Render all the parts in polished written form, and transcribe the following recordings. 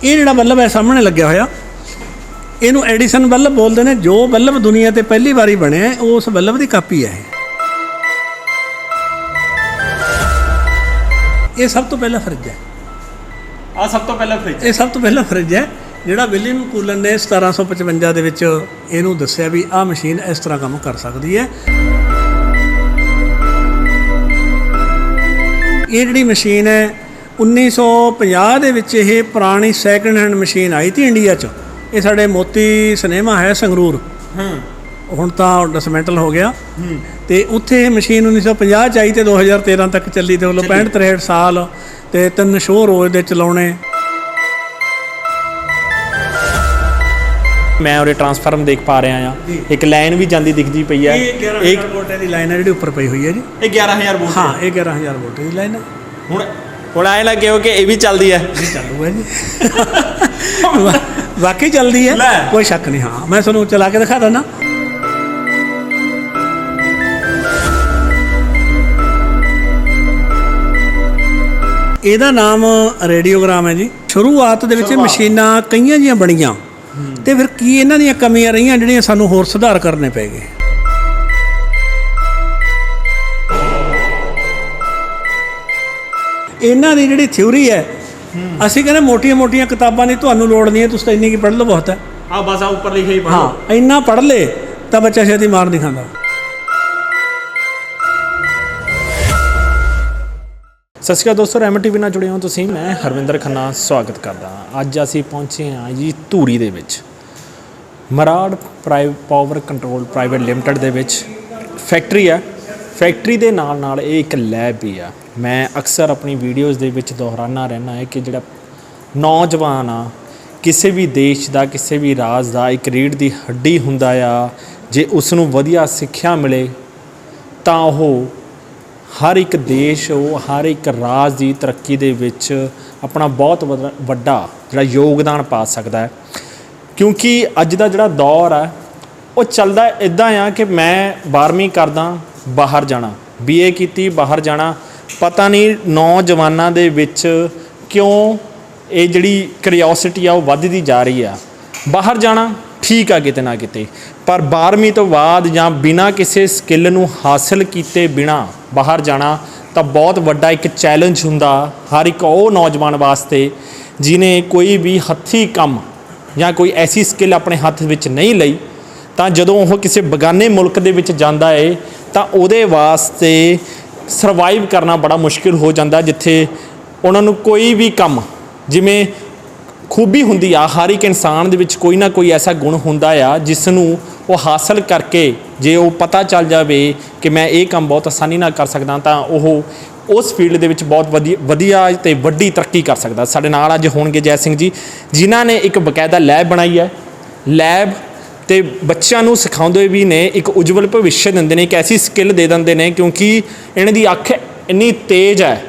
ਇਹ ਜਿਹੜਾ ਬੱਲਬ ਹੈ ਸਾਹਮਣੇ ਲੱਗਿਆ ਹੋਇਆ, ਇਹਨੂੰ ਐਡੀਸਨ ਬੱਲਬ ਬੋਲਦੇ ਨੇ। ਜੋ ਬੱਲਬ ਦੁਨੀਆ ਤੇ ਪਹਿਲੀ ਵਾਰੀ ਬਣਿਆ ਉਸ ਬੱਲਬ ਦੀ ਕਾਪੀ ਹੈ ਇਹ ਸਭ ਤੋਂ ਪਹਿਲਾ ਫਰਿੱਜ ਹੈ। ਆ ਸਭ ਤੋਂ ਪਹਿਲਾ ਫਰਿੱਜ, ਇਹ ਸਭ ਤੋਂ ਪਹਿਲਾ ਫਰਿੱਜ ਹੈ ਜਿਹੜਾ ਵਿਲੀਅਮ ਕੂਲਰ ਨੇ 1755 ਦੇ ਵਿੱਚ ਇਹਨੂੰ ਦੱਸਿਆ ਵੀ ਆਹ ਮਸ਼ੀਨ ਇਸ ਤਰ੍ਹਾਂ ਕੰਮ ਕਰ ਸਕਦੀ ਹੈ। ਇਹ ਜਿਹੜੀ ਮਸ਼ੀਨ ਹੈ 1950 ਦੇ ਵਿੱਚ ਇਹ ਪੁਰਾਣੀ ਸੈਕਿੰਡ ਹੈਂਡ ਮਸ਼ੀਨ ਆਈ ਤੀ ਇੰਡੀਆ 'ਚ। ਇਹ ਸਾਡੇ ਮੋਤੀ ਸਿਨੇਮਾ ਹੈ ਸੰਗਰੂਰ, ਹੁਣ ਤਾਂ ਡਿਸਮੈਂਟਲ ਹੋ ਗਿਆ। ਤੇ ਉੱਥੇ ਇਹ ਮਸ਼ੀਨ 1950 'ਚ ਆਈ ਤੇ 2013 ਤੱਕ ਚੱਲੀ। ਤੇ ਵੱਲੋਂ 65-63 ਸਾਲ ਤੇ 3 ਸ਼ੋਅ ਰੋਜ਼ ਦੇ ਚਲਾਉਣੇ। ਮੈਂ ਉਰੇ ਟਰਾਂਸਫਾਰਮ ਦੇਖ ਪਾ ਰਿਹਾ ਆ, ਇੱਕ ਲਾਈਨ ਵੀ ਜਾਂਦੀ ਦਿਖਦੀ ਪਈ ਹੈ। ਇਹ 11,000 ਵੋਲਟ ਦੀ ਲਾਈਨ ਹੈ ਜਿਹੜੀ ਉੱਪਰ ਪਈ ਹੋਈ ਹੈ ਜੀ। ਇਹ 11,000 ਵੋਲਟ? ਹਾਂ, ਇਹ 11,000 ਵੋਲਟ ਦੀ ਲਾਈਨ ਹੈ। ਹੁਣ ਐਂ ਲੱਗੇ ਹੋ ਕਿ ਇਹ ਵੀ ਚੱਲਦੀ ਹੈ? ਇਹ ਚਾਲੂ ਹੈ ਜੀ ਵਾਕਈ ਚੱਲਦੀ ਹੈ, ਕੋਈ ਸ਼ੱਕ ਨਹੀਂ। ਹਾਂ, ਮੈਂ ਤੁਹਾਨੂੰ ਚਲਾ ਕੇ ਦਿਖਾ ਦਿੰਦਾ। ਇਹਦਾ ਨਾਮ ਰੇਡੀਓਗ੍ਰਾਮ ਹੈ ਜੀ। ਸ਼ੁਰੂਆਤ ਦੇ ਵਿੱਚ ਮਸ਼ੀਨਾਂ ਕਈਆਂ ਜੀਆਂ ਬਣੀਆਂ ਤੇ ਫਿਰ ਕੀ ਇਹਨਾਂ ਦੀਆਂ ਕਮੀਆਂ ਰਹੀਆਂ ਜਿਹੜੀਆਂ ਸਾਨੂੰ ਹੋਰ ਸੁਧਾਰ ਕਰਨੇ ਪੈ ਗਏ। ਇਹਨਾਂ ਦੀ ਜਿਹੜੀ ਥਿਊਰੀ ਹੈ, ਅਸੀਂ ਕਹਿੰਦੇ ਮੋਟੀਆਂ ਕਿਤਾਬਾਂ ਦੀ ਤੁਹਾਨੂੰ ਲੋੜ ਨਹੀਂ ਹੈ, ਤੁਸੀਂ ਤਾਂ ਇੰਨੀ ਕੀ ਪੜ੍ਹ ਲਓ ਬਹੁਤ ਹੈ। ਹਾਂ, ਬਸ ਆ ਉੱਪਰ ਲਿਖਿਆ ਹੀ ਪੜ੍ਹ। ਹਾਂ, ਇੰਨਾ ਪੜ੍ਹ ਲੇ ਤਾਂ ਬੱਚਾ ਛੇਤੀ ਮਾਰ ਨਹੀਂ ਖਾਂਦਾ। ਸਤਿ ਸ਼੍ਰੀ ਅਕਾਲ ਦੋਸਤੋ, ਰੈਮ ਟੀਵੀ ਨਾਲ ਜੁੜੇ ਹੋ ਤੁਸੀਂ। ਮੈਂ ਹਰਵਿੰਦਰ ਖੰਨਾ ਸਵਾਗਤ ਕਰਦਾ ਹਾਂ। ਅੱਜ ਅਸੀਂ ਪਹੁੰਚੇ ਹਾਂ ਜੀ ਧੂਰੀ ਦੇ ਵਿੱਚ ਮਰਾੜ ਪਾਵਰ ਕੰਟਰੋਲ ਪ੍ਰਾਈਵੇਟ ਲਿਮਟਿਡ ਦੇ ਵਿੱਚ ਫੈਕਟਰੀ ਆ। ਫੈਕਟਰੀ ਦੇ ਨਾਲ ਇਹ ਇੱਕ ਲੈਬ ਵੀ ਆ। ਮੈਂ ਅਕਸਰ ਆਪਣੀ ਵੀਡੀਓਜ਼ ਦੇ ਵਿੱਚ ਦੁਹਰਾਉਂਦਾ ਰਹਿਣਾ ਹੈ ਕਿ ਜਿਹੜਾ ਨੌਜਵਾਨ ਆ ਕਿਸੇ ਵੀ ਦੇਸ਼ ਦਾ, ਕਿਸੇ ਵੀ ਰਾਜ ਦਾ ਇੱਕ ਰੀੜ੍ਹ ਦੀ ਹੱਡੀ ਹੁੰਦਾ ਆ। ਜੇ ਉਸ ਨੂੰ ਵਧੀਆ ਸਿੱਖਿਆ ਮਿਲੇ ਤਾਂ ਉਹ ਹਰ ਇੱਕ ਦੇਸ਼, ਉਹ ਹਰ ਇੱਕ ਰਾਜ ਦੀ ਤਰੱਕੀ ਦੇ ਵਿੱਚ ਆਪਣਾ ਬਹੁਤ ਵੱਡਾ ਜਿਹੜਾ ਯੋਗਦਾਨ ਪਾ ਸਕਦਾ ਹੈ। ਕਿਉਂਕਿ ਅੱਜ ਦਾ ਜਿਹੜਾ ਦੌਰ ਹੈ ਉਹ ਚੱਲਦਾ ਇੱਦਾਂ ਆ ਕਿ ਮੈਂ 12ਵੀਂ ਕਰਦਾ, ਬਾਹਰ ਜਾਣਾ, BA ਕੀਤੀ, ਬਾਹਰ ਜਾਣਾ। ਪਤਾ ਨਹੀਂ ਨੌਜਵਾਨਾਂ ਦੇ ਵਿੱਚ ਕਿਉਂ ਇਹ ਜਿਹੜੀ ਕਰਿਓਸਿਟੀ ਆ ਉਹ ਵੱਧਦੀ ਜਾ ਰਹੀ ਆ। ਬਾਹਰ ਜਾਣਾ ਠੀਕ ਆ ਕਿਤੇ ਨਾ ਕਿਤੇ, ਪਰ 12ਵੀਂ ਤੋਂ ਬਾਅਦ ਜਾਂ ਬਿਨਾਂ ਕਿਸੇ ਸਕਿੱਲ ਨੂੰ ਹਾਸਿਲ ਕੀਤੇ ਬਿਨਾਂ ਬਾਹਰ ਜਾਣਾ ਤਾਂ ਬਹੁਤ ਵੱਡਾ ਇੱਕ ਚੈਲੰਜ ਹੁੰਦਾ ਹਰ ਇੱਕ ਉਹ ਨੌਜਵਾਨ ਵਾਸਤੇ ਜਿਹਨੇ ਕੋਈ ਵੀ ਹੱਥੀਂ ਕੰਮ ਜਾਂ ਕੋਈ ਐਸੀ ਸਕਿੱਲ ਆਪਣੇ ਹੱਥ ਵਿੱਚ ਨਹੀਂ ਲਈ। ਤਾਂ ਜਦੋਂ ਉਹ ਕਿਸੇ ਬੇਗਾਨੇ ਮੁਲਕ ਦੇ ਵਿੱਚ ਜਾਂਦਾ ਹੈ ਤਾਂ ਉਹਦੇ ਵਾਸਤੇ ਸਰਵਾਈਵ ਕਰਨਾ ਬੜਾ ਮੁਸ਼ਕਿਲ ਹੋ ਜਾਂਦਾ, ਜਿੱਥੇ ਉਹਨਾਂ ਨੂੰ ਕੋਈ ਵੀ ਕੰਮ, ਜਿਵੇਂ ਖੂਬੀ ਹੁੰਦੀ ਆ ਹਰ ਇੱਕ ਇਨਸਾਨ ਦੇ ਵਿੱਚ ਕੋਈ ਨਾ ਕੋਈ ਐਸਾ ਗੁਣ ਹੁੰਦਾ ਆ ਜਿਸ ਨੂੰ ਉਹ ਹਾਸਲ ਕਰਕੇ ਜੇ ਉਹ ਪਤਾ ਚੱਲ ਜਾਵੇ ਕਿ ਮੈਂ ਇਹ ਕੰਮ ਬਹੁਤ ਆਸਾਨੀ ਨਾਲ ਕਰ ਸਕਦਾ ਤਾਂ ਉਹ ਉਸ ਫੀਲਡ ਦੇ ਵਿੱਚ ਬਹੁਤ ਵਧੀਆ ਤੇ ਵੱਡੀ ਤਰੱਕੀ ਕਰ ਸਕਦਾ। ਸਾਡੇ ਨਾਲ ਅੱਜ ਹੋਣਗੇ ਜੈ ਸਿੰਘ ਜੀ, ਜਿਨ੍ਹਾਂ ਨੇ ਇੱਕ ਬਕਾਇਦਾ ਲੈਬ ਬਣਾਈ ਹੈ। ਲੈਬ ਤੇ ਬੱਚਿਆਂ ਨੂੰ ਸਿਖਾਉਂਦੇ ਵੀ ਨੇ, ਇੱਕ ਉਜਵਲ ਭਵਿੱਖ ਦਿੰਦੇ ਨੇ, ਇੱਕ ਐਸੀ ਸਕਿੱਲ ਦੇ ਦਿੰਦੇ ਨੇ ਕਿਉਂਕਿ ਇਹਨਾਂ ਦੀ ਅੱਖ ਇੰਨੀ ਤੇਜ਼ ਹੈ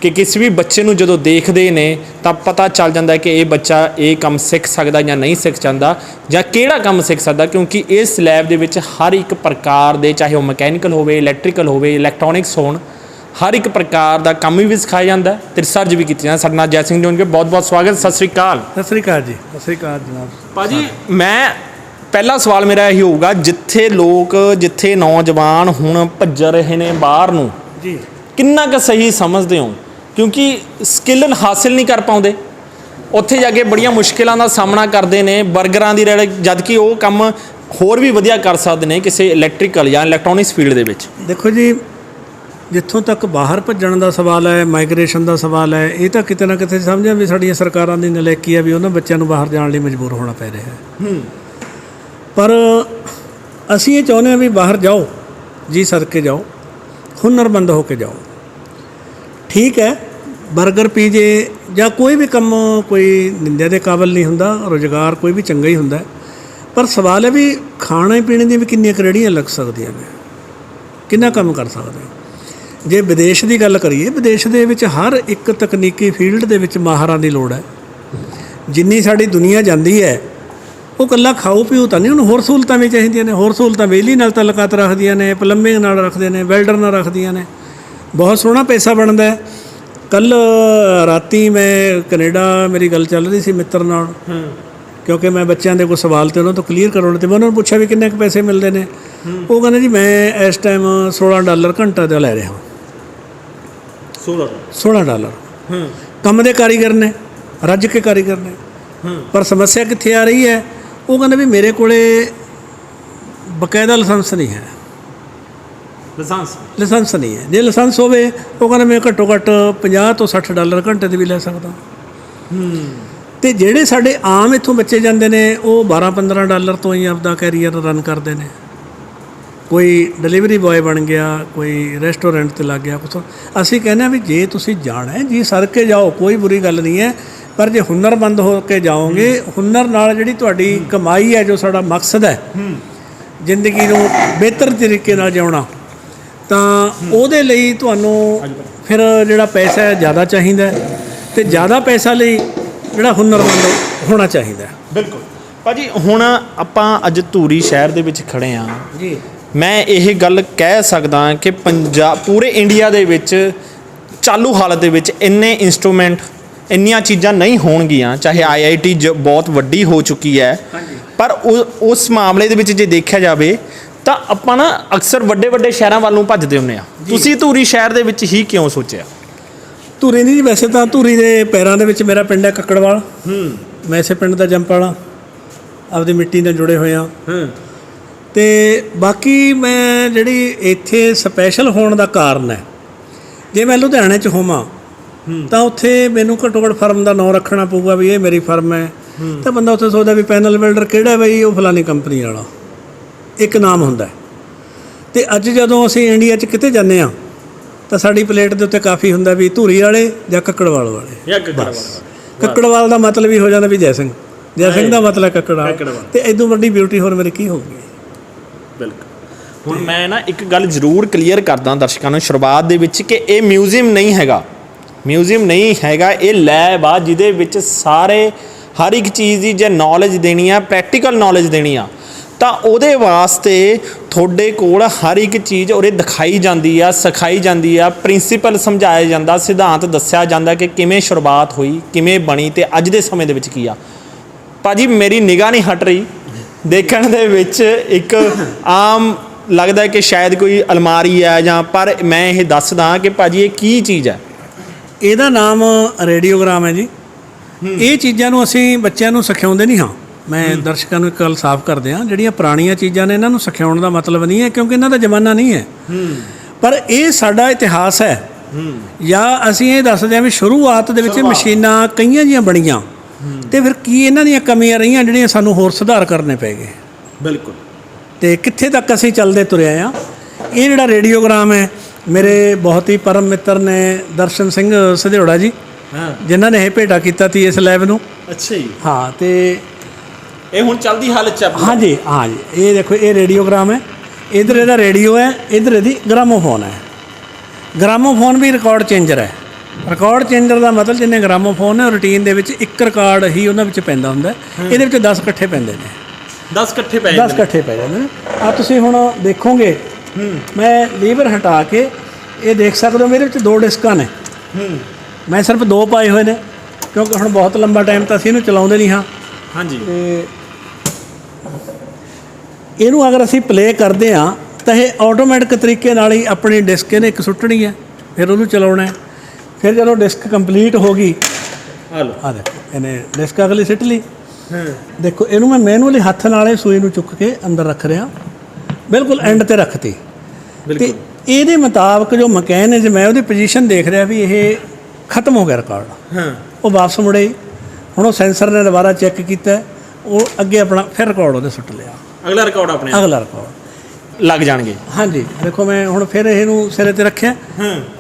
ਕਿ ਕਿਸੇ ਵੀ ਬੱਚੇ ਨੂੰ ਜਦੋਂ ਦੇਖਦੇ ਨੇ ਤਾਂ ਪਤਾ ਚੱਲ ਜਾਂਦਾ ਕਿ ਇਹ ਬੱਚਾ ਇਹ ਕੰਮ ਸਿੱਖ ਸਕਦਾ ਜਾਂ ਨਹੀਂ ਸਿੱਖ ਜਾਂਦਾ, ਜਾਂ ਕਿਹੜਾ ਕੰਮ ਸਿੱਖ ਸਕਦਾ। ਕਿਉਂਕਿ ਇਸ ਲੈਬ ਦੇ ਵਿੱਚ ਹਰ ਇੱਕ ਪ੍ਰਕਾਰ ਦੇ, ਚਾਹੇ ਉਹ ਮਕੈਨੀਕਲ ਹੋਵੇ, ਇਲੈਕਟ੍ਰੀਕਲ ਹੋਵੇ, ਇਲੈਕਟ੍ਰੋਨਿਕਸ ਹੋਣ, ਹਰ ਇੱਕ ਪ੍ਰਕਾਰ ਦਾ ਕੰਮ ਵੀ ਸਿਖਾਇਆ ਜਾਂਦਾ ਤੇ ਰਿਸਰਚ ਵੀ ਕੀਤੀ ਜਾਂਦੀ। ਸਾਡੇ ਨਾਲ ਜੈ ਸਿੰਘ ਜੀ ਹੋਣਗੇ, ਬਹੁਤ ਬਹੁਤ ਸਵਾਗਤ। ਸਤਿ ਸ਼੍ਰੀ ਅਕਾਲ। ਸਤਿ ਸ਼੍ਰੀ ਅਕਾਲ ਜੀ। ਸਤਿ ਸ਼੍ਰੀ ਅਕਾਲ ਜਨਾਬ। ਭਾਜੀ, ਮੈਂ ਪਹਿਲਾ ਸਵਾਲ ਮੇਰਾ ਇਹੀ ਹੋਊਗਾ, ਜਿੱਥੇ ਨੌਜਵਾਨ ਹੁਣ ਭੱਜ ਰਹੇ ਨੇ ਬਾਹਰ ਨੂੰ ਜੀ, ਕਿੰਨਾ ਕੁ ਸਹੀ ਸਮਝਦੇ ਹੋ? ਕਿਉਂਕਿ ਸਕਿੱਲ ਹਾਸਿਲ ਨਹੀਂ ਕਰ ਪਾਉਂਦੇ, ਉੱਥੇ ਜਾ ਕੇ ਬੜੀਆਂ ਮੁਸ਼ਕਿਲਾਂ ਦਾ ਸਾਹਮਣਾ ਕਰਦੇ ਨੇ, ਬਰਗਰਾਂ ਦੀ ਰੇਹੜੀ, ਜਦ ਕਿ ਉਹ ਕੰਮ ਹੋਰ ਵੀ ਵਧੀਆ ਕਰ ਸਕਦੇ ਨੇ ਕਿਸੇ ਇਲੈਕਟ੍ਰੀਕਲ ਜਾਂ ਇਲੈਕਟ੍ਰੋਨਿਕਸ ਫੀਲਡ ਦੇ ਵਿੱਚ। ਦੇਖੋ ਜੀ, ਜਿੱਥੋਂ ਤੱਕ ਬਾਹਰ ਭੱਜਣ ਦਾ ਸਵਾਲ ਹੈ, ਮਾਈਗ੍ਰੇਸ਼ਨ ਦਾ ਸਵਾਲ ਹੈ, ਇਹ ਤਾਂ ਕਿਤੇ ਨਾ ਕਿਤੇ ਸਮਝਿਆ ਵੀ ਸਾਡੀਆਂ ਸਰਕਾਰਾਂ ਦੀ ਨਲਾਇਕੀ ਹੈ ਵੀ ਉਹਨਾਂ ਬੱਚਿਆਂ ਨੂੰ ਬਾਹਰ ਜਾਣ ਲਈ ਮਜਬੂਰ ਹੋਣਾ ਪੈ ਰਿਹਾ ਹੈ। ਪਰ ਅਸੀਂ ਇਹ ਚਾਹੁੰਦੇ ਹਾਂ ਵੀ ਬਾਹਰ ਜਾਓ, ਜੀ ਸਦਕੇ ਜਾਓ, ਹੁਨਰਮੰਦ ਹੋ ਕੇ ਜਾਓ। ਠੀਕ ਹੈ, ਬਰਗਰ ਪੀਜੇ ਜਾਂ ਕੋਈ ਵੀ ਕੰਮ ਕੋਈ ਨਿੰਦਿਆ ਦੇ ਕਾਬਲ ਨਹੀਂ ਹੁੰਦਾ, ਰੁਜ਼ਗਾਰ ਕੋਈ ਵੀ ਚੰਗਾ ਹੀ ਹੁੰਦਾ, ਪਰ ਸਵਾਲ ਹੈ ਵੀ ਖਾਣੇ ਪੀਣੇ ਦੀਆਂ ਵੀ ਕਿੰਨੀਆਂ ਕਰੇੜੀਆਂ ਲੱਗ ਸਕਦੀਆਂ ਨੇ, ਕਿੰਨਾ ਕੰਮ ਕਰ ਸਕਦੇ। ਜੇ ਵਿਦੇਸ਼ ਦੀ ਗੱਲ ਕਰੀਏ, ਵਿਦੇਸ਼ ਦੇ ਵਿੱਚ ਹਰ ਇੱਕ ਤਕਨੀਕੀ ਫੀਲਡ ਦੇ ਵਿੱਚ ਮਾਹਰਾਂ ਦੀ ਲੋੜ ਹੈ। ਜਿੰਨੀ ਸਾਡੀ ਦੁਨੀਆ ਜਾਂਦੀ ਹੈ ਉਹ ਇਕੱਲਾ ਖਾਓ ਪੀਓ ਤਾਂ ਨਹੀਂ, ਉਹਨੂੰ ਹੋਰ ਸਹੂਲਤਾਂ ਵੀ ਚਾਹੀਦੀਆਂ ਨੇ। ਹੋਰ ਸਹੂਲਤਾਂ ਬਿਜਲੀ ਨਾਲ ਤਾਲੁਕਾਤ ਰੱਖਦੀਆਂ ਨੇ, ਪਲੰਬਿੰਗ ਨਾਲ ਰੱਖਦੇ ਨੇ, ਵੈਲਡਰ ਨਾਲ ਰੱਖਦੀਆਂ ਨੇ। ਬਹੁਤ ਸੋਹਣਾ ਪੈਸਾ ਬਣਦਾ। ਕੱਲ ਰਾਤੀ ਮੈਂ ਕੈਨੇਡਾ ਮੇਰੀ ਗੱਲ ਚੱਲ ਰਹੀ ਸੀ ਮਿੱਤਰ ਨਾਲ, ਕਿਉਂਕਿ ਮੈਂ ਬੱਚਿਆਂ ਦੇ ਕੋਈ ਸਵਾਲ ਤੇ ਉਹਨਾਂ ਤੋਂ ਕਲੀਅਰ ਕਰਾਉਣੇ ਤੇ ਮੈਂ ਉਹਨਾਂ ਨੂੰ ਪੁੱਛਿਆ ਵੀ ਕਿੰਨੇ ਕੁ ਪੈਸੇ ਮਿਲਦੇ ਨੇ। ਉਹ ਕਹਿੰਦੇ ਜੀ ਮੈਂ ਇਸ ਟਾਈਮ $16 ਘੰਟਾ ਦਾ ਲੈ ਰਿਹਾ। $16 ਕੰਮ ਦੇ ਕਾਰੀਗਰ ਨੇ, ਰੱਜ ਕੇ ਕਾਰੀਗਰ ਨੇ। ਪਰ ਸਮੱਸਿਆ ਕਿੱਥੇ ਆ ਰਹੀ ਹੈ? ਉਹ ਕਹਿੰਦੇ ਵੀ ਮੇਰੇ ਕੋਲੇ ਬਕਾਇਦਾ ਲਾਇਸੈਂਸ ਨਹੀਂ ਹੈ। ਲਾਇਸੈਂਸ ਨਹੀਂ ਹੈ। ਜੇ ਲਾਇਸੈਂਸ ਹੋਵੇ ਉਹ ਕਹਿੰਦਾ ਮੈਂ ਘੱਟੋ ਘੱਟ $50 ਤੋਂ $60 ਘੰਟੇ ਦੇ ਵੀ ਲੈ ਸਕਦਾ। ਅਤੇ ਜਿਹੜੇ ਸਾਡੇ ਆਮ ਇੱਥੋਂ ਬੱਚੇ ਜਾਂਦੇ ਨੇ ਉਹ $12-15 ਤੋਂ ਹੀ ਆਪਦਾ ਕੈਰੀਅਰ ਰਨ ਕਰਦੇ ਨੇ। ਕੋਈ ਡਿਲੀਵਰੀ ਬॉय ਬਣ ਗਿਆ, ਕੋਈ ਰੈਸਟੋਰੈਂਟ 'ਤੇ ਲੱਗ ਗਿਆ ਕੁਛ। ਅਸੀਂ ਕਹਿੰਦੇ ਹਾਂ ਵੀ ਜੇ ਤੁਸੀਂ ਜਾਣਾ ਹੈ ਜੀ ਸਰ ਕੇ ਜਾਓ, ਕੋਈ ਬੁਰੀ ਗੱਲ ਨਹੀਂ ਹੈ, ਪਰ ਜੇ ਹੁਨਰਮੰਦ ਹੋ ਕੇ ਜਾਓਗੇ, ਹੁਨਰ ਨਾਲ ਜਿਹੜੀ ਤੁਹਾਡੀ ਕਮਾਈ ਹੈ, ਜੋ ਸਾਡਾ ਮਕਸਦ ਹੈ ਜ਼ਿੰਦਗੀ ਨੂੰ ਬਿਹਤਰ ਤਰੀਕੇ ਨਾਲ ਜਿਉਣਾ, ਤਾਂ ਉਹਦੇ ਲਈ ਤੁਹਾਨੂੰ ਫਿਰ ਜਿਹੜਾ ਪੈਸਾ ਹੈ ਜ਼ਿਆਦਾ ਚਾਹੀਦਾ, ਅਤੇ ਜ਼ਿਆਦਾ ਪੈਸਾ ਲਈ ਜਿਹੜਾ ਹੁਨਰਮੰਦ ਹੋਣਾ ਚਾਹੀਦਾ। ਬਿਲਕੁਲ ਭਾਜੀ, ਹੁਣ ਆਪਾਂ ਅੱਜ ਧੂਰੀ ਸ਼ਹਿਰ ਦੇ ਵਿੱਚ ਖੜ੍ਹੇ ਹਾਂ ਜੀ। ਮੈਂ ਇਹ ਗੱਲ ਕਹਿ ਸਕਦਾ ਕਿ ਪੂਰੇ ਇੰਡੀਆ ਦੇ ਵਿੱਚ ਚਾਲੂ ਹਾਲਤ ਦੇ ਵਿੱਚ ਇੰਨੇ ਇੰਸਟਰੂਮੈਂਟ, ਇੰਨੀਆਂ ਚੀਜ਼ਾਂ ਨਹੀਂ ਹੋਣਗੀਆਂ, ਚਾਹੇ IIT ਬਹੁਤ ਵੱਡੀ ਹੋ ਚੁੱਕੀ ਹੈ, ਪਰ ਉਸ ਮਾਮਲੇ ਦੇ ਵਿੱਚ ਜੇ ਦੇਖਿਆ ਜਾਵੇ ਤਾਂ ਆਪਾਂ ਨਾ ਅਕਸਰ ਵੱਡੇ ਵੱਡੇ ਸ਼ਹਿਰਾਂ ਵੱਲ ਨੂੰ ਭੱਜਦੇ ਹੁੰਦੇ ਆ। ਤੁਸੀਂ ਧੂਰੀ ਸ਼ਹਿਰ ਦੇ ਵਿੱਚ ਹੀ ਕਿਉਂ ਸੋਚਿਆ? ਧੂਰੀ ਨਹੀਂ ਜੀ, ਵੈਸੇ ਤਾਂ ਧੂਰੀ ਦੇ ਪੈਰਾਂ ਦੇ ਵਿੱਚ ਮੇਰਾ ਪਿੰਡ ਹੈ ਕੱਕੜਵਾਲ। ਮੈਂ ਇਸੇ ਪਿੰਡ ਦਾ ਜੰਮ ਵਾਲਾ, ਆਪਦੀ ਮਿੱਟੀ ਨਾਲ ਜੁੜੇ ਹੋਏ ਹਾਂ। ਅਤੇ ਬਾਕੀ ਮੈਂ ਜਿਹੜੀ ਇੱਥੇ ਸਪੈਸ਼ਲ ਹੋਣ ਦਾ ਕਾਰਨ ਹੈ, ਜੇ ਮੈਂ ਲੁਧਿਆਣੇ 'ਚ ਹੋਵਾਂ ਤਾਂ ਉੱਥੇ ਮੈਨੂੰ ਘੱਟੋ ਘੱਟ ਫਰਮ ਦਾ ਨਾਂ ਰੱਖਣਾ ਪਊਗਾ ਵੀ ਇਹ ਮੇਰੀ ਫਰਮ ਹੈ। ਤਾਂ ਬੰਦਾ ਉੱਥੇ ਸੋਚਦਾ ਵੀ ਪੈਨਲ ਬਿਲਡਰ ਕਿਹੜਾ ਬਈ, ਉਹ ਫਲਾਨੀ ਕੰਪਨੀ ਵਾਲਾ, ਇੱਕ ਨਾਮ ਹੁੰਦਾ। ਅਤੇ ਅੱਜ ਜਦੋਂ ਅਸੀਂ ਇੰਡੀਆ 'ਚ ਕਿਤੇ ਜਾਂਦੇ ਹਾਂ ਤਾਂ ਸਾਡੀ ਪਲੇਟ ਦੇ ਉੱਤੇ ਕਾਫੀ ਹੁੰਦਾ ਵੀ ਧੂਰੀ ਵਾਲੇ ਜਾਂ ਕੱਕੜਵਾਲ ਵਾਲੇ। ਕੱਕੜਵਾਲ ਦਾ ਮਤਲਬ ਹੀ ਹੋ ਜਾਂਦਾ ਵੀ ਜੈ ਸਿੰਘ ਦਾ ਮਤਲਬ ਕੱਕੜਵਾਲ, ਅਤੇ ਇੱਦੋਂ ਵੱਡੀ ਬਿਊਟੀ ਹੋਰ ਮੇਰੀ ਕੀ ਹੋਊਗੀ। ਬਿਲਕੁਲ। ਹੁਣ ਮੈਂ ਨਾ ਇੱਕ ਗੱਲ ਜ਼ਰੂਰ ਕਲੀਅਰ ਕਰਦਾ ਦਰਸ਼ਕਾਂ ਨੂੰ ਸ਼ੁਰੂਆਤ ਦੇ ਵਿੱਚ ਕਿ ਇਹ ਮਿਊਜ਼ੀਅਮ ਨਹੀਂ ਹੈਗਾ, ਇਹ ਲੈਬ ਆ ਜਿਹਦੇ ਵਿੱਚ ਸਾਰੇ ਹਰ ਇੱਕ ਚੀਜ਼ ਦੀ ਜੇ ਨੌਲੇਜ ਦੇਣੀ ਆ, ਪ੍ਰੈਕਟੀਕਲ ਨੌਲੇਜ ਦੇਣੀ ਆ, ਤਾਂ ਉਹਦੇ ਵਾਸਤੇ ਤੁਹਾਡੇ ਕੋਲ ਹਰ ਇੱਕ ਚੀਜ਼ ਉਰੇ ਦਿਖਾਈ ਜਾਂਦੀ ਆ, ਸਿਖਾਈ ਜਾਂਦੀ ਆ, ਪ੍ਰਿੰਸੀਪਲ ਸਮਝਾਇਆ ਜਾਂਦਾ, ਸਿਧਾਂਤ ਦੱਸਿਆ ਜਾਂਦਾ ਕਿ ਕਿਵੇਂ ਸ਼ੁਰੂਆਤ ਹੋਈ, ਕਿਵੇਂ ਬਣੀ ਅਤੇ ਅੱਜ ਦੇ ਸਮੇਂ ਦੇ ਵਿੱਚ ਕੀ ਆ। ਭਾਜੀ ਮੇਰੀ ਨਿਗਾਹ ਨਹੀਂ ਹਟ ਰਹੀ, ਦੇਖਣ ਦੇ ਵਿੱਚ ਇੱਕ ਆਮ ਲੱਗਦਾ ਕਿ ਸ਼ਾਇਦ ਕੋਈ ਅਲਮਾਰੀ ਹੈ ਜਾਂ, ਪਰ ਮੈਂ ਇਹ ਦੱਸਦਾ ਕਿ ਭਾਜੀ ਇਹ ਕੀ ਚੀਜ਼ ਹੈ। ਇਹਦਾ ਨਾਮ ਰੇਡੀਓਗ੍ਰਾਮ ਹੈ ਜੀ। ਇਹ ਚੀਜ਼ਾਂ ਨੂੰ ਅਸੀਂ ਬੱਚਿਆਂ ਨੂੰ ਸਿਖਾਉਂਦੇ ਨਹੀਂ ਹਾਂ। ਮੈਂ ਦਰਸ਼ਕਾਂ ਨੂੰ ਇੱਕ ਗੱਲ ਸਾਫ਼ ਕਰਦੇ ਹਾਂ, ਜਿਹੜੀਆਂ ਪੁਰਾਣੀਆਂ ਚੀਜ਼ਾਂ ਨੇ ਇਹਨਾਂ ਨੂੰ ਸਿਖਾਉਣ ਦਾ ਮਤਲਬ ਨਹੀਂ ਹੈ, ਕਿਉਂਕਿ ਇਹਨਾਂ ਦਾ ਜ਼ਮਾਨਾ ਨਹੀਂ ਹੈ, ਪਰ ਇਹ ਸਾਡਾ ਇਤਿਹਾਸ ਹੈ। ਜਾਂ ਅਸੀਂ ਇਹ ਦੱਸਦੇ ਹਾਂ ਵੀ ਸ਼ੁਰੂਆਤ ਦੇ ਵਿੱਚ ਮਸ਼ੀਨਾਂ ਕਈਆਂ ਜਿਹੀਆਂ ਬਣੀਆਂ, ਅਤੇ ਫਿਰ ਕੀ ਇਹਨਾਂ ਦੀਆਂ ਕਮੀਆਂ ਰਹੀਆਂ ਜਿਹੜੀਆਂ ਸਾਨੂੰ ਹੋਰ ਸੁਧਾਰ ਕਰਨੇ ਪੈ ਗਏ। ਬਿਲਕੁਲ। ਅਤੇ ਕਿੱਥੇ ਤੱਕ ਅਸੀਂ ਚੱਲਦੇ ਤੁਰੇ ਹਾਂ। ਇਹ ਜਿਹੜਾ ਰੇਡੀਓਗ੍ਰਾਮ ਹੈ, ਮੇਰੇ ਬਹੁਤ ਹੀ ਪਰਮ ਮਿੱਤਰ ਨੇ ਦਰਸ਼ਨ ਸਿੰਘ ਸਧਿਓੜਾ ਜੀ, ਜਿਨ੍ਹਾਂ ਨੇ ਇਹ ਭੇਟਾ ਕੀਤਾ ਸੀ ਇਸ ਲੈਬ ਨੂੰ। ਅੱਛਾ ਜੀ। ਹਾਂ, ਅਤੇ ਇਹ ਹੁਣ ਚੱਲਦੀ ਹਾਲਤ 'ਚ? ਹਾਂਜੀ। ਇਹ ਦੇਖੋ, ਇਹ ਰੇਡੀਓਗ੍ਰਾਮ ਹੈ, ਇੱਧਰ ਇਹਦਾ ਰੇਡੀਓ ਹੈ, ਇੱਧਰ ਇਹਦੀ ਗ੍ਰਾਮੋਫੋਨ ਹੈ। ਗ੍ਰਾਮੋਫੋਨ ਵੀ ਰਿਕਾਰਡ ਚੇਂਜਰ ਹੈ। ਰਿਕਾਰਡ ਚੇਂਜਰ ਦਾ ਮਤਲਬ ਜਿੰਨੇ ਗ੍ਰਾਮੋਫੋਨ ਹੈ, ਰੂਟੀਨ ਦੇ ਵਿੱਚ ਇੱਕ ਰਿਕਾਰਡ ਹੀ ਉਹਨਾਂ ਵਿੱਚ ਪੈਂਦਾ ਹੁੰਦਾ। ਇਹਦੇ ਵਿੱਚ 10 ਇਕੱਠੇ ਪੈਂਦੇ ਨੇ। 10 ਇਕੱਠੇ ਪੈ ਜਾਂਦੇ ਨੇ। ਆਹ ਤੁਸੀਂ ਹੁਣ ਦੇਖੋਗੇ, ਮੈਂ ਲੀਵਰ ਹਟਾ ਕੇ ਇਹ ਦੇਖ ਸਕਦੇ ਹੋ, ਮੇਰੇ ਵਿੱਚ 2 ਡਿਸਕਾਂ ਨੇ। ਮੈਂ ਸਿਰਫ 2 ਪਾਏ ਹੋਏ ਨੇ, ਕਿਉਂਕਿ ਹੁਣ ਬਹੁਤ ਲੰਬਾ ਟਾਈਮ ਤਾਂ ਅਸੀਂ ਇਹਨੂੰ ਚਲਾਉਂਦੇ ਨਹੀਂ ਹਾਂ। ਹਾਂਜੀ। ਅਤੇ ਇਹਨੂੰ ਅਗਰ ਅਸੀਂ ਪਲੇ ਕਰਦੇ ਹਾਂ ਤਾਂ ਇਹ ਆਟੋਮੈਟਿਕ ਤਰੀਕੇ ਨਾਲ ਹੀ ਆਪਣੀ ਡਿਸਕ ਇਹਨੇ ਇੱਕ ਸੁੱਟਣੀ ਹੈ, ਫਿਰ ਉਹਨੂੰ ਚਲਾਉਣਾ ਹੈ। ਫਿਰ ਜਦੋਂ ਡਿਸਕ ਕੰਪਲੀਟ ਹੋ ਗਈ, ਆਹ ਦੇਖੋ ਇਹਨੇ ਡਿਸਕ ਅਗਲੀ ਸਿੱਟ ਲਈ। ਦੇਖੋ, ਇਹਨੂੰ ਮੈਂ ਮੈਨੂਅਲੀ ਹੱਥ ਨਾਲ ਇਹ ਸੂਈ ਨੂੰ ਚੁੱਕ ਕੇ ਅੰਦਰ ਰੱਖ ਰਿਹਾ, ਬਿਲਕੁਲ ਐਂਡ 'ਤੇ ਰੱਖਤੀ। ਅਤੇ ਇਹਦੇ ਮੁਤਾਬਕ ਜੋ ਮਕੈਨਿਜ਼ਮ ਹੈ, ਉਹਦੀ ਪੋਜੀਸ਼ਨ ਦੇਖ ਰਿਹਾ ਵੀ ਇਹ ਖਤਮ ਹੋ ਗਿਆ ਰਿਕਾਰਡ, ਉਹ ਵਾਪਸ ਮੁੜੇ। ਹੁਣ ਉਹ ਸੈਂਸਰ ਨੇ ਦੁਬਾਰਾ ਚੈੱਕ ਕੀਤਾ, ਉਹ ਅੱਗੇ ਆਪਣਾ ਫਿਰ ਰਿਕਾਰਡ ਉਹਦੇ ਸੁੱਟ ਲਿਆ। ਅਗਲਾ ਰਿਕਾਰਡ ਲੱਗ ਜਾਣਗੇ। ਹਾਂਜੀ। ਦੇਖੋ, ਮੈਂ ਹੁਣ ਫਿਰ ਇਹਨੂੰ ਸਿਰੇ 'ਤੇ ਰੱਖਿਆ।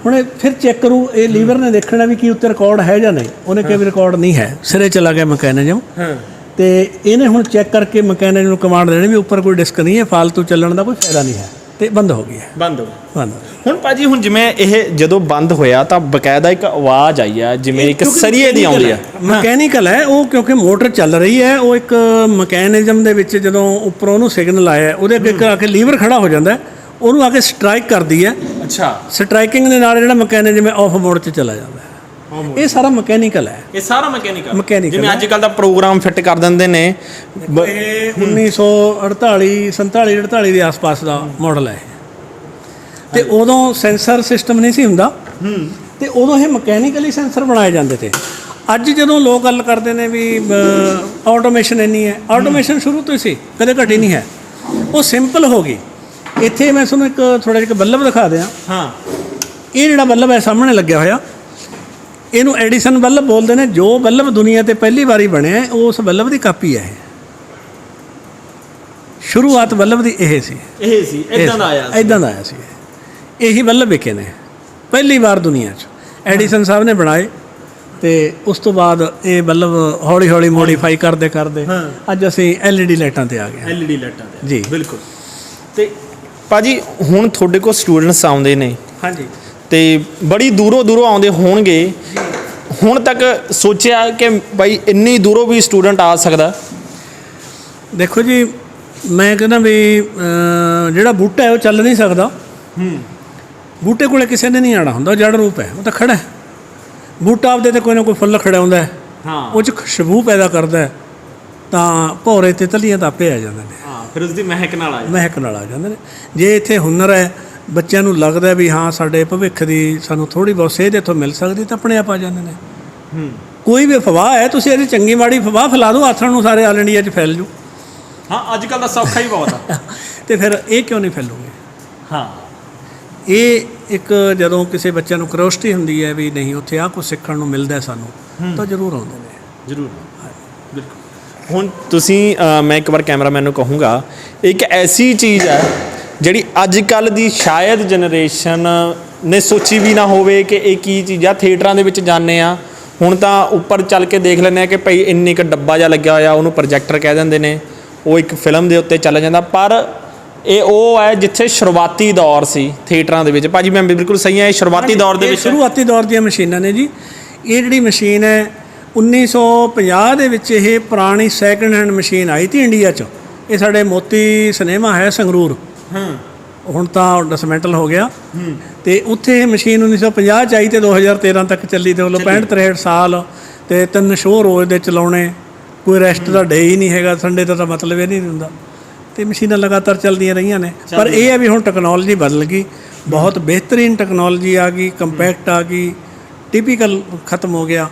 ਹੁਣ ਇਹ ਫਿਰ ਚੈੱਕ ਕਰੂ, ਇਹ ਲੀਵਰ ਨੇ ਦੇਖਣਾ ਵੀ ਕੀ ਉੱਤੇ ਰਿਕਾਰਡ ਹੈ ਜਾਂ ਨਹੀਂ। ਉਹਨੇ ਕਿਹਾ ਵੀ ਰਿਕਾਰਡ ਨਹੀਂ ਹੈ, ਸਿਰੇ ਚਲਾ ਗਿਆ ਮਕੈਨਿਜ਼ਮ। ਅਤੇ ਇਹਨੇ ਹੁਣ ਚੈੱਕ ਕਰਕੇ ਮਕੈਨਿਜ਼ਮ ਨੂੰ ਕਮਾਂਡ ਦੇਣੀ ਵੀ ਉੱਪਰ ਕੋਈ ਡਿਸਕ ਨਹੀਂ ਹੈ, ਫਾਲਤੂ ਚੱਲਣ ਦਾ ਕੋਈ ਫਾਇਦਾ ਨਹੀਂ ਹੈ, ਅਤੇ ਬੰਦ ਹੋ ਗਈ ਹੈ। ਬੰਦ ਹੁਣ ਭਾਜੀ, ਹੁਣ ਜਿਵੇਂ ਇਹ ਜਦੋਂ ਬੰਦ ਹੋਇਆ ਤਾਂ ਬਕਾਇਦਾ ਇੱਕ ਆਵਾਜ਼ ਆਈ ਆ, ਜਿਵੇਂ ਇੱਕ ਸਰੀਏ ਦੀ ਆਉਂਦੀ ਆ। ਮਕੈਨੀਕਲ ਹੈ ਉਹ, ਕਿਉਂਕਿ ਮੋਟਰ ਚੱਲ ਰਹੀ ਹੈ। ਉਹ ਇੱਕ ਮਕੈਨਿਜ਼ਮ ਦੇ ਵਿੱਚ ਜਦੋਂ ਉੱਪਰੋਂ ਉਹਨੂੰ ਸਿਗਨਲ ਆਇਆ, ਉਹਦੇ ਅੱਗੇ ਆ ਕੇ ਲੀਵਰ ਖੜਾ ਹੋ ਜਾਂਦਾ, ਉਹਨੂੰ ਆ ਕੇ ਸਟਰਾਈਕ ਕਰਦੀ ਹੈ। ਅੱਛਾ। ਸਟਰਾਈਕਿੰਗ ਦੇ ਨਾਲ ਜਿਹੜਾ ਮਕੈਨਿਜ਼ਮ ਹੈ ਆਫ ਮੋਡ 'ਚ ਚਲਾ ਜਾਂਦਾ ਹੈ। ਇਹ ਸਾਰਾ ਮਕੈਨੀਕਲ ਹੈ। ਇਹ ਸਾਰਾ ਮਕੈਨੀਕਲ ਮਕੈਨੀਕਲ ਜਿਵੇਂ ਅੱਜ ਕੱਲ ਦਾ ਪ੍ਰੋਗਰਾਮ ਫਿੱਟ ਕਰ ਦਿੰਦੇ ਨੇ। ਇਹ 1948 47 48 ਦੇ ਆਸ-ਪਾਸ ਦਾ ਮਾਡਲ ਹੈ ਤੇ ਉਦੋਂ ਸੈਂਸਰ ਸਿਸਟਮ ਨਹੀਂ ਸੀ ਹੁੰਦਾ ਤੇ ਉਦੋਂ ਇਹ ਮਕੈਨੀਕਲੀ ਸੈਂਸਰ ਬਣਾਏ ਜਾਂਦੇ ਤੇ। ਅੱਜ ਜਦੋਂ ਲੋਕ ਗੱਲ ਕਰਦੇ ਨੇ ਵੀ ਆਟੋਮੇਸ਼ਨ ਇੰਨੀ ਹੈ, ਆਟੋਮੇਸ਼ਨ ਸ਼ੁਰੂ ਤੋਂ ਹੀ ਸੀ, ਕਦੇ ਘਟੀ ਨਹੀਂ ਹੈ, ਉਹ ਸਿੰਪਲ ਹੋ ਗਈ। ਇੱਥੇ ਮੈਂ ਤੁਹਾਨੂੰ ਇੱਕ ਥੋੜ੍ਹਾ ਜਿਹਾ ਬੱਲਬ ਦਿਖਾ ਦਿਆਂ। ਹਾਂ, ਇਹ ਜਿਹੜਾ ਬੱਲਬ ਹੈ ਸਾਹਮਣੇ ਲੱਗਿਆ ਹੋਇਆ, ਇਹਨੂੰ ਐਡੀਸਨ ਬੱਲਬ ਬੋਲਦੇ ਨੇ। ਜੋ ਬੱਲਬ ਦੁਨੀਆ ਤੇ ਪਹਿਲੀ ਵਾਰੀ ਬਣਿਆ ਉਸ ਬੱਲਬ ਦੀ ਕਾਪੀ ਹੈ ਇਹ। ਸ਼ੁਰੂਆਤ ਬੱਲਬ ਦੀ ਇਹ ਸੀ ਇਦਾਂ ਦਾ ਆਇਆ ਸੀ। ਇਹੀ ਬੱਲਬ ਵਿਕੇ ਨੇ ਪਹਿਲੀ ਵਾਰ ਦੁਨੀਆ 'ਚ, ਐਡੀਸਨ ਸਾਹਿਬ ਨੇ ਬਣਾਏ ਤੇ ਉਸ ਤੋਂ ਬਾਅਦ ਇਹ ਬੱਲਬ ਹੌਲੀ ਹੌਲੀ ਮੋਡੀਫਾਈ ਕਰਦੇ ਅੱਜ ਅਸੀਂ LED ਲਾਈਟਾਂ ਤੇ ਆ ਗਏ। LED ਲਾਈਟਾਂ ਤੇ ਜੀ ਬਿਲਕੁਲ। ਤੇ ਭਾਜੀ ਹੁਣ ਤੁਹਾਡੇ ਕੋਲ ਸਟੂਡੈਂਟਸ ਆਉਂਦੇ ਨੇ, ਹਾਂਜੀ, ਤੇ ਬੜੀ ਦੂਰੋਂ ਆਉਂਦੇ ਹੋਣਗੇ। ਹੁਣ ਤੱਕ ਸੋਚਿਆ ਕਿ ਭਾਈ ਇੰਨੀ ਦੂਰੋਂ ਵੀ ਸਟੂਡੈਂਟ ਆ ਸਕਦਾ? ਦੇਖੋ ਜੀ, ਮੈਂ ਕਹਿੰਦਾ ਵੀ ਜਿਹੜਾ ਬੂਟਾ ਹੈ ਉਹ ਚੱਲ ਨਹੀਂ ਸਕਦਾ। ਬੂਟੇ ਕੋਲੇ ਕਿਸੇ ਨੇ ਨਹੀਂ ਆਉਣਾ ਹੁੰਦਾ, ਜੜ ਰੂਪ ਹੈ, ਉਹ ਤਾਂ ਖੜਾ ਹੈ। ਬੂਟਾ ਆਪਦੇ ਤੇ ਕੋਈ ਨਾ ਕੋਈ ਫੁੱਲ ਖੜਾ ਹੁੰਦਾ ਹੈ, ਉਹ 'ਚ ਖੁਸ਼ਬੂ ਪੈਦਾ ਕਰਦਾ ਹੈ, ਤਾਂ ਭੌਰੇ ਤਿਤਲੀਆਂ ਤਾਂ ਆਪੇ ਆ ਜਾਂਦੇ ਨੇ। ਫਿਰ ਉਸ ਦੀ ਮਹਿਕ ਨਾਲ ਆ ਜਾਂਦੇ ਨੇ। ਜੇ ਇੱਥੇ ਹੁਨਰ ਹੈ, ਬੱਚਿਆਂ ਨੂੰ ਲੱਗਦਾ ਵੀ ਹਾਂ ਸਾਡੇ ਭਵਿੱਖ ਦੀ ਸਾਨੂੰ ਥੋੜ੍ਹੀ ਬਹੁਤ ਸੇਧ ਇੱਥੋਂ ਮਿਲ ਸਕਦੀ, ਤਾਂ ਆਪਣੇ ਆਪ ਆ ਜਾਂਦੇ ਨੇ। ਕੋਈ ਵੀ ਅਫਵਾਹ ਹੈ, ਤੁਸੀਂ ਇਹਦੀ ਚੰਗੀ ਮਾੜੀ ਅਫਵਾਹ ਫੈਲਾ ਦਿਓ, ਆਥਣ ਨੂੰ ਸਾਰੇ ਆਲ ਇੰਡੀਆ 'ਚ ਫੈਲ ਜੂ। ਹਾਂ, ਅੱਜ ਕੱਲ੍ਹ ਦਾ ਸੌਖਾ ਹੀ ਬਹੁਤ ਆ। ਤੇ ਫਿਰ ਇਹ ਕਿਉਂ ਨਹੀਂ ਫੈਲੂਗੇ? ਹਾਂ, ਇਹ ਇੱਕ ਜਦੋਂ ਕਿਸੇ ਬੱਚਿਆਂ ਨੂੰ ਕਿਉਰਿਓਸਿਟੀ ਹੁੰਦੀ ਹੈ ਵੀ ਨਹੀਂ ਉੱਥੇ ਆਹ ਕੁਛ ਸਿੱਖਣ ਨੂੰ ਮਿਲਦਾ ਸਾਨੂੰ, ਤਾਂ ਜ਼ਰੂਰ ਆਉਂਦੇ ਨੇ। ਜ਼ਰੂਰ, ਬਿਲਕੁਲ। ਹੁਣ ਤੁਸੀਂ ਮੈਂ ਇੱਕ ਵਾਰ ਕੈਮਰਾਮੈਨ ਨੂੰ ਕਹੂੰਗਾ, ਇੱਕ ਐਸੀ ਚੀਜ਼ ਹੈ ਜਿਹੜੀ ਅੱਜ ਕੱਲ੍ਹ ਦੀ ਸ਼ਾਇਦ ਜਨਰੇਸ਼ਨ ਨੇ ਸੋਚੀ ਵੀ ਨਾ ਹੋਵੇ ਕਿ ਇਹ ਕੀ ਚੀਜ਼ ਆ। ਥੀਏਟਰਾਂ ਦੇ ਵਿੱਚ ਜਾਂਦੇ ਆ, ਹੁਣ ਤਾਂ ਉੱਪਰ ਚੱਲ ਕੇ ਦੇਖ ਲੈਂਦੇ ਆ ਕਿ ਭਾਈ ਇੰਨੀ ਕੁ ਡੱਬਾ ਜਿਹਾ ਲੱਗਿਆ ਹੋਇਆ, ਉਹਨੂੰ ਪ੍ਰੋਜੈਕਟਰ ਕਹਿ ਦਿੰਦੇ ਨੇ, ਉਹ ਇੱਕ ਫਿਲਮ ਦੇ ਉੱਤੇ ਚੱਲ ਜਾਂਦਾ। ਪਰ ਇਹ ਉਹ ਹੈ ਜਿੱਥੇ ਸ਼ੁਰੂਆਤੀ ਦੌਰ ਸੀ ਥੀਏਟਰਾਂ ਦੇ ਵਿੱਚ। ਭਾਜੀ ਮੈਂ ਬਿਲਕੁਲ ਸਹੀ ਹਾਂ, ਇਹ ਸ਼ੁਰੂਆਤੀ ਦੌਰ ਦੇ ਵਿੱਚ ਸ਼ੁਰੂਆਤੀ ਦੌਰ ਦੀਆਂ ਮਸ਼ੀਨਾਂ ਨੇ ਜੀ। ਇਹ ਜਿਹੜੀ ਮਸ਼ੀਨ ਹੈ 1950 ਦੇ ਵਿੱਚ ਇਹ ਪੁਰਾਣੀ ਸੈਕਿੰਡ ਹੈਂਡ ਮਸ਼ੀਨ ਆਈ ਤੀ ਇੰਡੀਆ 'ਚ। ਇਹ ਸਾਡੇ ਮੋਤੀ ਸਿਨੇਮਾ ਹੈ ਸੰਗਰੂਰ, ਹੁਣ ਤਾਂ ਡਿਸਮੈਂਟਲ ਹੋ ਗਿਆ। ਤੇ ਉੱਥੇ ਇਹ ਮਸ਼ੀਨ 1950 'ਚ ਆਈ ਤੇ 2013 ਤੱਕ ਚੱਲੀ। ਤੇ ਵੱਲੋਂ 65-63 ਸਾਲ ਤੇ 3 ਸ਼ੋਅ ਰੋਜ਼ ਦੇ ਚਲਾਉਣੇ, ਕੋਈ ਰੈਸਟ ਦਾ ਡੇ ਹੀ ਨਹੀਂ ਹੈਗਾ, ਸੰਡੇ ਦਾ ਤਾਂ ਮਤਲਬ ਇਹ ਨਹੀਂ ਹੁੰਦਾ। ਤੇ ਮਸ਼ੀਨਾਂ ਲਗਾਤਾਰ ਚੱਲਦੀਆਂ ਰਹੀਆਂ ਨੇ। ਪਰ ਇਹ ਹੈ ਵੀ ਹੁਣ ਟੈਕਨੋਲੋਜੀ ਬਦਲ ਗਈ, ਬਹੁਤ ਬਿਹਤਰੀਨ ਟੈਕਨੋਲੋਜੀ ਆ ਗਈ, ਕੰਪੈਕਟ ਆ ਗਈ, ਟਿਪੀਕਲ ਖਤਮ ਹੋ ਗਿਆ।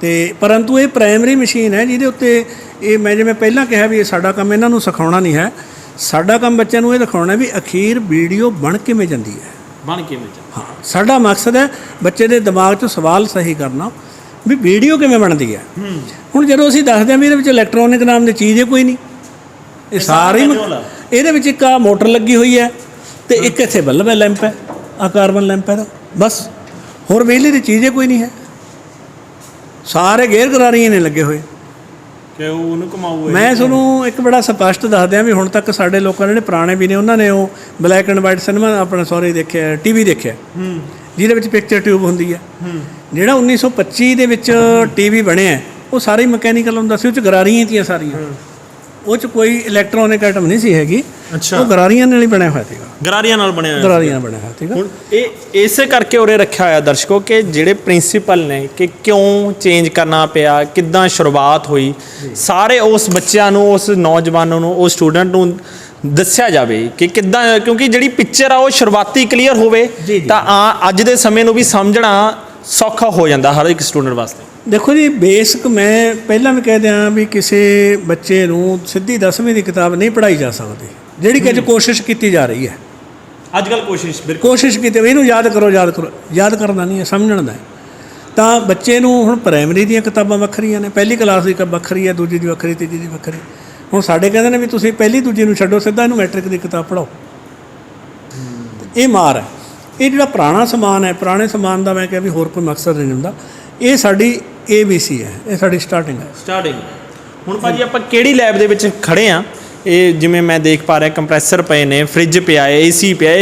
ਤੇ ਪਰੰਤੂ ਇਹ ਪ੍ਰਾਇਮਰੀ ਮਸ਼ੀਨ ਹੈ ਜਿਹਦੇ ਉੱਤੇ ਇਹ ਮੈਂ ਜਿਵੇਂ ਪਹਿਲਾਂ ਕਿਹਾ ਵੀ ਇਹ ਸਾਡਾ ਕੰਮ ਇਹਨਾਂ ਨੂੰ ਸਿਖਾਉਣਾ ਨਹੀਂ ਹੈ। ਸਾਡਾ ਕੰਮ ਬੱਚਿਆਂ ਨੂੰ ਇਹ ਦਿਖਾਉਣਾ ਵੀ ਅਖੀਰ ਵੀਡੀਓ ਬਣ ਕਿਵੇਂ ਜਾਂਦੀ ਹੈ, ਹਾਂ। ਸਾਡਾ ਮਕਸਦ ਹੈ ਬੱਚੇ ਦੇ ਦਿਮਾਗ 'ਚ ਸਵਾਲ ਸਹੀ ਕਰਨਾ ਵੀ ਵੀਡੀਓ ਕਿਵੇਂ ਬਣਦੀ ਹੈ। ਹੁਣ ਜਦੋਂ ਅਸੀਂ ਦੱਸਦੇ ਹਾਂ ਵੀ ਇਹਦੇ ਵਿੱਚ ਇਲੈਕਟ੍ਰੋਨਿਕ ਨਾਮ ਦੀ ਚੀਜ਼ ਹੈ ਕੋਈ ਨਹੀਂ, ਇਹ ਸਾਰੀ ਇਹਦੇ ਵਿੱਚ ਇੱਕ ਆ ਮੋਟਰ ਲੱਗੀ ਹੋਈ ਹੈ ਤੇ ਇੱਕ ਇੱਥੇ ਬੱਲਬ ਹੈ, ਲੈਂਪ ਹੈ, ਆ ਕਾਰਬਨ ਲੈਂਪ ਹੈ, ਬਸ। ਹੋਰ ਬਿਜਲੀ ਦੀ ਚੀਜ਼ ਕੋਈ ਨਹੀਂ ਹੈ। ਸਾਰੇ ਗੇਅਰ ਗਰਾਰੀਆਂ ਨੇ ਲੱਗੇ ਹੋਏ ਕਿ ਉਹਨੂੰ ਘੁਮਾਊ। ਮੈਂ ਤੁਹਾਨੂੰ ਇੱਕ ਬੜਾ ਸਪਸ਼ਟ ਦੱਸ ਦਿਆਂ ਵੀ ਹੁਣ ਤੱਕ ਸਾਡੇ ਲੋਕਾਂ ਜਿਹੜੇ ਪੁਰਾਣੇ ਵੀ ਨੇ ਉਹਨਾਂ ਨੇ ਉਹ ਬਲੈਕ ਐਂਡ ਵਾਈਟ ਸਿਨੇਮਾ ਆਪਣਾ ਦੇਖਿਆ, TV ਦੇਖਿਆ, ਜਿਹਦੇ ਵਿੱਚ ਪਿਕਚਰ ਟਿਊਬ ਹੁੰਦੀ ਹੈ। ਜਿਹੜਾ 1925 ਦੇ ਵਿੱਚ TV ਬਣਿਆ ਉਹ ਸਾਰਾ ਹੀ ਮਕੈਨੀਕਲ ਹੁੰਦਾ ਸੀ, ਉਹ 'ਚ ਗਰਾਰੀਆਂ ਤੀਆਂ ਸਾਰੀਆਂ, ਉਹ 'ਚ ਕੋਈ ਇਲੈਕਟ੍ਰੋਨਿਕ ਆਈਟਮ ਨਹੀਂ ਸੀ ਹੈਗੀ। ਉਹ ਗਰਾਰੀਆਂ ਨਾਲ ਹੀ ਬਣਿਆ ਹੋਇਆ ਸੀਗਾ, ਗਰਾਰੀਆਂ ਨਾਲ ਬਣਿਆ ਹੋਇਆ ਸੀਗਾ। ਹੁਣ ਇਹ ਇਸੇ ਕਰਕੇ ਉਰੇ ਰੱਖਿਆ ਹੋਇਆ ਦਰਸ਼ਕੋ ਕਿ ਜਿਹੜੇ ਪ੍ਰਿੰਸੀਪਲ ਨੇ ਕਿ ਕਿਉਂ ਚੇਂਜ ਕਰਨਾ ਪਿਆ, ਕਿੱਦਾਂ ਸ਼ੁਰੂਆਤ ਹੋਈ, ਸਾਰੇ ਉਸ ਬੱਚਿਆਂ ਨੂੰ, ਉਸ ਨੌਜਵਾਨਾਂ ਨੂੰ, ਉਸ ਸਟੂਡੈਂਟ ਨੂੰ ਦੱਸਿਆ ਜਾਵੇ ਕਿ ਕਿੱਦਾਂ, ਕਿਉਂਕਿ ਜਿਹੜੀ ਪਿਕਚਰ ਆ ਉਹ ਸ਼ੁਰੂਆਤੀ ਕਲੀਅਰ ਹੋਵੇ ਤਾਂ ਅੱਜ ਦੇ ਸਮੇਂ ਨੂੰ ਵੀ ਸਮਝਣਾ ਸੌਖਾ ਹੋ ਜਾਂਦਾ ਹਰ ਇੱਕ ਸਟੂਡੈਂਟ ਵਾਸਤੇ। ਦੇਖੋ ਜੀ, ਬੇਸਿਕ ਮੈਂ ਪਹਿਲਾਂ ਵੀ ਕਹਿ ਦਿਆਂ ਵੀ ਕਿਸੇ ਬੱਚੇ ਨੂੰ ਸਿੱਧੀ 10ਵੀਂ ਦੀ ਕਿਤਾਬ ਨਹੀਂ ਪੜ੍ਹਾਈ ਜਾ ਸਕਦੀ, ਜਿਹੜੀ ਕਿ ਅੱਜ ਕੋਸ਼ਿਸ਼ ਕੀਤੀ ਜਾ ਰਹੀ ਹੈ। ਅੱਜ ਕੱਲ੍ਹ ਕੋਸ਼ਿਸ਼ ਕੀਤੀ, ਇਹਨੂੰ ਯਾਦ ਕਰੋ, ਯਾਦ ਕਰਨਾ ਨਹੀਂ ਹੈ, ਸਮਝਣ ਦਾ ਹੈ। ਤਾਂ ਬੱਚੇ ਨੂੰ ਹੁਣ ਪ੍ਰਾਇਮਰੀ ਦੀਆਂ ਕਿਤਾਬਾਂ ਵੱਖਰੀਆਂ ਨੇ, ਪਹਿਲੀ ਕਲਾਸ ਦੀ ਵੱਖਰੀ ਹੈ, ਦੂਜੀ ਦੀ ਵੱਖਰੀ, ਤੀਜੀ ਦੀ ਵੱਖਰੀ। ਹੁਣ ਸਾਡੇ ਕਹਿੰਦੇ ਨੇ ਵੀ ਤੁਸੀਂ ਪਹਿਲੀ ਦੂਜੀ ਨੂੰ ਛੱਡੋ, ਸਿੱਧਾ ਇਹਨੂੰ ਮੈਟ੍ਰਿਕ ਦੀ ਕਿਤਾਬ ਪੜ੍ਹਾਓ। ਇਹ ਮਾਰ ਹੈ। ਇਹ ਜਿਹੜਾ ਪੁਰਾਣਾ ਸਮਾਨ ਹੈ, ਪੁਰਾਣੇ ਸਮਾਨ ਦਾ ਮੈਂ ਕਿਹਾ ਵੀ ਹੋਰ ਕੋਈ ਮਕਸਦ ਨਹੀਂ ਹੁੰਦਾ। ਇਹ ਸਾਡੀ ABC ਹੈ, ਇਹ ਸਾਡੀ ਸਟਾਰਟਿੰਗ ਹੈ। ਹੁਣ ਭਾਜੀ ਆਪਾਂ ਕਿਹੜੀ ਲੈਬ ਦੇ ਵਿੱਚ ਖੜੇ ਆ? ਇਹ ਜਿਵੇਂ ਮੈਂ ਦੇਖ ਪਾ ਰਿਹਾ ਕੰਪਰੈਸਰ ਪਏ ਨੇ, ਫ੍ਰਿਜ ਪਿਆ ਹੈ, AC ਪਿਆ,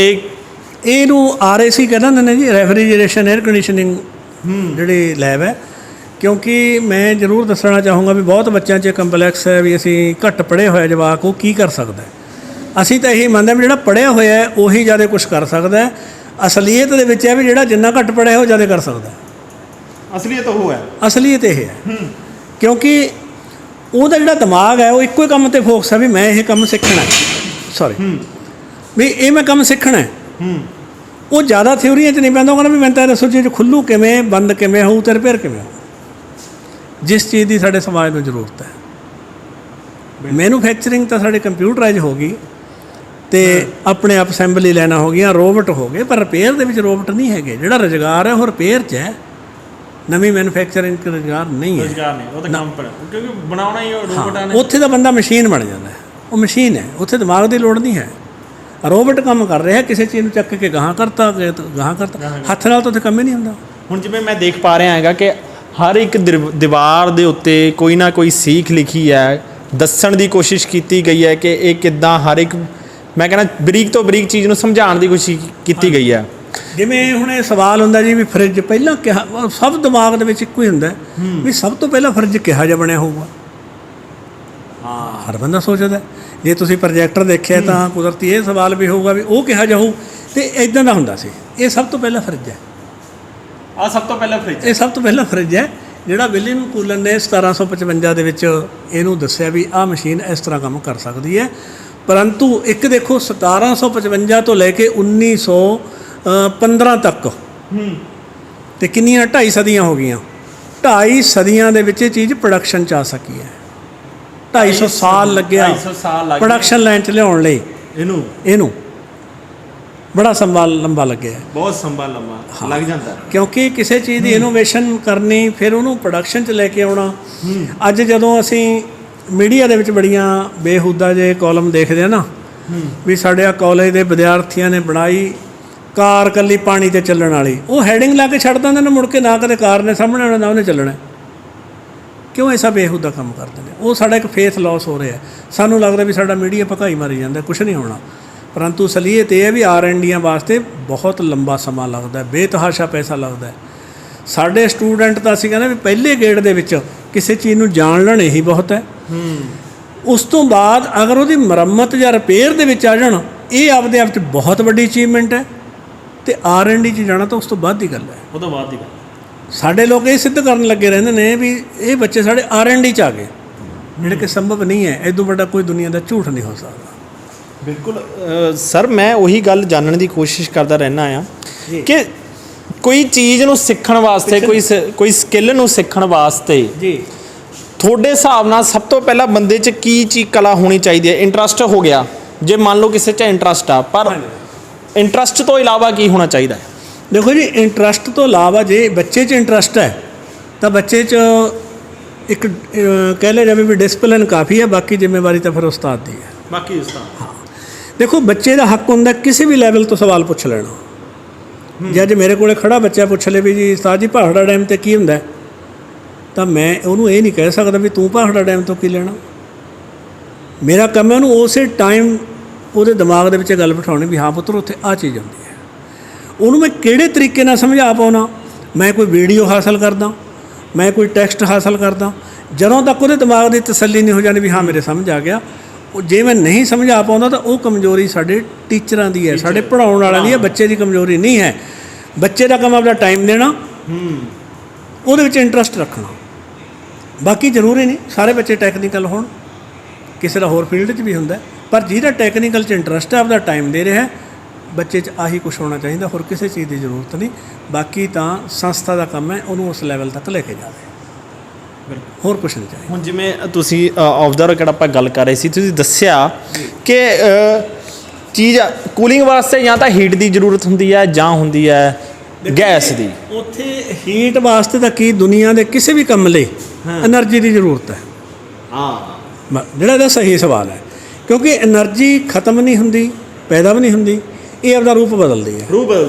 ਇਹਨੂੰ RAC ਕਹਿੰਦੇ ਨੇ ਜੀ, ਰੈਫਰੀਜਰੇਸ਼ਨ 에ਅਰ ਕੰਡੀਸ਼ਨਿੰਗ ਜਿਹੜੀ ਲੈਬ ਹੈ। ਕਿਉਂਕਿ ਮੈਂ ਜ਼ਰੂਰ ਦੱਸਣਾ ਚਾਹੂੰਗਾ ਵੀ ਬਹੁਤ ਬੱਚਿਆਂ 'ਚ ਕੰਪਲੈਕਸ ਹੈ ਵੀ ਅਸੀਂ ਘੱਟ ਪੜ੍ਹੇ ਹੋਇਆ ਜਵਾਕ ਉਹ ਕੀ ਕਰ ਸਕਦਾ। ਅਸੀਂ ਤਾਂ ਇਹੀ ਮੰਨਦੇ ਵੀ ਜਿਹੜਾ ਪੜ੍ਹਿਆ ਹੋਇਆ ਹੈ ਉਹੀ ਜ਼ਿਆਦਾ ਕੁਛ ਕਰ ਸਕਦਾ। ਅਸਲੀਅਤ ਦੇ ਵਿੱਚ ਹੈ ਵੀ ਜਿਹੜਾ ਜਿੰਨਾ ਘੱਟ ਪੜ੍ਹਿਆ ਉਹ ਜ਼ਿਆਦਾ ਕਰ ਸਕਦਾ। ਅਸਲੀਅਤ ਉਹ ਹੈ। ਅਸਲੀਅਤ ਇਹ ਹੈ ਕਿਉਂਕਿ ਉਹਦਾ ਜਿਹੜਾ ਦਿਮਾਗ ਹੈ ਉਹ ਇੱਕੋ ਹੀ ਕੰਮ ਤੇ ਫੋਕਸ ਹੈ ਵੀ ਮੈਂ ਇਹ ਕੰਮ ਸਿੱਖਣਾ, ਸੌਰੀ ਵੀ ਇਹ ਮੈਂ ਕੰਮ ਸਿੱਖਣਾ। ਉਹ ਜ਼ਿਆਦਾ ਥਿਊਰੀਆਂ 'ਚ ਨਹੀਂ ਪੈਂਦਾ। ਉਹ ਕਹਿੰਦਾ ਵੀ ਮੈਂ ਤਾਂ ਦੱਸੋ ਜੀ ਖੁੱਲ੍ਹੂ ਕਿਵੇਂ, ਬੰਦ ਕਿਵੇਂ ਹੋਊ ਤੇ ਰਿਪੇਅਰ ਕਿਵੇਂ ਹੋਊ। ਜਿਸ ਚੀਜ਼ ਦੀ ਸਾਡੇ ਸਮਾਜ ਨੂੰ ਜ਼ਰੂਰਤ ਹੈ। ਮੈਨੂਫੈਕਚਰਿੰਗ ਤਾਂ ਸਾਡੇ ਕੰਪਿਊਟਰਾਈਜ਼ ਹੋ ਗਈ ਅਤੇ ਆਪਣੇ ਆਪ ਅਸੈਂਬਲੀ ਲਾਈਨਾਂ ਹੋ ਗਈਆਂ, ਰੋਬੋਟ ਹੋ ਗਏ, ਪਰ ਰਿਪੇਅਰ ਦੇ ਵਿੱਚ ਰੋਬੋਟ ਨਹੀਂ ਹੈਗੇ। ਜਿਹੜਾ ਰੁਜ਼ਗਾਰ ਹੈ ਉਹ ਰਿਪੇਅਰ 'ਚ ਹੈ, ਨਵੀਂ ਮੈਨੂਫੈਕਚਰਿੰਗ ਰੁਜ਼ਗਾਰ ਨਹੀਂ ਹੈ। ਰੁਜ਼ਗਾਰ ਨਹੀਂ, ਉਹ ਤਾਂ ਕੰਮ ਪਰ ਕਿਉਂਕਿ ਬਣਾਉਣਾ ਹੀ ਰੋਬੋਟਾਂ ਨੇ। ਉੱਥੇ ਦਾ ਬੰਦਾ ਮਸ਼ੀਨ ਬਣ ਜਾਂਦਾ ਹੈ, ਉਹ ਮਸ਼ੀਨ ਹੈ, ਉੱਥੇ ਦਿਮਾਗ ਦੀ ਲੋੜ ਨਹੀਂ ਹੈ। ਰੋਬੋਟ ਕੰਮ ਕਰ ਰਿਹਾ, ਕਿਸੇ ਚੀਜ਼ ਨੂੰ ਚੱਕ ਕੇ ਗਾਹਾਂ ਕਰਤਾ, ਹੱਥ ਨਾਲ ਤਾਂ ਉੱਥੇ ਕੰਮ ਹੀ ਨਹੀਂ ਹੁੰਦਾ। ਹੁਣ ਜਿਵੇਂ ਮੈਂ ਦੇਖ ਪਾ ਰਿਹਾ ਹੈਗਾ ਕਿ ਹਰ ਇੱਕ ਦੀਵਾਰ ਦੇ ਉੱਤੇ ਕੋਈ ਨਾ ਕੋਈ ਸੀਖ ਲਿਖੀ ਹੈ, ਦੱਸਣ ਦੀ ਕੋਸ਼ਿਸ਼ ਕੀਤੀ ਗਈ ਹੈ ਕਿ ਇਹ ਕਿੱਦਾਂ ਹਰ ਇੱਕ, ਮੈਂ ਕਹਿੰਦਾ ਬਰੀਕ ਤੋਂ ਬਰੀਕ ਚੀਜ਼ ਨੂੰ ਸਮਝਾਉਣ ਦੀ ਕੋਸ਼ਿਸ਼ ਕੀਤੀ ਗਈ ਹੈ। ਜਿਵੇਂ ਹੁਣ ਇਹ ਸਵਾਲ ਹੁੰਦਾ ਜੀ ਵੀ ਫਰਿੱਜ ਪਹਿਲਾਂ ਕਿਹਾ, ਸਭ ਦਿਮਾਗ ਦੇ ਵਿੱਚ ਇੱਕੋ ਹੀ ਹੁੰਦਾ ਵੀ ਸਭ ਤੋਂ ਪਹਿਲਾਂ ਫਰਿੱਜ ਕਿਹਾ ਜਿਹਾ ਬਣਿਆ ਹੋਊਗਾ। ਹਰ ਬੰਦਾ ਸੋਚਦਾ। ਜੇ ਤੁਸੀਂ ਪ੍ਰੋਜੈਕਟਰ ਦੇਖਿਆ ਤਾਂ ਕੁਦਰਤੀ ਇਹ ਸਵਾਲ ਵੀ ਹੋਊਗਾ ਵੀ ਉਹ ਕਿਹਾ ਜਾ ਹੋਊ, ਅਤੇ ਇੱਦਾਂ ਦਾ ਹੁੰਦਾ ਸੀ। ਇਹ ਸਭ ਤੋਂ ਪਹਿਲਾਂ ਫਰਿੱਜ ਹੈ। ਸਭ ਤੋਂ ਪਹਿਲਾਂ ਫਰਿੱਜ, ਇਹ ਸਭ ਤੋਂ ਪਹਿਲਾਂ ਫਰਿੱਜ ਹੈ ਜਿਹੜਾ ਵਿਲੀਅਮ ਕੂਲਨ ਨੇ 1755 ਦੇ ਵਿੱਚ ਇਹਨੂੰ ਦੱਸਿਆ ਵੀ ਆਹ ਮਸ਼ੀਨ ਇਸ ਤਰ੍ਹਾਂ ਕੰਮ ਕਰ ਸਕਦੀ ਹੈ। ਪਰੰਤੂ ਇੱਕ ਦੇਖੋ 1755 ਤੋਂ ਲੈ ਕੇ 1915 ਤੱਕ ਅਤੇ ਕਿੰਨੀਆਂ 2.5 ਸਦੀਆਂ ਹੋ ਗਈਆਂ। 2.5 ਸਦੀਆਂ ਦੇ ਵਿੱਚ ਇਹ ਚੀਜ਼ ਪ੍ਰੋਡਕਸ਼ਨ 'ਚ ਆ ਸਕੀ ਹੈ। 250 ਸਾਲ ਲੱਗਿਆ ਪ੍ਰੋਡਕਸ਼ਨ ਲਾਈਨ 'ਚ ਲਿਆਉਣ ਲਈ। ਇਹਨੂੰ ਬੜਾ ਲੰਬਾ ਲੱਗਿਆ, ਬਹੁਤ ਲੰਬਾ ਲੱਗ ਜਾਂਦਾ, ਕਿਉਂਕਿ ਕਿਸੇ ਚੀਜ਼ ਦੀ ਇਨੋਵੇਸ਼ਨ ਕਰਨੀ, ਫਿਰ ਉਹਨੂੰ ਪ੍ਰੋਡਕਸ਼ਨ 'ਚ ਲੈ ਕੇ ਆਉਣਾ। ਅੱਜ ਜਦੋਂ ਅਸੀਂ ਮੀਡੀਆ ਦੇ ਵਿੱਚ ਬੜੀਆਂ ਬੇਹੂਦਾ ਜੇ ਕਾਲਮ ਦੇਖਦੇ ਆ ਨਾ ਵੀ ਸਾਡੇ ਆ ਕਾਲਜ ਦੇ ਵਿਦਿਆਰਥੀਆਂ ਨੇ ਬਣਾਈ ਕਾਰ ਕੱਲੀ ਪਾਣੀ 'ਤੇ ਚੱਲਣ ਵਾਲੀ, ਉਹ ਹੈਡਿੰਗ ਲਾ ਕੇ ਛੱਡ ਦਿੰਦੇ ਨੇ, ਮੁੜ ਕੇ ਨਾ ਕਦੇ ਕਾਰ ਨੇ ਸਾਹਮਣੇ ਆਉਣਾ ਨਾ ਉਹਨੇ ਚੱਲਣਾ। ਕਿਉਂ ਐਸਾ ਬੇਹੂਦਾ ਕੰਮ ਕਰਦੇ ਨੇ? ਉਹ ਸਾਡਾ ਇੱਕ ਫੇਥ ਲਾਸ ਹੋ ਰਿਹਾ। ਸਾਨੂੰ ਲੱਗਦਾ ਵੀ ਸਾਡਾ ਮੀਡੀਆ ਭਕਾਈ ਮਾਰੀ ਜਾਂਦਾ, ਕੁਛ ਨਹੀਂ ਹੋਣਾ। ਪਰੰਤੂ ਅਸਲੀਅਤ ਇਹ ਹੈ ਵੀ R&D ਵਾਸਤੇ ਬਹੁਤ ਲੰਬਾ ਸਮਾਂ ਲੱਗਦਾ, ਬੇਤਹਾਸ਼ਾ ਪੈਸਾ ਲੱਗਦਾ। ਸਾਡੇ ਸਟੂਡੈਂਟ ਤਾਂ ਅਸੀਂ ਕਹਿੰਦੇ ਵੀ ਪਹਿਲੇ ਗੇੜ ਦੇ ਵਿੱਚ ਕਿਸੇ ਚੀਜ਼ ਨੂੰ ਜਾਣ ਲੈਣ ਇਹੀ ਬਹੁਤ ਹੈ। ਉਸ ਤੋਂ ਬਾਅਦ ਅਗਰ ਉਹਦੀ ਮੁਰੰਮਤ ਜਾਂ ਰਿਪੇਅਰ ਦੇ ਵਿੱਚ ਆ ਜਾਣ, ਇਹ ਆਪਦੇ ਆਪ 'ਚ ਬਹੁਤ ਵੱਡੀ ਅਚੀਵਮੈਂਟ ਹੈ। ਅਤੇ R&D 'ਚ ਜਾਣਾ ਤਾਂ ਉਸ ਤੋਂ ਬਾਅਦ ਦੀ ਗੱਲ ਹੈ। ਉਹ ਤੋਂ ਬਾਅਦ ਦੀ ਗੱਲ। ਸਾਡੇ ਲੋਕ ਇਹ ਸਿੱਧ ਕਰਨ ਲੱਗੇ ਰਹਿੰਦੇ ਨੇ ਵੀ ਇਹ ਬੱਚੇ ਸਾਡੇ R&D 'ਚ ਆ ਗਏ, ਜਿਹੜੇ ਕਿ ਸੰਭਵ ਨਹੀਂ ਹੈ। ਇਦੋਂ ਵੱਡਾ ਕੋਈ ਦੁਨੀਆ ਦਾ ਝੂਠ ਨਹੀਂ ਹੋ ਸਕਦਾ। ਬਿਲਕੁਲ ਸਰ, ਮੈਂ ਉਹੀ ਗੱਲ ਜਾਣਨ ਦੀ ਕੋਸ਼ਿਸ਼ ਕਰਦਾ ਰਹਿੰਦਾ ਆ ਕਿ ਕੋਈ ਚੀਜ਼ ਨੂੰ ਸਿੱਖਣ ਵਾਸਤੇ, ਕੋਈ ਸਕਿੱਲ ਨੂੰ ਸਿੱਖਣ ਵਾਸਤੇ ਜੀ ਤੁਹਾਡੇ ਹਿਸਾਬ ਨਾਲ ਸਭ ਤੋਂ ਪਹਿਲਾਂ ਬੰਦੇ 'ਚ ਕੀ ਕਲਾ ਹੋਣੀ ਚਾਹੀਦੀ ਹੈ? ਇੰਟਰਸਟ ਹੋ ਗਿਆ, ਜੇ ਮੰਨ ਲਓ ਕਿਸੇ 'ਚ ਇੰਟਰਸਟ ਆ, ਪਰ ਇੰਟਰਸਟ ਤੋਂ ਇਲਾਵਾ ਕੀ ਹੋਣਾ ਚਾਹੀਦਾ ਹੈ? ਦੇਖੋ ਜੀ, ਇੰਟਰਸਟ ਤੋਂ ਇਲਾਵਾ ਜੇ ਬੱਚੇ 'ਚ ਇੰਟਰਸਟ ਹੈ ਤਾਂ ਬੱਚੇ 'ਚ ਇੱਕ ਕਹਿ ਲਿਆ ਜਾਵੇ ਵੀ ਡਿਸਪਲਿਨ ਕਾਫੀ ਹੈ, ਬਾਕੀ ਜ਼ਿੰਮੇਵਾਰੀ ਤਾਂ ਫਿਰ ਉਸਤਾਦ ਦੀ ਹੈ। ਬਾਕੀ ਉਸਤਾਦ, ਹਾਂ। ਦੇਖੋ, ਬੱਚੇ ਦਾ ਹੱਕ ਹੁੰਦਾ ਕਿਸੇ ਵੀ ਲੈਵਲ ਤੋਂ ਸਵਾਲ ਪੁੱਛ ਲੈਣਾ। ਜੇ ਅੱਜ ਮੇਰੇ ਕੋਲ ਖੜਾ ਬੱਚਾ ਪੁੱਛ ਲੇ ਵੀ ਜੀ ਉਸਤਾਦ ਜੀ ਭਾਖੜਾ ਡੈਮ 'ਤੇ ਕੀ ਹੁੰਦਾ, ਤਾਂ ਮੈਂ ਉਹਨੂੰ ਇਹ ਨਹੀਂ ਕਹਿ ਸਕਦਾ ਵੀ ਤੂੰ ਭਾਖੜਾ ਡੈਮ ਤੋਂ ਕੀ ਲੈਣਾ। ਮੇਰਾ ਕੰਮ ਹੈ ਉਹਨੂੰ ਉਸੇ ਟਾਈਮ ਉਹਦੇ ਦਿਮਾਗ ਦੇ ਵਿੱਚ ਗੱਲ ਬਿਠਾਉਣੀ ਵੀ ਹਾਂ ਪੁੱਤਰ ਉੱਥੇ ਆਹ ਚੀਜ਼ ਆਉਂਦੀ ਹੈ। ਉਹਨੂੰ ਮੈਂ ਕਿਹੜੇ ਤਰੀਕੇ ਨਾਲ ਸਮਝਾ ਪਾਉਣਾ? ਮੈਂ ਕੋਈ ਵੀਡੀਓ ਹਾਸਲ ਕਰਦਾ, ਮੈਂ ਕੋਈ ਟੈਕਸਟ ਹਾਸਲ ਕਰਦਾ, ਜਦੋਂ ਤੱਕ ਉਹਦੇ ਦਿਮਾਗ ਦੀ ਤਸੱਲੀ ਨਹੀਂ ਹੋ ਜਾਣੀ ਵੀ ਹਾਂ ਮੇਰੇ ਸਮਝ ਆ ਗਿਆ। ਉਹ ਜੇ ਮੈਂ ਨਹੀਂ ਸਮਝਾ ਪਾਉਂਦਾ ਤਾਂ ਉਹ ਕਮਜ਼ੋਰੀ ਸਾਡੇ ਟੀਚਰਾਂ ਦੀ ਹੈ, ਸਾਡੇ ਪੜ੍ਹਾਉਣ ਵਾਲਿਆਂ ਦੀ ਹੈ, ਬੱਚੇ ਦੀ ਕਮਜ਼ੋਰੀ ਨਹੀਂ ਹੈ। ਬੱਚੇ ਦਾ ਕੰਮ ਆਪਣਾ ਟਾਈਮ ਦੇਣਾ, ਉਹਦੇ ਵਿੱਚ ਇੰਟਰਸਟ ਰੱਖਣਾ। ਬਾਕੀ ਜ਼ਰੂਰੀ ਨਹੀਂ ਸਾਰੇ ਬੱਚੇ ਟੈਕਨੀਕਲ ਹੋਣ, ਕਿਸੇ ਦਾ ਹੋਰ ਫੀਲਡ 'ਚ ਵੀ ਹੁੰਦਾ, ਪਰ ਜਿਹਦਾ ਟੈਕਨੀਕਲ 'ਚ ਇੰਟਰਸਟ ਹੈ ਆਪਦਾ ਟਾਈਮ ਦੇ ਰਿਹਾ, ਬੱਚੇ 'ਚ ਆਹੀ ਕੁਛ ਹੋਣਾ ਚਾਹੀਦਾ, ਹੋਰ ਕਿਸੇ ਚੀਜ਼ ਦੀ ਜ਼ਰੂਰਤ ਨਹੀਂ। ਬਾਕੀ ਤਾਂ ਸੰਸਥਾ ਦਾ ਕੰਮ ਹੈ ਉਹਨੂੰ ਉਸ ਲੈਵਲ ਤੱਕ ਲੈ ਕੇ ਜਾਵੇ, ਹੋਰ ਕੁਛ ਨਹੀਂ ਚਾਹੀਦਾ। ਹੁਣ ਜਿਵੇਂ ਤੁਸੀਂ ਆਫ ਦਾ ਰਿਕਾਰਡ ਆਪਾਂ ਗੱਲ ਕਰ ਰਹੇ ਸੀ, ਤੁਸੀਂ ਦੱਸਿਆ ਕਿ ਚੀਜ਼ ਕੂਲਿੰਗ ਵਾਸਤੇ ਜਾਂ ਤਾਂ ਹੀਟ ਦੀ ਜ਼ਰੂਰਤ ਹੁੰਦੀ ਹੈ ਜਾਂ ਹੁੰਦੀ ਹੈ ਗੈਸ ਦੀ। ਉੱਥੇ ਹੀਟ ਵਾਸਤੇ ਤਾਂ ਕੀ, ਦੁਨੀਆ ਦੇ ਕਿਸੇ ਵੀ ਕੰਮ ਲਈ ਐਨਰਜੀ ਦੀ ਜ਼ਰੂਰਤ ਹੈ। ਜਿਹੜਾ ਇਹਦਾ ਸਹੀ ਸਵਾਲ ਹੈ, ਕਿਉਂਕਿ ਐਨਰਜੀ ਖਤਮ ਨਹੀਂ ਹੁੰਦੀ, ਪੈਦਾ ਵੀ ਨਹੀਂ ਹੁੰਦੀ, ਇਹ ਆਪਦਾ ਰੂਪ ਬਦਲਦੀ ਹੈ।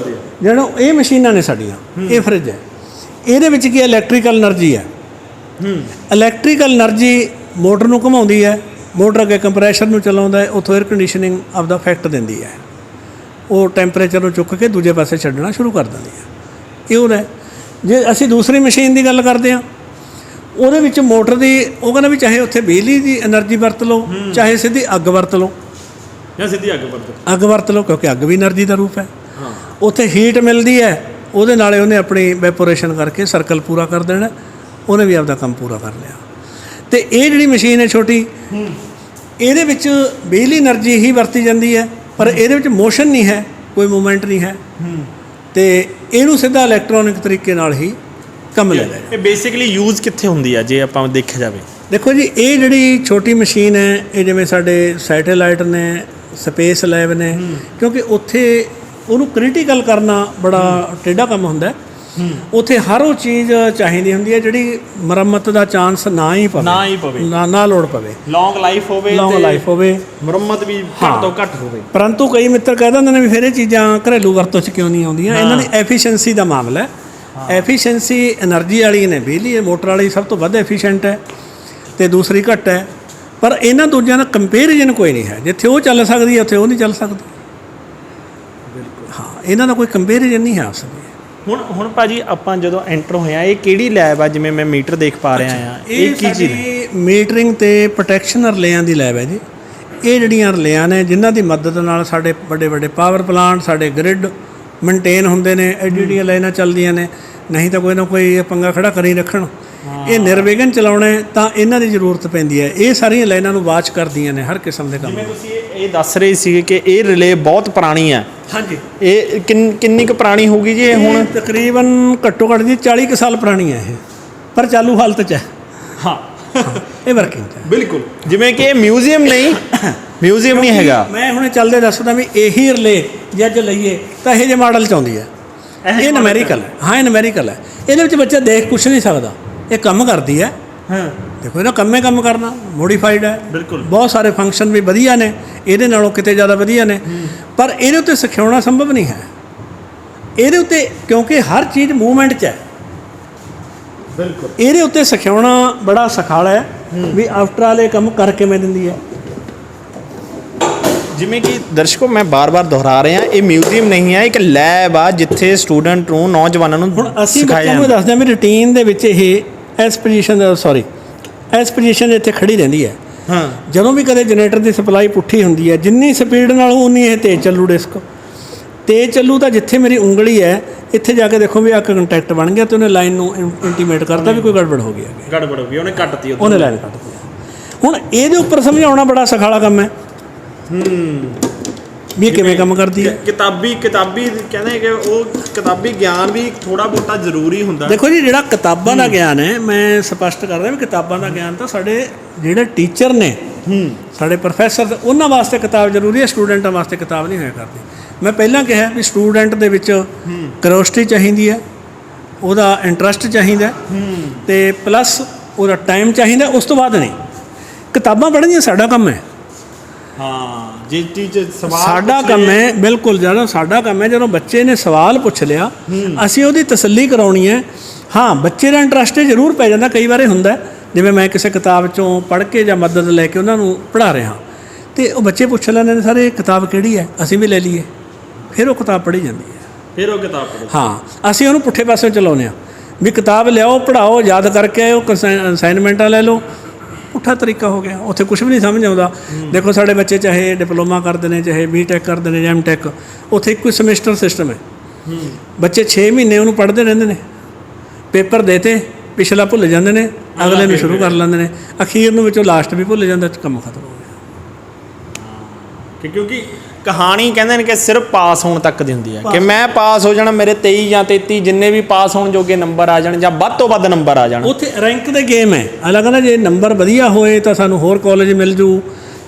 ਜਿਹੜਾ ਇਹ ਮਸ਼ੀਨਾਂ ਨੇ ਸਾਡੀਆਂ, ਇਹ ਫਰਿੱਜ ਹੈ, ਇਹਦੇ ਵਿੱਚ ਕੀ ਇਲੈਕਟ੍ਰੀਕਲ ਐਨਰਜੀ ਹੈ। ਇਲੈਕਟ੍ਰੀਕਲ ਐਨਰਜੀ ਮੋਟਰ ਨੂੰ ਘੁਮਾਉਂਦੀ ਹੈ, ਮੋਟਰ ਅੱਗੇ ਕੰਪਰੈਸ਼ਰ ਨੂੰ ਚਲਾਉਂਦਾ ਹੈ, ਉੱਥੋਂ ਏਅਰ ਕੰਡੀਸ਼ਨਿੰਗ ਆਪਦਾ ਇਫੈਕਟ ਦਿੰਦੀ ਹੈ, ਉਹ ਟੈਂਪਰੇਚਰ ਨੂੰ ਚੁੱਕ ਕੇ ਦੂਜੇ ਪਾਸੇ ਛੱਡਣਾ ਸ਼ੁਰੂ ਕਰ ਦਿੰਦੀ ਹੈ। ਇਹ ਉਹਦਾ। ਜੇ ਅਸੀਂ ਦੂਸਰੀ ਮਸ਼ੀਨ ਦੀ ਗੱਲ ਕਰਦੇ ਹਾਂ, ਉਹਦੇ ਵਿੱਚ ਮੋਟਰ ਦੀ ਉਹ ਕਹਿੰਦਾ ਵੀ ਚਾਹੇ ਉੱਥੇ ਬਿਜਲੀ ਦੀ ਐਨਰਜੀ ਵਰਤ ਲਓ, ਚਾਹੇ ਸਿੱਧੀ ਅੱਗ ਵਰਤ ਲਓ, ਅੱਗ ਵਰਤ ਲਓ, ਕਿਉਂਕਿ ਅੱਗ ਵੀ ਐਨਰਜੀ ਦਾ ਰੂਪ ਹੈ। ਉੱਥੇ ਹੀਟ ਮਿਲਦੀ ਹੈ, ਉਹਦੇ ਨਾਲੇ ਉਹਨੇ ਆਪਣੀ ਵੈਪੋਰੇਸ਼ਨ ਕਰਕੇ ਸਰਕਲ ਪੂਰਾ ਕਰ ਦੇਣਾ, ਉਹਨੇ ਵੀ ਆਪਦਾ ਕੰਮ ਪੂਰਾ ਕਰ ਲਿਆ। ਤੇ ਇਹ ਜਿਹੜੀ ਮਸ਼ੀਨ ਹੈ ਛੋਟੀ, ਇਹਦੇ ਵਿੱਚ ਬਿਜਲੀ એનર્ਜੀ ਹੀ ਵਰਤੀ ਜਾਂਦੀ ਹੈ, ਪਰ ਇਹਦੇ ਵਿੱਚ ਮੋਸ਼ਨ ਨਹੀਂ ਹੈ, ਕੋਈ ਮੂਵਮੈਂਟ ਨਹੀਂ ਹੈ, ਤੇ ਇਹਨੂੰ ਸਿੱਧਾ ਇਲੈਕਟ੍ਰੋਨਿਕ ਤਰੀਕੇ ਨਾਲ ਹੀ ਕੰਮ ਲੈ ਲਿਆ। ਇਹ ਬੇਸਿਕਲੀ ਯੂਜ਼ ਕਿੱਥੇ ਹੁੰਦੀ ਆ ਜੇ ਆਪਾਂ ਦੇਖਿਆ ਜਾਵੇ? ਦੇਖੋ ਜੀ, ਇਹ ਜਿਹੜੀ ਛੋਟੀ ਮਸ਼ੀਨ ਹੈ, ਇਹ ਜਿਵੇਂ ਸਾਡੇ ਸੈਟੇਲਾਈਟ ਨੇ, ਸਪੇਸ ਲੈਬ ਨੇ, ਕਿਉਂਕਿ ਉੱਥੇ ਉਹਨੂੰ ਕ੍ਰਿਟੀਕਲ ਕਰਨਾ ਬੜਾ ਟੇਢਾ ਕੰਮ ਹੁੰਦਾ। ਉੱਥੇ ਹਰ ਉਹ ਚੀਜ਼ ਚਾਹੀਦੀ ਹੁੰਦੀ ਹੈ ਜਿਹੜੀ ਮੁਰੰਮਤ ਦਾ ਚਾਂਸ ਨਾ ਹੀ ਪਵੇ, ਨਾ ਲੋੜ ਪਵੇ, ਲੌਂਗ ਲਾਈਫ ਹੋਵੇ, ਮੁਰੰਮਤ ਵੀ ਘੱਟ ਤੋਂ ਘੱਟ ਹੋਵੇ। ਪਰੰਤੂ ਕਈ ਮਿੱਤਰ ਕਹਿ ਦਿੰਦੇ ਨੇ ਵੀ ਫਿਰ ਇਹ ਚੀਜ਼ਾਂ ਘਰੇਲੂ ਵਰਤੋਂ 'ਚ ਕਿਉਂ ਨਹੀਂ ਆਉਂਦੀਆਂ? ਇਹਨਾਂ ਦੀ ਐਫੀਸ਼ੀਐਂਸੀ ਦਾ ਮਾਮਲਾ ਹੈ। ਐਫੀਸ਼ੀਐਂਸੀ એનર્ਜੀ ਵਾਲੀ ਨੇ, ਬਿਜਲੀ ਮੋਟਰ ਵਾਲੀ ਸਭ ਤੋਂ ਵੱਧ ਐਫੀਸ਼ੀਐਂਟ ਹੈ ਤੇ ਦੂਸਰੀ ਘੱਟ ਹੈ, ਪਰ ਇਹਨਾਂ ਦੂਜਿਆਂ ਦਾ ਕੰਪੈਰੀਜ਼ਨ ਕੋਈ ਨਹੀਂ ਹੈ। ਜਿੱਥੇ ਉਹ ਚੱਲ ਸਕਦੀ ਹੈ ਉੱਥੇ ਉਹ ਨਹੀਂ ਚੱਲ ਸਕਦੀ। ਬਿਲਕੁਲ, ਹਾਂ, ਇਹਨਾਂ ਦਾ ਕੋਈ ਕੰਪੈਰੀਜ਼ਨ ਨਹੀਂ ਹੈ ਆਪਸ ਵਿੱਚ। ਹੁਣ ਭਾਜੀ ਆਪਾਂ ਜਦੋਂ ਐਂਟਰ ਹੋਏ ਆ, ਇਹ ਕਿਹੜੀ ਲੈਬ ਆ? ਜਿਵੇਂ ਮੈਂ ਮੀਟਰ ਦੇਖ ਪਾ ਰਿਹਾ ਆ, ਇਹ ਕੀ ਚੀਜ਼ ਹੈ? ਮੀਟਰਿੰਗ ਤੇ ਪ੍ਰੋਟੈਕਸ਼ਨ ਰਿਲੇਆਂ ਦੀ ਲੈਬ ਹੈ ਜੀ। ਇਹ ਜਿਹੜੀਆਂ ਰਿਲੇਆਂ ਨੇ, ਜਿਨ੍ਹਾਂ ਦੀ ਮਦਦ ਨਾਲ ਸਾਡੇ ਵੱਡੇ ਪਾਵਰ ਪਲਾਂਟ, ਸਾਡੇ ਗ੍ਰਿਡ ਮੇਨਟੇਨ ਹੁੰਦੇ ਨੇ, ਐਡੀਆਂ ਲਾਈਨਾਂ ਚੱਲਦੀਆਂ ਨੇ, ਨਹੀਂ ਤਾਂ ਕੋਈ ਨਾ ਕੋਈ ਪੰਗਾ ਖੜਾ ਕਰੀ ਰੱਖਣ। ਇਹ ਨਿਰਵਿਘਨ ਚਲਾਉਣੇ ਤਾਂ ਇਹਨਾਂ ਦੀ ਜ਼ਰੂਰਤ ਪੈਂਦੀ ਹੈ। ਇਹ ਸਾਰੀਆਂ ਲਾਈਨਾਂ ਨੂੰ ਵਾਚ ਕਰਦੀਆਂ ਨੇ ਹਰ ਕਿਸਮ ਦੇ ਕੰਮ। ਜਿਵੇਂ ਤੁਸੀਂ ਇਹ ਦੱਸ ਰਹੇ ਸੀ ਕਿ ਇਹ ਰਿਲੇ ਬਹੁਤ ਪੁਰਾਣੀ ਹੈ। ਹਾਂਜੀ, ਇਹ ਕਿੰਨੀ ਕੁ ਪੁਰਾਣੀ ਹੋਊਗੀ ਜੀ? ਇਹ ਹੁਣ ਤਕਰੀਬਨ ਘੱਟੋ ਘੱਟ ਜੀ 40 ਕੁ ਸਾਲ ਪੁਰਾਣੀ ਹੈ ਇਹ, ਪਰ ਚਾਲੂ ਹਾਲਤ 'ਚ ਹੈ। ਹਾਂ, ਇਹ ਵਰਕਿੰਗ 'ਚ ਹੈ। ਬਿਲਕੁਲ। ਜਿਵੇਂ ਕਿ ਇਹ ਮਿਊਜ਼ੀਅਮ ਨਹੀਂ ਹੈਗਾ। ਮੈਂ ਹੁਣ ਚੱਲਦੇ ਦੱਸਦਾ ਵੀ ਇਹੀ ਰਿਲੇ ਜੇ ਅੱਜ ਲਈਏ ਤਾਂ ਇਹੋ ਜਿਹੇ ਮਾਡਲ 'ਚ ਆਉਂਦੀ ਹੈ। ਇਹ ਨੂਮੈਰੀਕਲ ਹੈ। ਹਾਂ, ਇਹ ਨੂਮੈਰੀਕਲ ਹੈ। ਇਹਦੇ ਵਿੱਚ ਬੱਚਾ ਦੇਖ ਕੁਛ ਨਹੀਂ ਸਕਦਾ, ਇਹ ਕੰਮ ਕਰਦੀ ਹੈ। ਹਾਂ, ਦੇਖੋ ਇਹਦਾ ਕੰਮ ਕਰਨਾ ਮੋਡੀਫਾਈਡ ਹੈ। ਬਿਲਕੁਲ। ਬਹੁਤ ਸਾਰੇ ਫੰਕਸ਼ਨ ਵੀ ਵਧੀਆ ਨੇ, ਇਹਦੇ ਨਾਲੋਂ ਕਿਤੇ ਜ਼ਿਆਦਾ ਵਧੀਆ ਨੇ, ਪਰ ਇਹਦੇ ਉੱਤੇ ਸਿਖਾਉਣਾ ਸੰਭਵ ਨਹੀਂ ਹੈ। ਇਹਦੇ ਉੱਤੇ ਕਿਉਂਕਿ ਹਰ ਚੀਜ਼ ਮੂਵਮੈਂਟ 'ਚ ਹੈ। ਬਿਲਕੁਲ। ਇਹਦੇ ਉੱਤੇ ਸਿਖਾਉਣਾ ਬੜਾ ਸਖਾਲਾ ਹੈ ਵੀ ਆਫਟਰ ਆਲ ਇਹ ਕੰਮ ਕਰ ਕਿਵੇਂ ਦਿੰਦੀ ਹੈ। ਜਿਵੇਂ ਕਿ ਦਰਸ਼ਕੋ ਮੈਂ ਬਾਰ-ਬਾਰ ਦੁਹਰਾ ਰਿਹਾ, ਇਹ ਮਿਊਜ਼ੀਅਮ ਨਹੀਂ ਹੈ, ਇੱਕ ਲੈਬ ਆ ਜਿੱਥੇ ਸਟੂਡੈਂਟ ਨੂੰ, ਨੌਜਵਾਨਾਂ ਨੂੰ ਹੁਣ ਅਸੀਂ ਬੱਚਿਆਂ ਨੂੰ ਦੱਸਦੇ ਹਾਂ ਵੀ ਰੂਟੀਨ ਦੇ ਵਿੱਚ ਇਹ ਇਸ ਪੋਜੀਸ਼ਨ ਇੱਥੇ ਖੜੀ ਰਹਿੰਦੀ ਹੈ। ਹਾਂ, ਜਦੋਂ ਵੀ ਕਦੇ ਜਨਰੇਟਰ ਦੀ ਸਪਲਾਈ ਪੁੱਠੀ ਹੁੰਦੀ ਹੈ, ਜਿੰਨੀ ਸਪੀਡ ਨਾਲ ਉਨੀ ਇਹ ਤੇਜ਼ ਚੱਲੂ ਡਿਸਕ। ਤੇਜ਼ ਚੱਲੂ ਤਾਂ ਜਿੱਥੇ ਮੇਰੀ ਉਂਗਲੀ ਹੈ ਇੱਥੇ ਜਾ ਕੇ ਦੇਖੋ ਵੀ ਆ ਕੰਟੈਕਟ ਬਣ ਗਿਆ ਤੇ ਉਹਨੇ ਲਾਈਨ ਨੂੰ ਇੰਟੀਮੇਟ ਕਰਤਾ ਵੀ ਕੋਈ ਗੜਬੜ ਹੋ ਗਈ ਹੈ। ਉਹਨੇ ਕੱਟਤੀ, ਉਹਨੇ ਲਾਈਨ ਕੱਟਤੀ। ਹੁਣ ਇਹਦੇ ਉੱਪਰ ਸਮਝਾਉਣਾ ਬੜਾ ਸਖਾਲਾ ਕੰਮ ਹੈ ਵੀ ਕਿਵੇਂ ਕੰਮ ਕਰਦੀ ਹੈ। ਕਿਤਾਬੀ ਕਹਿੰਦੇ ਕਿ ਉਹ ਕਿਤਾਬੀ ਗਿਆਨ ਵੀ ਥੋੜਾ ਬਹੁਤਾ ਜ਼ਰੂਰੀ ਹੁੰਦਾ। ਦੇਖੋ ਜੀ, ਜਿਹੜਾ ਕਿਤਾਬਾਂ ਦਾ ਗਿਆਨ ਹੈ, ਮੈਂ ਸਪਸ਼ਟ ਕਰਦਾ ਵੀ ਕਿਤਾਬਾਂ ਦਾ ਗਿਆਨ ਤਾਂ ਸਾਡੇ ਜਿਹੜੇ ਟੀਚਰ ਨੇ, ਸਾਡੇ ਪ੍ਰੋਫੈਸਰ, ਉਹਨਾਂ ਵਾਸਤੇ ਕਿਤਾਬ ਜ਼ਰੂਰੀ ਹੈ, ਸਟੂਡੈਂਟਾਂ ਵਾਸਤੇ ਕਿਤਾਬ ਨਹੀਂ ਹੋਇਆ ਕਰਦੀ। ਮੈਂ ਪਹਿਲਾਂ ਕਿਹਾ ਵੀ ਸਟੂਡੈਂਟ ਦੇ ਵਿੱਚ ਕਰੋਸਿਟੀ ਚਾਹੀਦੀ ਹੈ, ਉਹਦਾ ਇੰਟਰਸਟ ਚਾਹੀਦਾ, ਤੇ ਪਲੱਸ ਉਹਦਾ ਟਾਈਮ ਚਾਹੀਦਾ। ਉਸ ਤੋਂ ਬਾਅਦ ਨਹੀਂ ਕਿਤਾਬਾਂ ਪੜ੍ਹਨੀਆਂ ਸਾਡਾ ਕੰਮ ਹੈ। ਹਾਂ, ਜੇ ਟੀਚਰ ਸਵਾਲ ਸਾਡਾ ਕੰਮ ਹੈ, ਬਿਲਕੁਲ। ਜਦੋਂ ਸਾਡਾ ਕੰਮ ਹੈ, ਜਦੋਂ ਬੱਚੇ ਨੇ ਸਵਾਲ ਪੁੱਛ ਲਿਆ, ਅਸੀਂ ਉਹਦੀ ਤਸੱਲੀ ਕਰਾਉਣੀ ਹੈ। ਹਾਂ, ਬੱਚੇ ਦਾ ਇੰਟਰਸਟ ਜ਼ਰੂਰ ਪੈ ਜਾਂਦਾ। ਕਈ ਵਾਰ ਇਹ ਹੁੰਦਾ ਜਿਵੇਂ ਮੈਂ ਕਿਸੇ ਕਿਤਾਬ 'ਚੋਂ ਪੜ੍ਹ ਕੇ ਜਾਂ ਮਦਦ ਲੈ ਕੇ ਉਹਨਾਂ ਨੂੰ ਪੜ੍ਹਾ ਰਿਹਾ, ਤੇ ਉਹ ਬੱਚੇ ਪੁੱਛ ਲੈਂਦੇ ਨੇ, ਸਰ ਇਹ ਕਿਤਾਬ ਕਿਹੜੀ ਹੈ, ਅਸੀਂ ਵੀ ਲੈ ਲਈਏ। ਫਿਰ ਉਹ ਕਿਤਾਬ ਪੜ੍ਹੀ ਜਾਂਦੀ ਹੈ। ਹਾਂ, ਅਸੀਂ ਉਹਨੂੰ ਪੁੱਠੇ ਪਾਸੇ ਚਲਾਉਂਦੇ ਹਾਂ ਵੀ ਕਿਤਾਬ ਲਿਆਓ, ਪੜ੍ਹਾਓ, ਯਾਦ ਕਰਕੇ ਆਓ, ਅਸਾਈਨਮੈਂਟਾਂ ਲੈ ਲਓ। ਪੁੱਠਾ ਤਰੀਕਾ ਹੋ ਗਿਆ, ਉੱਥੇ ਕੁਛ ਵੀ ਨਹੀਂ ਸਮਝ ਆਉਂਦਾ। ਦੇਖੋ ਸਾਡੇ ਬੱਚੇ ਚਾਹੇ ਡਿਪਲੋਮਾ ਕਰਦੇ ਨੇ, ਚਾਹੇ B.Tech ਕਰਦੇ ਨੇ, ਜਾਂ M.Tech, ਉੱਥੇ ਇੱਕੋ ਸਮੈਸਟਰ ਸਿਸਟਮ ਹੈ। ਬੱਚੇ 6 ਮਹੀਨੇ ਉਹਨੂੰ ਪੜ੍ਹਦੇ ਰਹਿੰਦੇ ਨੇ, ਪੇਪਰ ਦੇਤੇ, ਪਿਛਲਾ ਭੁੱਲ ਜਾਂਦੇ ਨੇ, ਅਗਲੇ ਨੂੰ ਸ਼ੁਰੂ ਕਰ ਲੈਂਦੇ ਨੇ, ਅਖੀਰ ਨੂੰ ਵਿੱਚੋਂ ਲਾਸਟ ਵੀ ਭੁੱਲ ਜਾਂਦਾ, ਕੰਮ ਖਤਮ ਹੋ ਗਿਆ। ਕਿਉਂਕਿ ਕਹਾਣੀ ਕਹਿੰਦੇ ਨੇ ਕਿ ਸਿਰਫ ਪਾਸ ਹੋਣ ਤੱਕ ਦੀ ਹੁੰਦੀ ਹੈ, ਕਿ ਮੈਂ ਪਾਸ ਹੋ ਜਾਣਾ, ਮੇਰੇ 23 ਜਾਂ 33 ਜਿੰਨੇ ਵੀ ਪਾਸ ਹੋਣ ਜੋਗੇ ਨੰਬਰ ਆ ਜਾਣ, ਜਾਂ ਵੱਧ ਤੋਂ ਵੱਧ ਨੰਬਰ ਆ ਜਾਣ। ਉੱਥੇ ਰੈਂਕ ਦੇ ਗੇਮ ਹੈ। ਅਲੱਗ ਨਾ, ਜੇ ਨੰਬਰ ਵਧੀਆ ਹੋਏ ਤਾਂ ਸਾਨੂੰ ਹੋਰ ਕਾਲਜ ਮਿਲ ਜੂ,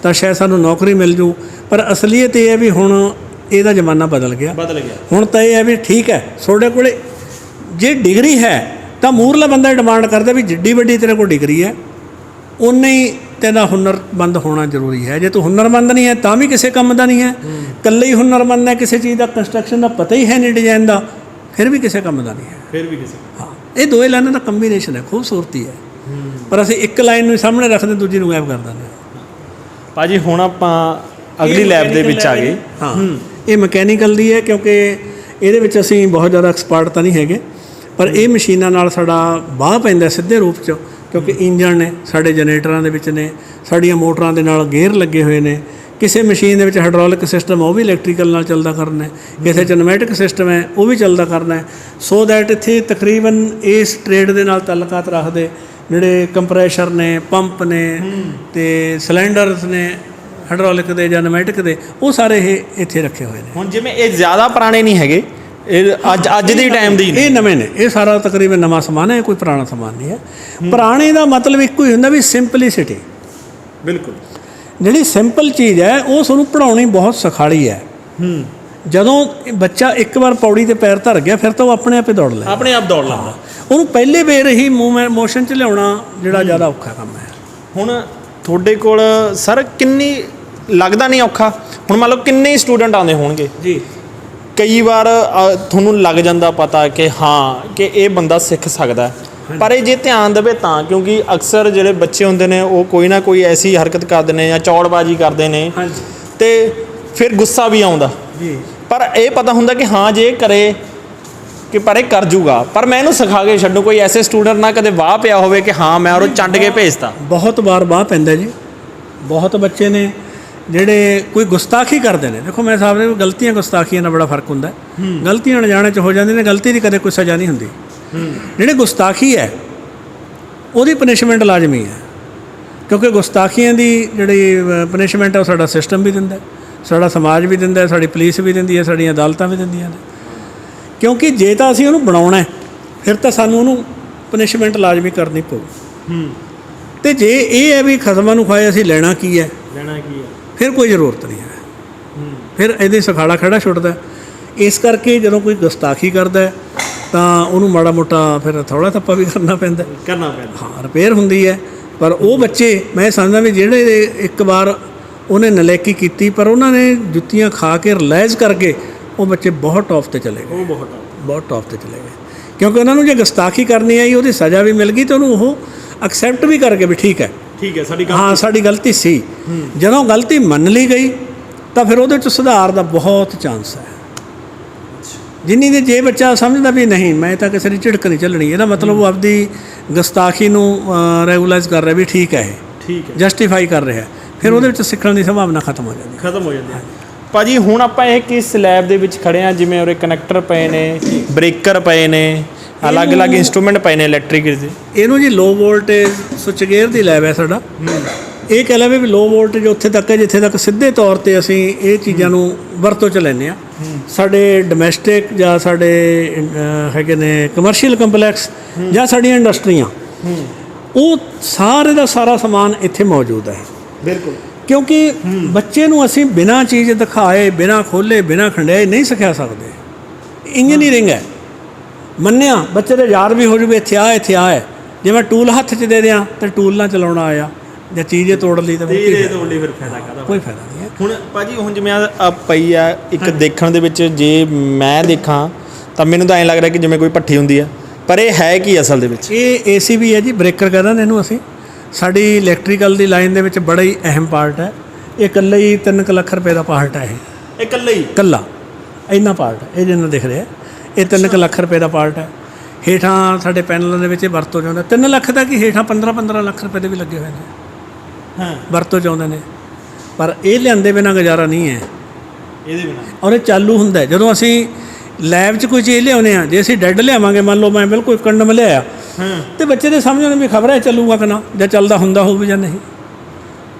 ਤਾਂ ਸ਼ਾਇਦ ਸਾਨੂੰ ਨੌਕਰੀ ਮਿਲ ਜੂ, ਪਰ ਅਸਲੀਅਤ ਇਹ ਹੈ ਵੀ ਹੁਣ ਇਹਦਾ ਜ਼ਮਾਨਾ ਬਦਲ ਗਿਆ। ਹੁਣ ਤਾਂ ਇਹ ਹੈ ਵੀ ਠੀਕ ਹੈ, ਤੁਹਾਡੇ ਕੋਲ ਜੇ ਡਿਗਰੀ ਹੈ ਤਾਂ ਮੂਹਰਲਾ ਬੰਦਾ ਡਿਮਾਂਡ ਕਰਦਾ ਵੀ ਜਿੱਡੀ ਵੱਡੀ ਤੇਰੇ ਕੋਲ ਡਿਗਰੀ ਹੈ, ਉਨਾ ਹੀ ਤੇਰਾ ਹੁਨਰਮੰਦ ਹੋਣਾ ਜ਼ਰੂਰੀ ਹੈ। ਜੇ ਤੂੰ ਹੁਨਰਮੰਦ ਨਹੀਂ ਹੈ ਤਾਂ ਵੀ ਕਿਸੇ ਕੰਮ ਦਾ ਨਹੀਂ ਹੈ। ਇਕੱਲੇ ਹੀ ਹੁਨਰਮੰਦ ਹੈ, ਕਿਸੇ ਚੀਜ਼ ਦਾ ਕੰਸਟਰਕਸ਼ਨ ਦਾ ਪਤਾ ਹੀ ਹੈ ਨਹੀਂ, ਡਿਜ਼ਾਈਨ ਦਾ, ਫਿਰ ਵੀ ਕਿਸੇ ਕੰਮ ਦਾ ਨਹੀਂ ਹੈ। ਹਾਂ, ਇਹ ਦੋਵੇਂ ਲਾਈਨਾਂ ਦਾ ਕੰਬੀਨੇਸ਼ਨ ਹੈ, ਖੂਬਸੂਰਤੀ ਹੈ, ਪਰ ਅਸੀਂ ਇੱਕ ਲਾਈਨ ਨੂੰ ਸਾਹਮਣੇ ਰੱਖਦੇ, ਦੂਜੀ ਨੂੰ ਗਾਇਬ ਕਰ ਦਿੰਦੇ ਹਾਂ। ਭਾਜੀ ਹੁਣ ਆਪਾਂ ਅਗਲੀ ਲੈਬ ਦੇ ਵਿੱਚ ਆ ਗਏ। ਹਾਂ, ਇਹ ਮਕੈਨੀਕਲ ਦੀ ਹੈ, ਕਿਉਂਕਿ ਇਹਦੇ ਵਿੱਚ ਅਸੀਂ ਬਹੁਤ ਜ਼ਿਆਦਾ ਐਕਸਪਰਟ ਤਾਂ ਨਹੀਂ ਹੈਗੇ, ਪਰ ਇਹ ਮਸ਼ੀਨਾਂ ਨਾਲ ਸਾਡਾ ਵਾਹ ਪੈਂਦਾ ਸਿੱਧੇ ਰੂਪ 'ਚ, ਕਿਉਂਕਿ ਇੰਜਣ ਨੇ ਸਾਡੇ ਜਨਰੇਟਰਾਂ ਦੇ ਵਿੱਚ ਨੇ, ਸਾਡੀਆਂ ਮੋਟਰਾਂ ਦੇ ਨਾਲ ਗੇਅਰ ਲੱਗੇ ਹੋਏ ਨੇ, ਕਿਸੇ ਮਸ਼ੀਨ ਦੇ ਵਿੱਚ ਹਾਈਡ੍ਰੋਲਿਕ ਸਿਸਟਮ ਉਹ ਵੀ ਇਲੈਕਟ੍ਰੀਕਲ ਨਾਲ ਚੱਲਦਾ ਕਰਨਾ ਹੈ, ਕਿਸੇ 'ਚ ਨਮੈਟਿਕ ਸਿਸਟਮ ਹੈ ਉਹ ਵੀ ਚੱਲਦਾ ਕਰਨਾ ਹੈ। ਸੋ ਦੈਟ ਇੱਥੇ ਤਕਰੀਬਨ ਇਸ ਟ੍ਰੇਡ ਦੇ ਨਾਲ ਤਾਲੁਕਾਤ ਰੱਖਦੇ ਜਿਹੜੇ ਕੰਪਰੈਸ਼ਰ ਨੇ, ਪੰਪ ਨੇ ਤੇ ਸਿਲੰਡਰਸ ਨੇ ਹਾਈਡ੍ਰੋਲਿਕ ਦੇ ਜਾਂ ਨਮੈਟਿਕ ਦੇ, ਉਹ ਸਾਰੇ ਇਹ ਇੱਥੇ ਰੱਖੇ ਹੋਏ ਨੇ। ਹੁਣ ਜਿਵੇਂ ਇਹ ਜ਼ਿਆਦਾ ਪੁਰਾਣੇ ਨਹੀਂ ਹੈਗੇ, ਇਹ ਅੱਜ ਦੇ ਟਾਈਮ ਦੇ ਹੀ ਨੇ, ਇਹ ਨਵੇਂ ਨੇ, ਇਹ ਸਾਰਾ ਤਕਰੀਬਨ ਨਵਾਂ ਸਮਾਨ ਹੈ, ਕੋਈ ਪੁਰਾਣਾ ਸਮਾਨ ਨਹੀਂ ਹੈ। ਪੁਰਾਣੇ ਦਾ ਮਤਲਬ ਇੱਕੋ ਹੀ ਹੁੰਦਾ ਵੀ ਸਿੰਪਲਿਸਿਟੀ। ਬਿਲਕੁਲ। ਜਿਹੜੀ ਸਿੰਪਲ ਚੀਜ਼ ਹੈ ਉਹ ਤੁਹਾਨੂੰ ਪੜ੍ਹਾਉਣੀ ਬਹੁਤ ਸਖਾਲੀ ਹੈ। ਜਦੋਂ ਬੱਚਾ ਇੱਕ ਵਾਰ ਪੌੜੀ ਤੇ ਪੈਰ ਧਰ ਗਿਆ ਫਿਰ ਤਾਂ ਉਹ ਆਪਣੇ ਆਪੇ ਦੌੜ ਲੈ, ਆਪਣੇ ਆਪ ਦੌੜ ਲੈਂਦਾ। ਉਹਨੂੰ ਪਹਿਲੇ ਵੇਰ ਹੀ ਮੋਸ਼ਨ 'ਚ ਲਿਆਉਣਾ ਜਿਹੜਾ ਜ਼ਿਆਦਾ ਔਖਾ ਕੰਮ ਹੈ। ਹੁਣ ਤੁਹਾਡੇ ਕੋਲ ਸਰ ਕਿੰਨੀ ਲੱਗਦਾ ਨਹੀਂ ਔਖਾ? ਹੁਣ ਮੰਨ ਲਓ ਕਿੰਨੇ ਸਟੂਡੈਂਟ ਆਉਂਦੇ ਹੋਣਗੇ ਜੀ, ਕਈ ਵਾਰ ਤੁਹਾਨੂੰ ਲੱਗ ਜਾਂਦਾ ਪਤਾ ਕਿ ਹਾਂ ਕਿ ਇਹ ਬੰਦਾ ਸਿੱਖ ਸਕਦਾ, ਪਰ ਇਹ ਜੇ ਧਿਆਨ ਦੇਵੇ ਤਾਂ, ਕਿਉਂਕਿ ਅਕਸਰ ਜਿਹੜੇ ਬੱਚੇ ਹੁੰਦੇ ਨੇ ਉਹ ਕੋਈ ਨਾ ਕੋਈ ਐਸੀ ਹਰਕਤ ਕਰਦੇ ਨੇ ਜਾਂ ਚੌੜਬਾਜ਼ੀ ਕਰਦੇ ਨੇ ਤੇ ਫਿਰ ਗੁੱਸਾ ਵੀ ਆਉਂਦਾ ਜੀ, ਪਰ ਇਹ ਪਤਾ ਹੁੰਦਾ ਕਿ ਹਾਂ ਜੇ ਕਰੇ ਕਿ ਪਰ ਇਹ ਕਰ ਜੂਗਾ, ਪਰ ਮੈਂ ਇਹਨੂੰ ਸਿਖਾ ਕੇ ਛੱਡੂ। ਕੋਈ ਐਸੇ ਸਟੂਡੈਂਟ ਨਾ ਕਦੇ ਵਾਹ ਪਿਆ ਹੋਵੇ ਕਿ ਹਾਂ ਮੈਂ ਉਹ ਚੰਡ ਕੇ ਭੇਜਤਾ? ਬਹੁਤ ਵਾਰ ਵਾਹ ਪੈਂਦਾ ਜੀ। ਬਹੁਤ ਬੱਚੇ ਨੇ ਜਿਹੜੇ ਕੋਈ ਗੁਸਤਾਖੀ ਕਰਦੇ ਨੇ। ਦੇਖੋ ਮੈਂ ਸਾਹਿਬ ਨੇ ਗਲਤੀਆਂ ਗੁਸਤਾਖੀਆਂ ਨਾਲ ਬੜਾ ਫਰਕ ਹੁੰਦਾ। ਗਲਤੀਆਂ ਅਣਜਾਣੇ 'ਚ ਹੋ ਜਾਂਦੀਆਂ ਨੇ, ਗਲਤੀ ਦੀ ਕਦੇ ਕੋਈ ਸਜ਼ਾ ਨਹੀਂ ਹੁੰਦੀ। ਜਿਹੜੇ ਗੁਸਤਾਖੀ ਹੈ ਉਹਦੀ ਪਨਿਸ਼ਮੈਂਟ ਲਾਜ਼ਮੀ ਹੈ, ਕਿਉਂਕਿ ਗੁਸਤਾਖੀਆਂ ਦੀ ਜਿਹੜੀ ਪਨਿਸ਼ਮੈਂਟ ਹੈ ਉਹ ਸਾਡਾ ਸਿਸਟਮ ਵੀ ਦਿੰਦਾ, ਸਾਡਾ ਸਮਾਜ ਵੀ ਦਿੰਦਾ, ਸਾਡੀ ਪੁਲਿਸ ਵੀ ਦਿੰਦੀ ਹੈ, ਸਾਡੀਆਂ ਅਦਾਲਤਾਂ ਵੀ ਦਿੰਦੀਆਂ ਨੇ। ਕਿਉਂਕਿ ਜੇ ਤਾਂ ਅਸੀਂ ਉਹਨੂੰ ਬਣਾਉਣਾ ਫਿਰ ਤਾਂ ਸਾਨੂੰ ਉਹਨੂੰ ਪਨਿਸ਼ਮੈਂਟ ਲਾਜ਼ਮੀ ਕਰਨੀ ਪਊ। ਅਤੇ ਜੇ ਇਹ ਹੈ ਵੀ ਖਸਮਾਂ ਨੂੰ ਖਾਏ ਅਸੀਂ ਲੈਣਾ ਕੀ ਹੈ, ਫਿਰ ਕੋਈ ਜ਼ਰੂਰਤ ਨਹੀਂ ਹੈ। ਫਿਰ ਇਹਦੇ ਸਖਾਲਾ ਖੜਾ ਛੁੱਟਦਾ। ਇਸ ਕਰਕੇ ਜਦੋਂ ਕੋਈ ਗੁਸਤਾਖੀ ਕਰਦਾ ਤਾਂ ਉਹਨੂੰ ਮਾੜਾ ਮੋਟਾ ਫਿਰ ਥੋੜ੍ਹਾ ਥੱਪਾ ਵੀ ਕਰਨਾ ਪੈਂਦਾ। ਹਾਂ, ਰਿਪੇਅਰ ਹੁੰਦੀ ਹੈ। ਪਰ ਉਹ ਬੱਚੇ ਮੈਂ ਸਮਝਦਾ ਵੀ ਜਿਹੜੇ ਇੱਕ ਵਾਰ ਉਹਨੇ ਨਲਾਇਕੀ ਕੀਤੀ ਪਰ ਉਹਨਾਂ ਨੇ ਜੁੱਤੀਆਂ ਖਾ ਕੇ ਰਿਲਾਈਜ਼ ਕਰਕੇ ਉਹ ਬੱਚੇ ਬਹੁਤ ਟੌਪ 'ਤੇ ਚਲੇ ਗਏ, ਬਹੁਤ ਟੌਪ 'ਤੇ ਚਲੇ ਗਏ। ਕਿਉਂਕਿ ਉਹਨਾਂ ਨੂੰ ਜੇ ਗੁਸਤਾਖੀ ਕਰਨੀ ਆਈ ਉਹਦੀ ਸਜ਼ਾ ਵੀ ਮਿਲ ਗਈ ਤਾਂ ਉਹਨੂੰ ਉਹ ਐਕਸੈਪਟ ਵੀ ਕਰਕੇ ਵੀ ਠੀਕ ਹੈ ਸਾਡੀ ਗਲਤੀ ਸੀ। ਜਦੋਂ ਗਲਤੀ ਮੰਨ ਲਈ ਗਈ ਤਾਂ ਫਿਰ ਉਹਦੇ 'ਚ ਸੁਧਾਰ ਦਾ ਬਹੁਤ ਚਾਂਸ ਹੈ। ਜਿੰਨੀ ਦੇ ਜੇ ਬੱਚਾ ਸਮਝਦਾ ਵੀ ਨਹੀਂ ਮੈਂ ਤਾਂ ਕਿਸੇ ਦੀ ਝਿੜਕ ਨਹੀਂ ਚੱਲਣੀ, ਇਹਦਾ ਮਤਲਬ ਉਹ ਆਪਦੀ ਗੁਸਤਾਖੀ ਨੂੰ ਰੈਗੂਲਾਈਜ਼ ਕਰ ਰਿਹਾ ਵੀ ਠੀਕ ਹੈ, ਜਸਟੀਫਾਈ ਕਰ ਰਿਹਾ, ਫਿਰ ਉਹਦੇ ਵਿੱਚ ਸਿੱਖਣ ਦੀ ਸੰਭਾਵਨਾ ਖਤਮ ਹੋ ਜਾਂਦੀ ਹੈ। ਭਾਜੀ ਹੁਣ ਆਪਾਂ ਇਹ ਕਿ ਸਲੈਬ ਦੇ ਵਿੱਚ ਖੜੇ ਹਾਂ, ਜਿਵੇਂ ਉਰੇ ਕਨੈਕਟਰ ਪਏ ਨੇ, ਬ੍ਰੇਕਰ ਪਏ ਨੇ, ਅਲੱਗ-ਅਲੱਗ ਇੰਸਟਰੂਮੈਂਟ ਪਏ ਨੇ ਇਲੈਕਟ੍ਰਿਕ ਦੇ। ਇਹਨੂੰ ਜੀ ਲੋ ਵੋਲਟੇਜ ਸੁੱਚ ਗੇਅਰ ਦੀ ਲੈਬ ਹੈ ਸਾਡਾ। ਇਹ ਕਹਿ ਲਵੇ ਵੀ ਲੋ ਵੋਲਟੇਜ ਉੱਥੇ ਤੱਕ ਹੈ ਜਿੱਥੇ ਤੱਕ ਸਿੱਧੇ ਤੌਰ 'ਤੇ ਅਸੀਂ ਇਹ ਚੀਜ਼ਾਂ ਨੂੰ ਵਰਤੋਂ 'ਚ ਲੈਂਦੇ ਹਾਂ। ਸਾਡੇ ਡੋਮੈਸਟਿਕ ਜਾਂ ਸਾਡੇ ਹੈਗੇ ਨੇ ਕਮਰਸ਼ੀਅਲ ਕੰਪਲੈਕਸ ਜਾਂ ਸਾਡੀਆਂ ਇੰਡਸਟਰੀਆਂ, ਉਹ ਸਾਰੇ ਦਾ ਸਾਰਾ ਸਮਾਨ ਇੱਥੇ ਮੌਜੂਦ ਹੈ। ਬਿਲਕੁਲ। ਕਿਉਂਕਿ ਬੱਚੇ ਨੂੰ ਅਸੀਂ ਬਿਨਾਂ ਚੀਜ਼ ਦਿਖਾਏ, ਬਿਨਾਂ ਖੋਲ੍ਹੇ, ਬਿਨਾਂ ਖੰਡਿਆਏ ਨਹੀਂ ਸਿਖਾ ਸਕਦੇ। ਇੰਜੀਨੀਅਰਿੰਗ ਹੈ, ਮੰਨਿਆ ਬੱਚੇ ਦੇ ਯਾਦ ਵੀ ਹੋ ਜਾਵੇ ਇੱਥੇ ਆ ਹੈ। ਜੇ ਮੈਂ ਟੂਲ ਹੱਥ 'ਚ ਦੇ ਦਿਆਂ ਤਾਂ ਟੂਲ ਨਾਲ ਚਲਾਉਣਾ ਆਇਆ, ਜਾਂ ਚੀਜ਼ ਤੋੜ ਲਈ ਤਾਂ ਫਿਰ ਫਾਇਦਾ ਕਾਹਦਾ? ਕੋਈ ਫਾਇਦਾ ਨਹੀਂ ਹੈ। ਹੁਣ ਭਾਜੀ ਹੁਣ ਜਿਵੇਂ ਆ ਪਈ ਆ ਇੱਕ ਦੇਖਣ ਦੇ ਵਿੱਚ, ਜੇ ਮੈਂ ਦੇਖਾਂ ਤਾਂ ਮੈਨੂੰ ਤਾਂ ਐਂ ਲੱਗ ਰਿਹਾ ਕਿ ਜਿਵੇਂ ਕੋਈ ਭੱਠੀ ਹੁੰਦੀ ਆ, ਪਰ ਇਹ ਹੈ ਕੀ ਅਸਲ ਦੇ ਵਿੱਚ? ਇਹ AC ਵੀ ਹੈ ਜੀ, ਬ੍ਰੇਕਰ ਕਹਿੰਦੇ ਨੇ ਇਹਨੂੰ ਅਸੀਂ। ਸਾਡੀ ਇਲੈਕਟ੍ਰੀਕਲ ਦੀ ਲਾਈਨ ਦੇ ਵਿੱਚ ਬੜਾ ਹੀ ਅਹਿਮ ਪਾਰਟ ਹੈ। ਇਹ ਇਕੱਲੇ ਹੀ 3 ਲੱਖ ਰੁਪਏ ਦਾ ਪਾਰਟ ਹੈ। ਇਹ ਇਕੱਲਾ ਇੰਨਾ ਪਾਰਟ ਹੈ, ਇਹ ਜਿੰਨਾ ਦਿਖ ਰਿਹਾ ਇਹ 3 ਲੱਖ ਰੁਪਏ ਦਾ ਪਾਰਟ ਹੈ। ਹੇਠਾਂ ਸਾਡੇ ਪੈਨਲਾਂ ਦੇ ਵਿੱਚ ਇਹ ਵਰਤੋਂ 'ਚ ਆਉਂਦਾ। 3 ਲੱਖ ਦਾ ਕਿ ਹੇਠਾਂ 15 ਲੱਖ ਰੁਪਏ ਦੇ ਵੀ ਲੱਗੇ ਹੋਏ ਨੇ, ਵਰਤੋਂ 'ਚ ਆਉਂਦੇ ਨੇ। ਪਰ ਇਹ ਲਿਆਂਦੇ ਬਿਨਾਂ ਗੁਜ਼ਾਰਾ ਨਹੀਂ ਹੈ ਇਹਦੇ ਬਿਨਾਂ। ਔਰ ਇਹ ਚਾਲੂ ਹੁੰਦਾ ਜਦੋਂ ਅਸੀਂ ਲੈਬ 'ਚ ਕੋਈ ਚੀਜ਼ ਲਿਆਉਂਦੇ ਹਾਂ। ਜੇ ਅਸੀਂ ਡੈੱਡ ਲਿਆਵਾਂਗੇ, ਮੰਨ ਲਓ ਮੈਂ ਬਿਲਕੁਲ ਕੰਡਮ ਲਿਆਇਆ ਤੇ ਬੱਚੇ ਦੇ ਸਮਝ ਆਉਂਦੇ ਵੀ ਖਬਰ ਹੈ ਚੱਲੂਗਾ ਕਿ ਨਾ, ਜਾਂ ਚੱਲਦਾ ਹੁੰਦਾ ਹੋਵੇ ਜਾਂ ਨਹੀਂ।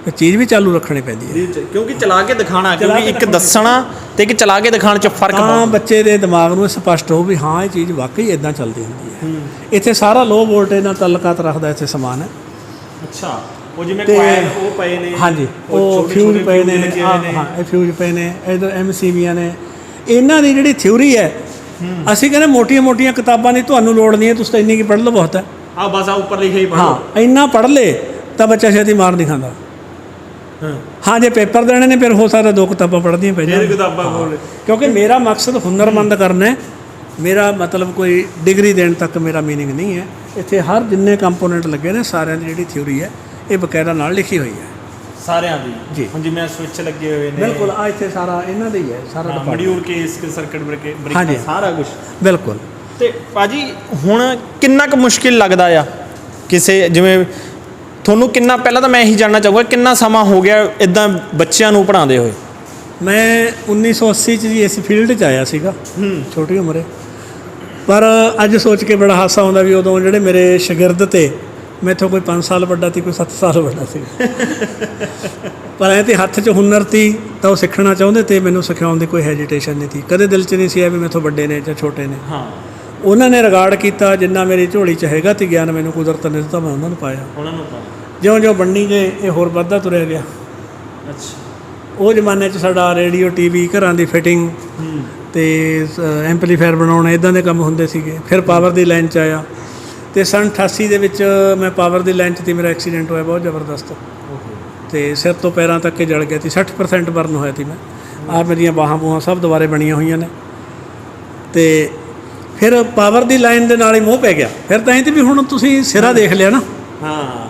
ਇਹ ਚੀਜ਼ ਵੀ ਚਾਲੂ ਰੱਖਣੀ ਪੈਂਦੀ ਹੈ, ਕਿਉਂਕਿ ਚਲਾ ਕੇ ਦਿਖਾਣਾ, ਕਿਉਂਕਿ ਇੱਕ ਦੱਸਣਾ ਤੇ ਇੱਕ ਚਲਾ ਕੇ ਦਿਖਾਉਣ 'ਚ ਫਰਕ ਬਹੁਤ। ਬੱਚੇ ਦੇ ਦਿਮਾਗ ਨੂੰ ਸਪਸ਼ਟ ਹੋ ਵੀ ਹਾਂ ਇਹ ਚੀਜ਼ ਵਾਕਈ ਇੱਦਾਂ ਚੱਲਦੀ ਹੁੰਦੀ ਹੈ। ਇੱਥੇ ਸਾਰਾ ਲੋ ਵੋਲਟੇਜ ਨਾਲ ਤਾਲੁਕਾਤ ਰੱਖਦਾ ਇੱਥੇ ਸਮਾਨ ਹੈ। ਅੱਛਾ, ਉਹ ਜਿਵੇਂ ਕੋਇਲ ਉਹ ਪਏ ਨੇ, ਹਾਂਜੀ, ਉਹ ਫਿਊਜ਼ ਪਏ ਨੇ। ਹਾਂ, ਇਹ ਫਿਊਜ਼ ਪਏ ਨੇ, ਇੱਧਰ MCBਆਂ ਨੇ। ਇਹਨਾਂ ਦੀ ਜਿਹੜੀ ਥਿਊਰੀ ਹੈ, ਅਸੀਂ ਕਹਿੰਦੇ ਮੋਟੀਆਂ ਕਿਤਾਬਾਂ ਦੀ ਤੁਹਾਨੂੰ ਲੋੜ ਨਹੀਂ ਹੈ, ਤੁਸੀਂ ਤਾਂ ਇੰਨੀ ਕੀ ਪੜ੍ਹ ਲਓ ਬਹੁਤ ਹੈ। ਬਸ ਉੱਪਰ ਲਿਖਿਆ ਹੀ ਪੜ੍ਹ ਲਓ। ਹਾਂ, ਇੰਨਾ ਪੜ੍ਹ ਲੇ ਤਾਂ ਬੱਚਾ ਛੇਤੀ ਮਾਰ ਨਹੀਂ ਖਾਂਦਾ। ਹਾਂ, ਜੇ ਪੇਪਰ ਦੇਣੇ ਨੇ ਫਿਰ ਹੋ ਸਕਦਾ 2 ਕਿਤਾਬਾਂ ਪੜ੍ਹਦੀਆਂ ਪੈ ਜਾਣ। ਕਿਉਂਕਿ ਮੇਰਾ ਮਕਸਦ ਹੁਨਰਮੰਦ ਕਰਨਾ ਹੈ। ਮੇਰਾ ਮਤਲਬ ਕੋਈ ਡਿਗਰੀ ਦੇਣ ਤੱਕ ਮੇਰਾ ਮੀਨਿੰਗ ਨਹੀਂ ਹੈ। ਇੱਥੇ ਹਰ ਜਿੰਨੇ ਕੰਪੋਨੈਂਟ ਲੱਗੇ ਨੇ ਸਾਰਿਆਂ ਦੀ ਜਿਹੜੀ ਥਿਊਰੀ ਹੈ ਇਹ ਬਕਾਇਦਾ ਨਾਲ ਲਿਖੀ ਹੋਈ ਹੈ ਸਾਰਿਆਂ ਦੀ ਜੀ। ਹੁਣ ਜਿਵੇਂ ਸਵਿੱਚ ਲੱਗੇ ਹੋਏ ਨੇ, ਬਿਲਕੁਲ ਆ ਇੱਥੇ ਸਾਰਾ ਇਹਨਾਂ ਦਾ ਹੀ ਹੈ, ਸਾਰਾ ਮੋਡਿਊਲ ਕੇਸ ਸਰਕਟ ਬ੍ਰੇਕਰ ਸਾਰਾ ਕੁਝ ਬਿਲਕੁਲ। ਤੇ ਭਾਜੀ ਹੁਣ ਕਿੰਨਾ ਕੁ ਮੁਸ਼ਕਿਲ ਲੱਗਦਾ ਆ ਕਿਸੇ, ਜਿਵੇਂ ਤੁਹਾਨੂੰ ਕਿੰਨਾ, ਪਹਿਲਾਂ ਤਾਂ ਮੈਂ ਇਹੀ ਜਾਣਨਾ ਚਾਹੂੰਗਾ ਕਿੰਨਾ ਸਮਾਂ ਹੋ ਗਿਆ ਇਦਾਂ ਬੱਚਿਆਂ ਨੂੰ ਪੜ੍ਹਾਉਂਦੇ ਹੋਏ? ਮੈਂ 1980 'ਚ ਜੀ ਇਸ ਫੀਲਡ 'ਚ ਆਇਆ ਸੀਗਾ, ਛੋਟੀ ਉਮਰੇ। ਪਰ ਅੱਜ ਸੋਚ ਕੇ ਬੜਾ ਹਾਸਾ ਆਉਂਦਾ ਵੀ ਉਦੋਂ ਜਿਹੜੇ ਮੇਰੇ ਸ਼ਾਗਿਰਦ ਤੇ ਮੈਥੋਂ ਕੋਈ 5 ਸਾਲ ਵੱਡਾ ਸੀ, ਕੋਈ 7 ਸਾਲ ਵੱਡਾ ਸੀ। ਪਰ ਐਂ ਤੇ ਹੱਥ 'ਚ ਹੁਨਰ ਤੀ ਤਾਂ ਉਹ ਸਿੱਖਣਾ ਚਾਹੁੰਦੇ ਤੇ ਮੈਨੂੰ ਸਿਖਾਉਣ ਦੀ ਕੋਈ ਹੈਜੀਟੇਸ਼ਨ ਨਹੀਂ ਸੀ। ਕਦੇ ਦਿਲ 'ਚ ਨਹੀਂ ਸੀ ਵੀ ਮੈਥੋਂ ਵੱਡੇ ਨੇ ਜਾਂ ਛੋਟੇ ਨੇ। ਹਾਂ, ਉਹਨਾਂ ਨੇ ਰਿਗਾਰਡ ਕੀਤਾ ਜਿੰਨਾ ਮੇਰੀ ਝੋਲੀ 'ਚ ਹੈਗਾ ਤੇ ਗਿਆਨ ਮੈਨੂੰ ਕੁਦਰਤ ਨੇ ਦਿੱਤਾ, ਮੈਂ ਉਹਨਾਂ ਨੂੰ ਪਾਇਆ। ਉਹਨਾਂ ਨੂੰ ਪਾ। ਜਿਉਂ-ਜਿਉਂ ਬਣਨੀ ਜੇ ਇਹ ਹੋਰ ਵੱਧਦਾ ਤੁਰਿਆ ਗਿਆ। ਅੱਛਾ। ਉਹ ਜ਼ਮਾਨੇ 'ਚ ਸਾਡਾ ਰੇਡੀਓ TV ਘਰਾਂ ਦੀ ਫਿਟਿੰਗ ਤੇ ਐਂਪਲੀਫਾਇਰ ਬਣਾਉਣਾ ਇੱਦਾਂ ਦੇ ਕੰਮ ਹੁੰਦੇ ਸੀਗੇ। ਫਿਰ ਪਾਵਰ ਦੀ ਲਾਈਨ 'ਚ ਆਇਆ ਤੇ ਸੰਨ 88 ਦੇ ਵਿੱਚ ਮੈਂ ਪਾਵਰ ਦੀ ਲਾਈਨ 'ਚ ਤੇ ਮੇਰਾ ਐਕਸੀਡੈਂਟ ਹੋਇਆ ਬਹੁਤ ਜ਼ਬਰਦਸਤ, ਤੇ ਸਿਰ ਤੋਂ ਪੈਰਾਂ ਤੱਕ ਜਲ ਗਿਆ ਸੀ। 60% ਬਰਨ ਹੋਇਆ ਸੀ ਮੈਂ। ਆਹ ਮੇਰੀਆਂ ਬਾਹਾਂ ਬੂਹਾਂ ਸਭ ਦੁਬਾਰੇ ਬਣੀਆਂ ਹੋਈਆਂ ਨੇ। ਤੇ ਫਿਰ ਪਾਵਰ ਦੀ ਲਾਈਨ ਦੇ ਨਾਲ ਹੀ ਮੋਹ ਪੈ ਗਿਆ। ਫਿਰ ਤਾਂ ਇਹ ਤੇ ਵੀ ਹੁਣ ਤੁਸੀਂ ਸਿਰਾ ਦੇਖ ਲਿਆ ਨਾ। ਹਾਂ,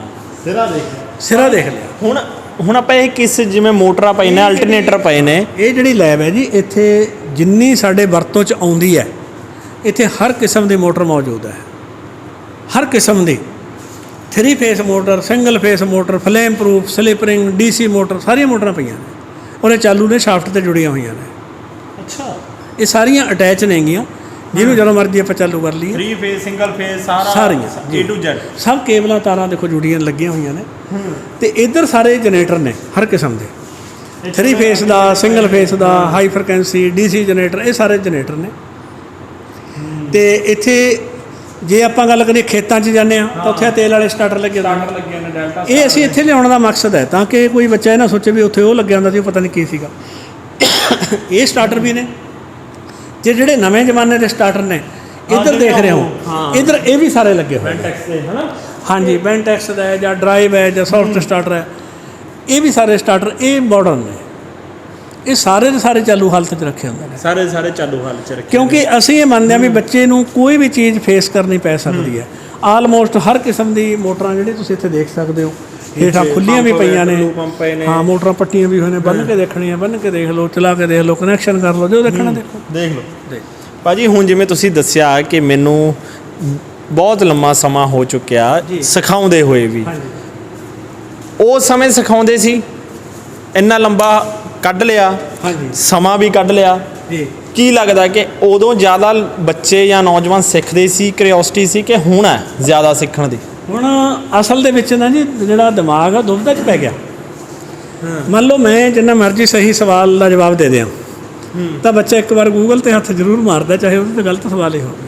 ਸਿਰਾ ਦੇਖ ਲਿਆ। ਹੁਣ ਆਪਾਂ ਇਹ ਕਿਸ, ਜਿਵੇਂ ਮੋਟਰਾਂ ਪਏ ਨੇ, ਅਲਟਰਨੇਟਰ ਪਏ ਨੇ, ਇਹ ਜਿਹੜੀ ਲੈਬ ਹੈ ਜੀ, ਇੱਥੇ ਜਿੰਨੀ ਸਾਡੇ ਵਰਤੋਂ 'ਚ ਆਉਂਦੀ ਹੈ ਇੱਥੇ ਹਰ ਕਿਸਮ ਦੀ ਮੋਟਰ ਮੌਜੂਦ ਹੈ। ਹਰ ਕਿਸਮ ਦੀ 3 face motor, single phase motor, flame proof, slip ring, DC motor, ਸਾਰੀਆਂ ਮੋਟਰਾਂ ਪਈਆਂ ਨੇ। ਔਰ ਇਹ ਚਾਲੂ ਨੇ, ਸ਼ਾਫਟ ਤੇ ਜੁੜੀਆਂ ਹੋਈਆਂ ਨੇ। ਅੱਛਾ। ਇਹ ਸਾਰੀਆਂ ਅਟੈਚ ਨੇਗੀਆਂ, ਜਿਹਨੂੰ ਜਦੋਂ ਮਰਜ਼ੀ ਆਪਾਂ ਚਾਲੂ ਕਰ ਲਈਏ। 3 ਫੇਸ, ਸਿੰਗਲ ਫੇਸ, ਸਾਰੀਆਂ A to Z ਸਭ ਕੇਬਲਾਂ ਤਾਰਾਂ ਦੇਖੋ ਜੁੜੀਆਂ ਲੱਗੀਆਂ ਹੋਈਆਂ ਨੇ। ਤੇ ਇੱਧਰ ਸਾਰੇ ਜਨਰੇਟਰ ਨੇ ਹਰ ਕਿਸਮ ਦੇ, 3 ਫੇਸ ਦਾ, ਸਿੰਗਲ ਫੇਸ ਦਾ, ਹਾਈ ਫ੍ਰੀਕੁਐਂਸੀ, DC ਜਨਰੇਟਰ, ਇਹ ਸਾਰੇ ਜਨਰੇਟਰ ਨੇ। ਤੇ ਇੱਥੇ ਜੇ ਆਪਾਂ ਗੱਲ ਕਰੀਏ ਖੇਤਾਂ 'ਚ ਜਾਂਦੇ ਹਾਂ ਤਾਂ ਉੱਥੇ ਤੇਲ ਵਾਲੇ ਸਟਾਰਟਰ ਲੱਗੇ ਨੇ ਡੈਲਟਾ। ਇਹ ਅਸੀਂ ਇੱਥੇ ਲਿਆਉਣ ਦਾ ਮਕਸਦ ਹੈ ਤਾਂ ਕਿ ਕੋਈ ਬੱਚਾ ਇਹ ਨਾ ਸੋਚੇ ਵੀ ਉੱਥੇ ਉਹ ਲੱਗਿਆ ਹੁੰਦਾ ਸੀ, ਉਹ ਪਤਾ ਨਹੀਂ ਕੀ ਸੀਗਾ। ਇਹ ਸਟਾਰਟਰ ਵੀ ਨੇ। ਜੇ ਜਿਹੜੇ ਨਵੇਂ ਜ਼ਮਾਨੇ ਦੇ ਸਟਾਰਟਰ ਨੇ ਇੱਧਰ ਦੇਖ ਰਹੇ ਹੋ, ਇੱਧਰ ਇਹ ਵੀ ਸਾਰੇ ਲੱਗੇ ਹੋਏ ਨੇ। ਹਾਂਜੀ, ਬੈਂਟੈਕਸ ਦਾ ਹੈ ਜਾਂ ਡਰਾਈਵ ਹੈ ਜਾਂ ਸੌਫਟ ਸਟਾਰਟਰ ਹੈ, ਇਹ ਵੀ ਸਾਰੇ ਸਟਾਰਟਰ ਇਹ ਮਾਡਰਨ ਨੇ। ਇਹ ਸਾਰੇ ਦੇ ਸਾਰੇ ਚਾਲੂ ਹਾਲਤ 'ਚ ਰੱਖੇ ਹੁੰਦੇ ਨੇ, ਸਾਰੇ ਚਾਲੂ ਹਾਲਤ 'ਚ ਰੱਖੇ। ਕਿਉਂਕਿ ਅਸੀਂ ਇਹ ਮੰਨਦੇ ਹਾਂ ਵੀ ਬੱਚੇ ਨੂੰ ਕੋਈ ਵੀ ਚੀਜ਼ ਫੇਸ ਕਰਨੀ ਪੈ ਸਕਦੀ ਹੈ। ਆਲਮੋਸਟ ਹਰ ਕਿਸਮ ਦੀ ਮੋਟਰਾਂ ਜਿਹੜੀ ਤੁਸੀਂ ਇੱਥੇ ਦੇਖ ਸਕਦੇ ਹੋ, ਹੇਠਾਂ ਖੁੱਲੀਆਂ ਵੀ ਪਈਆਂ ਨੇ। ਹਾਂ, ਮੋਟਰਾਂ ਪੱਟੀਆਂ ਵੀ ਹੋਈਆਂ ਨੇ, ਬੰਨ੍ਹ ਕੇ ਦੇਖਣੀਆਂ ਬੰਨ੍ਹ ਕੇ ਦੇਖ ਲਓ, ਚਲਾ ਕੇ ਦੇਖ ਲਓ, ਕਨੈਕਸ਼ਨ ਕਰ ਲਓ, ਜੋ ਦੇਖਣਾ ਦੇਖੋ, ਦੇਖ ਲਓ। ਭਾਜੀ ਹੁਣ ਜਿਵੇਂ ਤੁਸੀਂ ਦੱਸਿਆ ਕਿ ਮੈਨੂੰ ਬਹੁਤ ਲੰਮਾ ਸਮਾਂ ਹੋ ਚੁੱਕਿਆ ਸਿਖਾਉਂਦੇ ਹੋਏ ਵੀ, ਉਸ ਸਮੇਂ ਸਿਖਾਉਂਦੇ ਸੀ, ਇੰਨਾ ਲੰਬਾ ਕੱਢ ਲਿਆ, ਸਮਾਂ ਵੀ ਕੱਢ ਲਿਆ ਜੀ। ਕੀ ਲੱਗਦਾ ਕਿ ਉਦੋਂ ਜ਼ਿਆਦਾ ਬੱਚੇ ਜਾਂ ਨੌਜਵਾਨ ਸਿੱਖਦੇ ਸੀ, ਕਿਉਰਿਓਸਿਟੀ ਸੀ, ਕਿ ਹੁਣ ਹੈ ਜ਼ਿਆਦਾ ਸਿੱਖਣ ਦੀ? ਹੁਣ ਅਸਲ ਦੇ ਵਿੱਚ ਨਾ ਜੀ ਜਿਹੜਾ ਦਿਮਾਗ ਆ ਦੁਬਦਾ 'ਚ ਪੈ ਗਿਆ। ਮੰਨ ਲਓ ਮੈਂ ਜਿੰਨਾ ਮਰਜ਼ੀ ਸਹੀ ਸਵਾਲ ਦਾ ਜਵਾਬ ਦੇ ਦਿਆਂ ਤਾਂ ਬੱਚਾ ਇੱਕ ਵਾਰ ਗੂਗਲ ਤੇ ਹੱਥ ਜ਼ਰੂਰ ਮਾਰਦਾ, ਚਾਹੇ ਉਹਦੇ 'ਤੇ ਗਲਤ ਸਵਾਲ ਹੀ ਹੋਵੇ।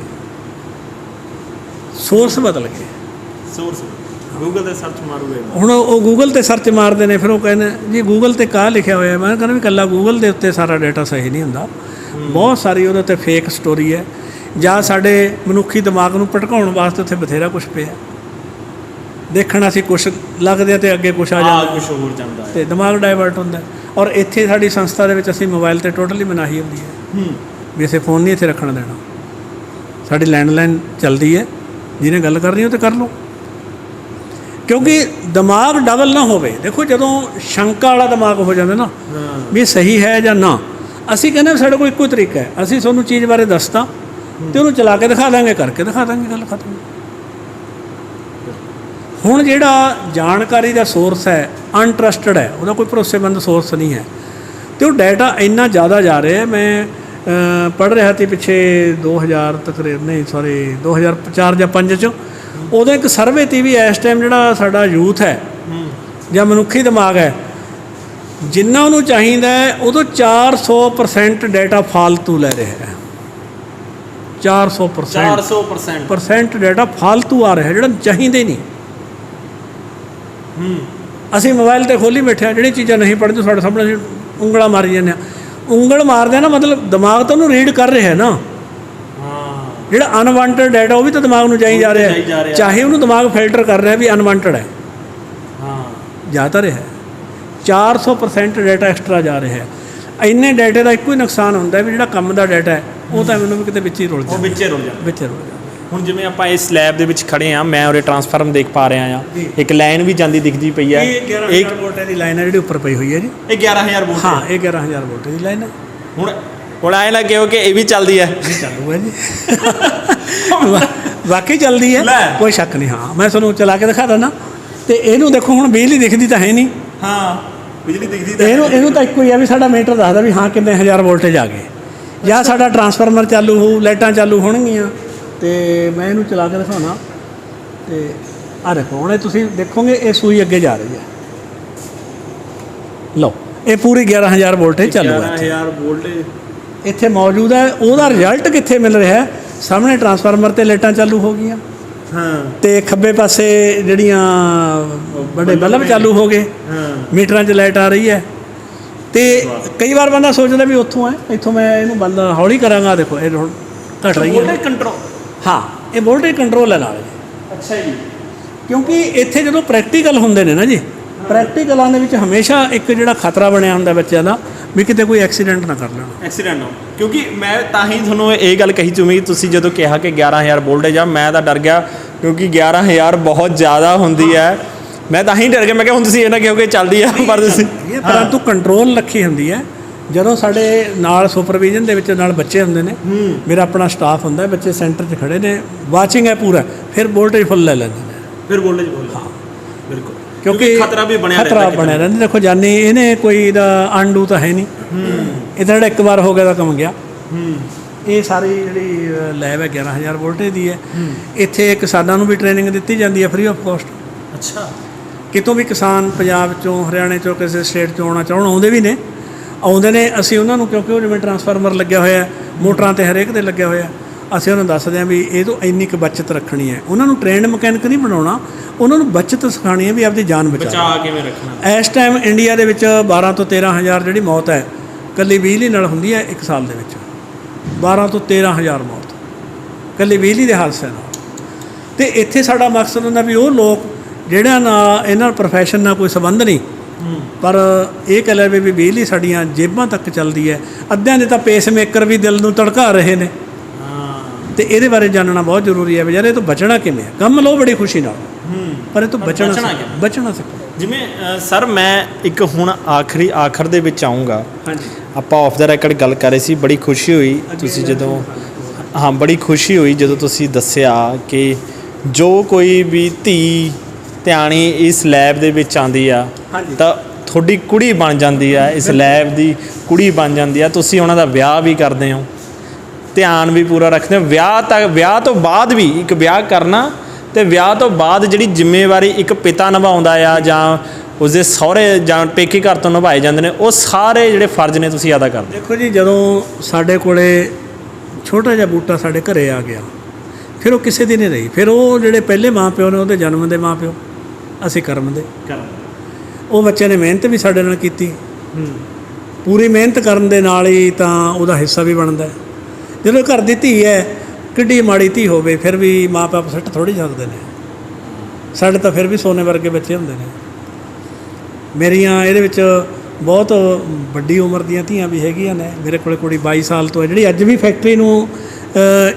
ਸੋਰਸ ਬਦਲ ਗਏ। ਸੋਰਸ ਗੂਗਲ ਤੇ ਸਰਚ ਮਾਰੂਗੇ, ਹੁਣ ਉਹ ਗੂਗਲ ਤੇ ਸਰਚ ਮਾਰਦੇ ਨੇ, ਫਿਰ ਉਹ ਕਹਿੰਦੇ ਜੀ ਗੂਗਲ ਤੇ ਕਾਹ ਲਿਖਿਆ ਹੋਇਆ। ਮੈਂ ਕਹਿੰਦਾ ਵੀ ਇਕੱਲਾ ਗੂਗਲ ਦੇ ਉੱਤੇ ਸਾਰਾ ਡਾਟਾ ਸਹੀ ਨਹੀਂ ਹੁੰਦਾ, ਬਹੁਤ ਸਾਰੀ ਉਹਦੇ 'ਤੇ ਫੇਕ ਸਟੋਰੀ ਹੈ, ਜਾਂ ਸਾਡੇ ਮਨੁੱਖੀ ਦਿਮਾਗ ਨੂੰ ਭਟਕਾਉਣ ਵਾਸਤੇ ਉੱਥੇ ਬਥੇਰਾ ਕੁਛ ਪਿਆ। ਦੇਖਣ ਅਸੀਂ ਕੁਛ ਲੱਗਦੇ ਤੇ ਅੱਗੇ ਕੁਛ ਆ ਜਾਂਦਾ, ਕੁਛ ਹੋਰ ਜਾਂਦਾ ਤੇ ਦਿਮਾਗ ਡਾਇਵਰਟ ਹੁੰਦਾ। ਔਰ ਇੱਥੇ ਸਾਡੀ ਸੰਸਥਾ ਦੇ ਵਿੱਚ ਅਸੀਂ ਮੋਬਾਈਲ ਤੇ ਟੋਟਲੀ ਮਨਾਹੀ ਹੁੰਦੀ ਹੈ ਵੀ ਅਸੀਂ ਫ਼ੋਨ ਨਹੀਂ ਇੱਥੇ ਰੱਖਣ ਦੇਣਾ। ਸਾਡੀ ਲੈਂਡਲਾਈਨ ਚੱਲਦੀ ਹੈ, ਜਿਹਨੇ ਗੱਲ ਕਰਨੀ ਉਹ ਤੇ ਕਰ ਲਓ, ਕਿਉਂਕਿ ਦਿਮਾਗ ਡਬਲ ਨਾ ਹੋਵੇ। ਦੇਖੋ ਜਦੋਂ ਸ਼ੰਕਾ ਵਾਲਾ ਦਿਮਾਗ ਹੋ ਜਾਂਦਾ ਨਾ ਵੀ ਸਹੀ ਹੈ ਜਾਂ ਨਾ, ਅਸੀਂ ਕਹਿੰਦੇ ਸਾਡੇ ਕੋਲ ਇੱਕੋ ਤਰੀਕਾ ਹੈ, ਅਸੀਂ ਤੁਹਾਨੂੰ ਚੀਜ਼ ਬਾਰੇ ਦੱਸਤਾ ਤੇ ਉਹਨੂੰ ਚਲਾ ਕੇ ਦਿਖਾ ਦਾਂਗੇ, ਕਰਕੇ ਦਿਖਾ ਦਾਂਗੇ, ਗੱਲ ਖਤਮ। ਹੁਣ ਜਿਹੜਾ ਜਾਣਕਾਰੀ ਦਾ ਸੋਰਸ ਹੈ ਅਨਟਰਸਟਡ ਹੈ, ਉਹਦਾ ਕੋਈ ਭਰੋਸੇਮੰਦ ਸੋਰਸ ਨਹੀਂ ਹੈ, ਤੇ ਉਹ ਡਾਟਾ ਇੰਨਾ ਜ਼ਿਆਦਾ ਜਾ ਰਿਹਾ। ਮੈਂ ਪੜ੍ਹ ਰਿਹਾ ਸੀ ਪਿੱਛੇ 2004 ਜਾਂ 5 'ਚ, ਉਦੋਂ ਇੱਕ ਸਰਵੇ 'ਤੇ ਵੀ ਇਸ ਟਾਈਮ ਜਿਹੜਾ ਸਾਡਾ ਯੂਥ ਹੈ ਜਾਂ ਮਨੁੱਖੀ ਦਿਮਾਗ ਹੈ, ਜਿੰਨਾ ਉਹਨੂੰ ਚਾਹੀਦਾ ਹੈ ਉਦੋਂ 400% ਡਾਟਾ ਫਾਲਤੂ ਲੈ ਰਿਹਾ ਹੈ। 400% ਡਾਟਾ ਫਾਲਤੂ ਆ ਰਿਹਾ, ਜਿਹੜਾ ਚਾਹੀਦਾ ਹੀ ਨਹੀਂ। ਅਸੀਂ ਮੋਬਾਈਲ ਤੇ ਖੋਲੀ ਬੈਠੇ ਹਾਂ, ਜਿਹੜੀ ਚੀਜ਼ਾਂ ਨਹੀਂ ਪੜ੍ਹਦੇ ਸਾਡੇ ਸਾਹਮਣੇ ਅਸੀਂ ਉਂਗਲਾਂ ਮਾਰੀ ਜਾਂਦੇ ਹਾਂ। ਉਂਗਲ ਮਾਰਦੇ ਆ ਨਾ, ਮਤਲਬ ਦਿਮਾਗ ਤਾਂ ਉਹਨੂੰ ਰੀਡ ਕਰ ਰਿਹਾ ਨਾ। ਜਿਹੜਾ ਅਨਵਾਂਟਡ ਡਾਟਾ ਉਹ ਵੀ ਤਾਂ ਦਿਮਾਗ ਨੂੰ ਜਾਈ ਜਾ ਰਿਹਾ, ਚਾਹੇ ਉਹਨੂੰ ਦਿਮਾਗ ਫਿਲਟਰ ਕਰ ਰਿਹਾ ਵੀ ਅਨਵਾਂਟਡ ਹੈ, ਜਾ ਤਾਂ ਰਿਹਾ। 400% ਡਾਟਾ ਐਕਸਟਰਾ ਜਾ ਰਿਹਾ ਹੈ। ਇੰਨੇ ਡਾਟੇ ਦਾ ਇੱਕੋ ਹੀ ਨੁਕਸਾਨ ਹੁੰਦਾ ਵੀ ਜਿਹੜਾ ਕੰਮ ਦਾ ਡਾਟਾ ਹੈ ਉਹ ਤਾਂ ਮੈਨੂੰ ਵੀ ਕਿਤੇ ਵਿੱਚ ਹੀ ਰੁਲ ਜਾਂਦਾ, ਵਿੱਚ ਰੁਲ ਜਾਂਦਾ। ਹੁਣ ਜਿਵੇਂ ਆਪਾਂ ਇਸ ਲੈਬ ਦੇ ਵਿੱਚ ਖੜੇ ਆ, ਮੈਂ ਉਰੇ ਟਰਾਂਸਫਾਰਮ ਦੇਖ ਪਾ ਰਿਹਾ ਆ, ਇੱਕ ਲਾਈਨ ਵੀ ਜਾਂਦੀ ਦਿਖਦੀ ਪਈ ਹੈ। ਇਹ 11,000 ਵੋਲਟ ਦੀ ਲਾਈਨ ਹੈ ਜਿਹੜੀ ਉੱਪਰ ਪਈ ਹੋਈ ਹੈ ਜੀ। ਇਹ 11,000 ਵੋਲਟ? ਹਾਂ, ਇਹ 11,000 ਵੋਲਟ ਦੀ ਲਾਈਨ ਹੈ। ਹੁਣ ਐਂ ਲੱਗੇ ਹੋ ਕਿ ਇਹ ਵੀ ਚੱਲਦੀ ਹੈ? ਇਹ ਚਾਲੂ ਹੈ ਜੀ, ਵਾਕਈ ਚੱਲਦੀ ਹੈ, ਕੋਈ ਸ਼ੱਕ ਨਹੀਂ। ਹਾਂ, ਮੈਂ ਤੁਹਾਨੂੰ ਚਲਾ ਕੇ ਦਿਖਾ ਦਿੰਦਾ। ਤੇ ਇਹਨੂੰ ਦੇਖੋ ਹੁਣ ਬਿਜਲੀ ਦਿਖਦੀ ਤਾਂ ਹੈ ਨਹੀਂ, ਹਾਂ ਬਿਜਲੀ ਦਿਖਦੀ ਤਾਂ ਇਹਨੂੰ ਤਾਂ ਇੱਕੋ ਹੀ ਆ ਵੀ ਸਾਡਾ ਮੀਟਰ ਦੱਸਦਾ ਵੀ ਹਾਂ ਕਿੰਨੇ ਹਜ਼ਾਰ ਵੋਲਟੇਜ ਆ ਗਏ, ਜਾਂ ਸਾਡਾ ਟਰਾਂਸਫਾਰਮਰ ਚਾਲੂ ਹੋਊ, ਲਾਈਟਾਂ ਚਾਲੂ ਹੋਣਗੀਆਂ। ਤੇ ਮੈਂ ਇਹਨੂੰ ਚਲਾ ਕੇ ਦਿਖਾਉਣਾ, ਤੇ ਆਹ ਦੇਖੋ ਹੁਣ ਇਹ ਤੁਸੀਂ ਦੇਖੋਗੇ ਇਹ ਸੂਈ ਅੱਗੇ ਜਾ ਰਹੀ ਹੈ। ਲਓ ਇਹ ਪੂਰੀ 11000 ਵੋਲਟੇਜ ਚਾਲੂ ਹੈ, 11000 ਵੋਲਟੇਜ ਇੱਥੇ ਮੌਜੂਦ ਹੈ। ਉਹਦਾ ਰਿਜ਼ਲਟ ਕਿੱਥੇ ਮਿਲ ਰਿਹਾ ਹੈ? ਸਾਹਮਣੇ ਟਰਾਂਸਫਾਰਮਰ ਤੇ ਲਾਈਟਾਂ ਚਾਲੂ ਹੋ ਗਈਆਂ, ਹਾਂ ਤੇ ਖੱਬੇ ਪਾਸੇ ਜਿਹੜੀਆਂ ਵੱਡੇ ਬਲਬ ਚਾਲੂ ਹੋ ਗਏ, ਹਾਂ ਮੀਟਰਾਂ 'ਚ ਲਾਈਟ ਆ ਰਹੀ ਹੈ। ਤੇ ਕਈ ਵਾਰ ਬੰਦਾ ਸੋਚਦਾ ਵੀ ਉੱਥੋਂ ਹੈ, ਇੱਥੋਂ ਮੈਂ ਇਹਨੂੰ ਬੰਦ ਹੌਲੀ ਕਰਾਂਗਾ। ਦੇਖੋ ਇਹ ਹੁਣ ਘਟ ਰਹੀ ਹੈ। ਵੋਲਟੇਜ ਕੰਟਰੋਲ, ਹਾਂ ਇਹ ਵੋਲਟੇਜ ਕੰਟਰੋਲ ਹੈ ਨਾਲ ਇਹ। ਅੱਛਾ ਜੀ। ਕਿਉਂਕਿ ਇੱਥੇ ਜਦੋਂ ਪ੍ਰੈਕਟੀਕਲ ਹੁੰਦੇ ਨੇ ਨਾ ਜੀ, ਪ੍ਰੈਕਟੀਕਲਾਂ ਦੇ ਵਿੱਚ ਹਮੇਸ਼ਾ ਇੱਕ ਜਿਹੜਾ ਖਤਰਾ ਬਣਿਆ ਹੁੰਦਾ ਬੱਚਿਆਂ ਦਾ ਵੀ ਕਿਤੇ ਕੋਈ ਐਕਸੀਡੈਂਟ ਨਾ ਕਰ ਲੈਣ। ਐਕਸੀਡੈਂਟ ਹੋ, ਕਿਉਂਕਿ ਮੈਂ ਤਾਂ ਹੀ ਤੁਹਾਨੂੰ ਇਹ ਗੱਲ ਕਹੀ ਚੁਮੀ, ਤੁਸੀਂ ਜਦੋਂ ਕਿਹਾ ਕਿ 11000 ਵੋਲਟੇਜ ਆ, ਮੈਂ ਤਾਂ ਡਰ ਗਿਆ ਕਿਉਂਕਿ 11000 ਬਹੁਤ ਜ਼ਿਆਦਾ ਹੁੰਦੀ ਹੈ। ਮੈਂ ਤਾਂ ਹੀ ਡਰ ਗਿਆ, ਮੈਂ ਕਿਹਾ ਹੁਣ ਤੁਸੀਂ ਇਹ ਨਾ ਕਹੋ ਕਿ ਚੱਲਦੀ ਆ, ਪਰ ਤੁਸੀਂ ਪਰੰਤੂ ਕੰਟਰੋਲ ਰੱਖੀ ਹੁੰਦੀ ਹੈ। ਜਦੋਂ ਸਾਡੇ ਨਾਲ ਸੁਪਰਵਿਜ਼ਨ ਦੇ ਵਿੱਚ ਨਾਲ ਬੱਚੇ ਹੁੰਦੇ ਨੇ, ਮੇਰਾ ਆਪਣਾ ਸਟਾਫ ਹੁੰਦਾ, ਬੱਚੇ ਸੈਂਟਰ 'ਚ ਖੜੇ ਨੇ, ਵਾਚਿੰਗ ਹੈ ਪੂਰਾ, ਫਿਰ ਵੋਲਟੇਜ ਫੁੱਲ ਲੈ ਲੈਂਦੇ ਨੇ, ਫਿਰ ਵੋਲਟੇਜ ਬੋਲ, ਹਾਂ ਬਿਲਕੁਲ, ਕਿਉਂਕਿ ਖਤਰਾ ਵੀ ਬਣਿਆ ਰਹਿੰਦਾ। ਦੇਖੋ ਜਾਨੀ ਇਹਨੇ ਕੋਈ ਇਹਦਾ ਅਨਡੂ ਤਾਂ ਹੈ ਨਹੀਂ, ਇਹਦਾ ਜਿਹੜਾ ਇੱਕ ਵਾਰ ਹੋ ਗਿਆ ਤਾਂ ਕੰਮ ਗਿਆ। ਇਹ ਸਾਰੀ ਜਿਹੜੀ ਲੈਬ ਹੈ 11000 ਵੋਲਟੇਜ ਦੀ ਹੈ। ਇੱਥੇ ਕਿਸਾਨਾਂ ਨੂੰ ਵੀ ਟ੍ਰੇਨਿੰਗ ਦਿੱਤੀ ਜਾਂਦੀ ਹੈ ਫ੍ਰੀ ਆਫ ਕੋਸਟ। ਅੱਛਾ, ਕਿਤੋਂ ਵੀ ਕਿਸਾਨ ਪੰਜਾਬ 'ਚੋਂ, ਹਰਿਆਣੇ 'ਚੋਂ, ਕਿਸੇ ਸਟੇਟ 'ਚੋਂ ਆਉਣਾ ਚਾਹੁਣ ਆਉਂਦੇ ਵੀ ਨੇ, ਆਉਂਦੇ ਨੇ। ਅਸੀਂ ਉਹਨਾਂ ਨੂੰ, ਕਿਉਂਕਿ ਉਹ ਜਿਵੇਂ ਟਰਾਂਸਫਾਰਮਰ ਲੱਗਿਆ ਹੋਇਆ, ਮੋਟਰਾਂ 'ਤੇ ਹਰੇਕ 'ਤੇ ਲੱਗਿਆ ਹੋਇਆ, ਅਸੀਂ ਉਹਨਾਂ ਨੂੰ ਦੱਸਦੇ ਹਾਂ ਵੀ ਇਹ ਤੋਂ ਇੰਨੀ ਕੁ ਬੱਚਤ ਰੱਖਣੀ ਹੈ। ਉਹਨਾਂ ਨੂੰ ਟ੍ਰੇਨਡ ਮਕੈਨਿਕ ਨਹੀਂ ਬਣਾਉਣਾ, ਉਹਨਾਂ ਨੂੰ ਬੱਚਤ ਸਿਖਾਉਣੀ ਹੈ ਵੀ ਆਪਦੀ ਜਾਨ ਬਚਾ ਕਿਵੇਂ ਰੱਖਣਾ। ਇਸ ਟਾਈਮ ਇੰਡੀਆ ਦੇ ਵਿੱਚ 12 ਤੋਂ 13000 ਜਿਹੜੀ ਮੌਤ ਹੈ ਇਕੱਲੀ ਬਿਜਲੀ ਨਾਲ ਹੁੰਦੀ ਹੈ ਇੱਕ ਸਾਲ ਦੇ ਵਿੱਚ। 12 ਤੋਂ 13000 ਮੌਤ ਇਕੱਲੀ ਬਿਜਲੀ ਦੇ ਹਾਦਸੇ ਨਾਲ। ਅਤੇ ਇੱਥੇ ਸਾਡਾ ਮਕਸਦ ਹੁੰਦਾ ਵੀ ਉਹ ਲੋਕ ਜਿਹੜਾ ਨਾਲ ਇਹਨਾਂ ਪ੍ਰੋਫੈਸ਼ਨ ਨਾਲ ਕੋਈ ਸੰਬੰਧ ਨਹੀਂ, ਪਰ ਇਹ ਕਹਿ ਲਵੇ ਵੀ ਬਿਜਲੀ ਸਾਡੀਆਂ ਜੇਬਾਂ ਤੱਕ ਚੱਲਦੀ ਹੈ। ਅੱਧਿਆਂ ਦੇ ਤਾਂ ਪੇਸ ਮੇਕਰ ਵੀ ਦਿਲ ਨੂੰ ਧੜਕਾ ਰਹੇ ਨੇ, ਤੇ ਇਹਦੇ ਬਾਰੇ ਜਾਣਨਾ ਬਹੁਤ ਜ਼ਰੂਰੀ ਹੈ ਵੀ ਯਾਰ ਇਹ ਤੋਂ ਬਚਣਾ ਕਿਵੇਂ ਹੈ। ਕੰਮ ਲਓ ਬੜੀ ਖੁਸ਼ੀ ਨਾਲ, ਪਰ ਇਹ ਤੋਂ ਬਚਣਾ ਸਿੱਖੋ। ਜਿਵੇਂ ਸਰ ਮੈਂ ਇੱਕ ਹੁਣ ਆਖਰ ਦੇ ਵਿੱਚ ਆਊਂਗਾ, ਹਾਂਜੀ ਆਪਾਂ ਆਫ ਦਾ ਰੈਕਡ ਗੱਲ ਕਰ ਰਹੇ ਸੀ, ਬੜੀ ਖੁਸ਼ੀ ਹੋਈ ਤੁਸੀਂ ਜਦੋਂ, ਹਾਂ ਬੜੀ ਖੁਸ਼ੀ ਹੋਈ ਜਦੋਂ ਤੁਸੀਂ ਦੱਸਿਆ ਕਿ ਜੋ ਕੋਈ ਵੀ ਧੀ ਧਿਆਣੀ ਇਸ ਲੈਬ ਦੇ ਵਿੱਚ ਆਉਂਦੀ ਆ ਤਾਂ ਤੁਹਾਡੀ ਕੁੜੀ ਬਣ ਜਾਂਦੀ ਆ, ਇਸ ਲੈਬ ਦੀ ਕੁੜੀ ਬਣ ਜਾਂਦੀ ਆ। ਤੁਸੀਂ ਉਹਨਾਂ ਦਾ ਵਿਆਹ ਵੀ ਕਰਦੇ ਹੋ, ਧਿਆਨ ਵੀ ਪੂਰਾ ਰੱਖਦੇ ਹੋ। ਵਿਆਹ ਤੋਂ ਬਾਅਦ ਵੀ ਇੱਕ ਵਿਆਹ ਕਰਨਾ, ਅਤੇ ਵਿਆਹ ਤੋਂ ਬਾਅਦ ਜਿਹੜੀ ਜ਼ਿੰਮੇਵਾਰੀ ਇੱਕ ਪਿਤਾ ਨਿਭਾਉਂਦਾ ਆ ਜਾਂ ਉਸਦੇ ਸਹੁਰੇ ਜਾਂ ਪੇਕੇ ਘਰ ਤੋਂ ਨਿਭਾਏ ਜਾਂਦੇ ਨੇ, ਉਹ ਸਾਰੇ ਜਿਹੜੇ ਫਰਜ਼ ਨੇ ਤੁਸੀਂ ਅਦਾ ਕਰਦੇ। ਦੇਖੋ ਜੀ, ਜਦੋਂ ਸਾਡੇ ਕੋਲੇ ਛੋਟਾ ਜਿਹਾ ਬੂਟਾ ਸਾਡੇ ਘਰੇ ਆ ਗਿਆ, ਫਿਰ ਉਹ ਕਿਸੇ ਦੀ ਨਹੀਂ ਰਹੀ। ਫਿਰ ਉਹ ਜਿਹੜੇ ਪਹਿਲੇ ਮਾਂ ਪਿਓ ਨੇ, ਉਹਦੇ ਜਨਮ ਦੇ ਮਾਂ ਪਿਓ, ਅਸੀਂ ਕਰਮ ਦੇ। ਉਹ ਬੱਚੇ ਨੇ ਮਿਹਨਤ ਵੀ ਸਾਡੇ ਨਾਲ ਕੀਤੀ, ਪੂਰੀ ਮਿਹਨਤ ਕਰਨ ਦੇ ਨਾਲ ਹੀ ਤਾਂ ਉਹਦਾ ਹਿੱਸਾ ਵੀ ਬਣਦਾ। ਜਦੋਂ ਘਰ ਦੀ ਧੀ ਹੈ, ਕਿੱਡੀ ਮਾੜੀ ਧੀ ਹੋਵੇ, ਫਿਰ ਵੀ ਮਾਂ ਪਿਓ ਸਿੱਟ ਥੋੜ੍ਹੀ ਸਕਦੇ ਨੇ। ਸਾਡੇ ਤਾਂ ਫਿਰ ਵੀ ਸੋਨੇ ਵਰਗੇ ਬੱਚੇ ਹੁੰਦੇ ਨੇ। ਮੇਰੀਆਂ ਇਹਦੇ ਵਿੱਚ ਬਹੁਤ ਵੱਡੀ ਉਮਰ ਦੀਆਂ ਧੀਆਂ ਵੀ ਹੈਗੀਆਂ ਨੇ। ਮੇਰੇ ਕੋਲ ਕੁੜੀ 22 ਸਾਲ ਤੋਂ ਹੈ, ਜਿਹੜੀ ਅੱਜ ਵੀ ਫੈਕਟਰੀ ਨੂੰ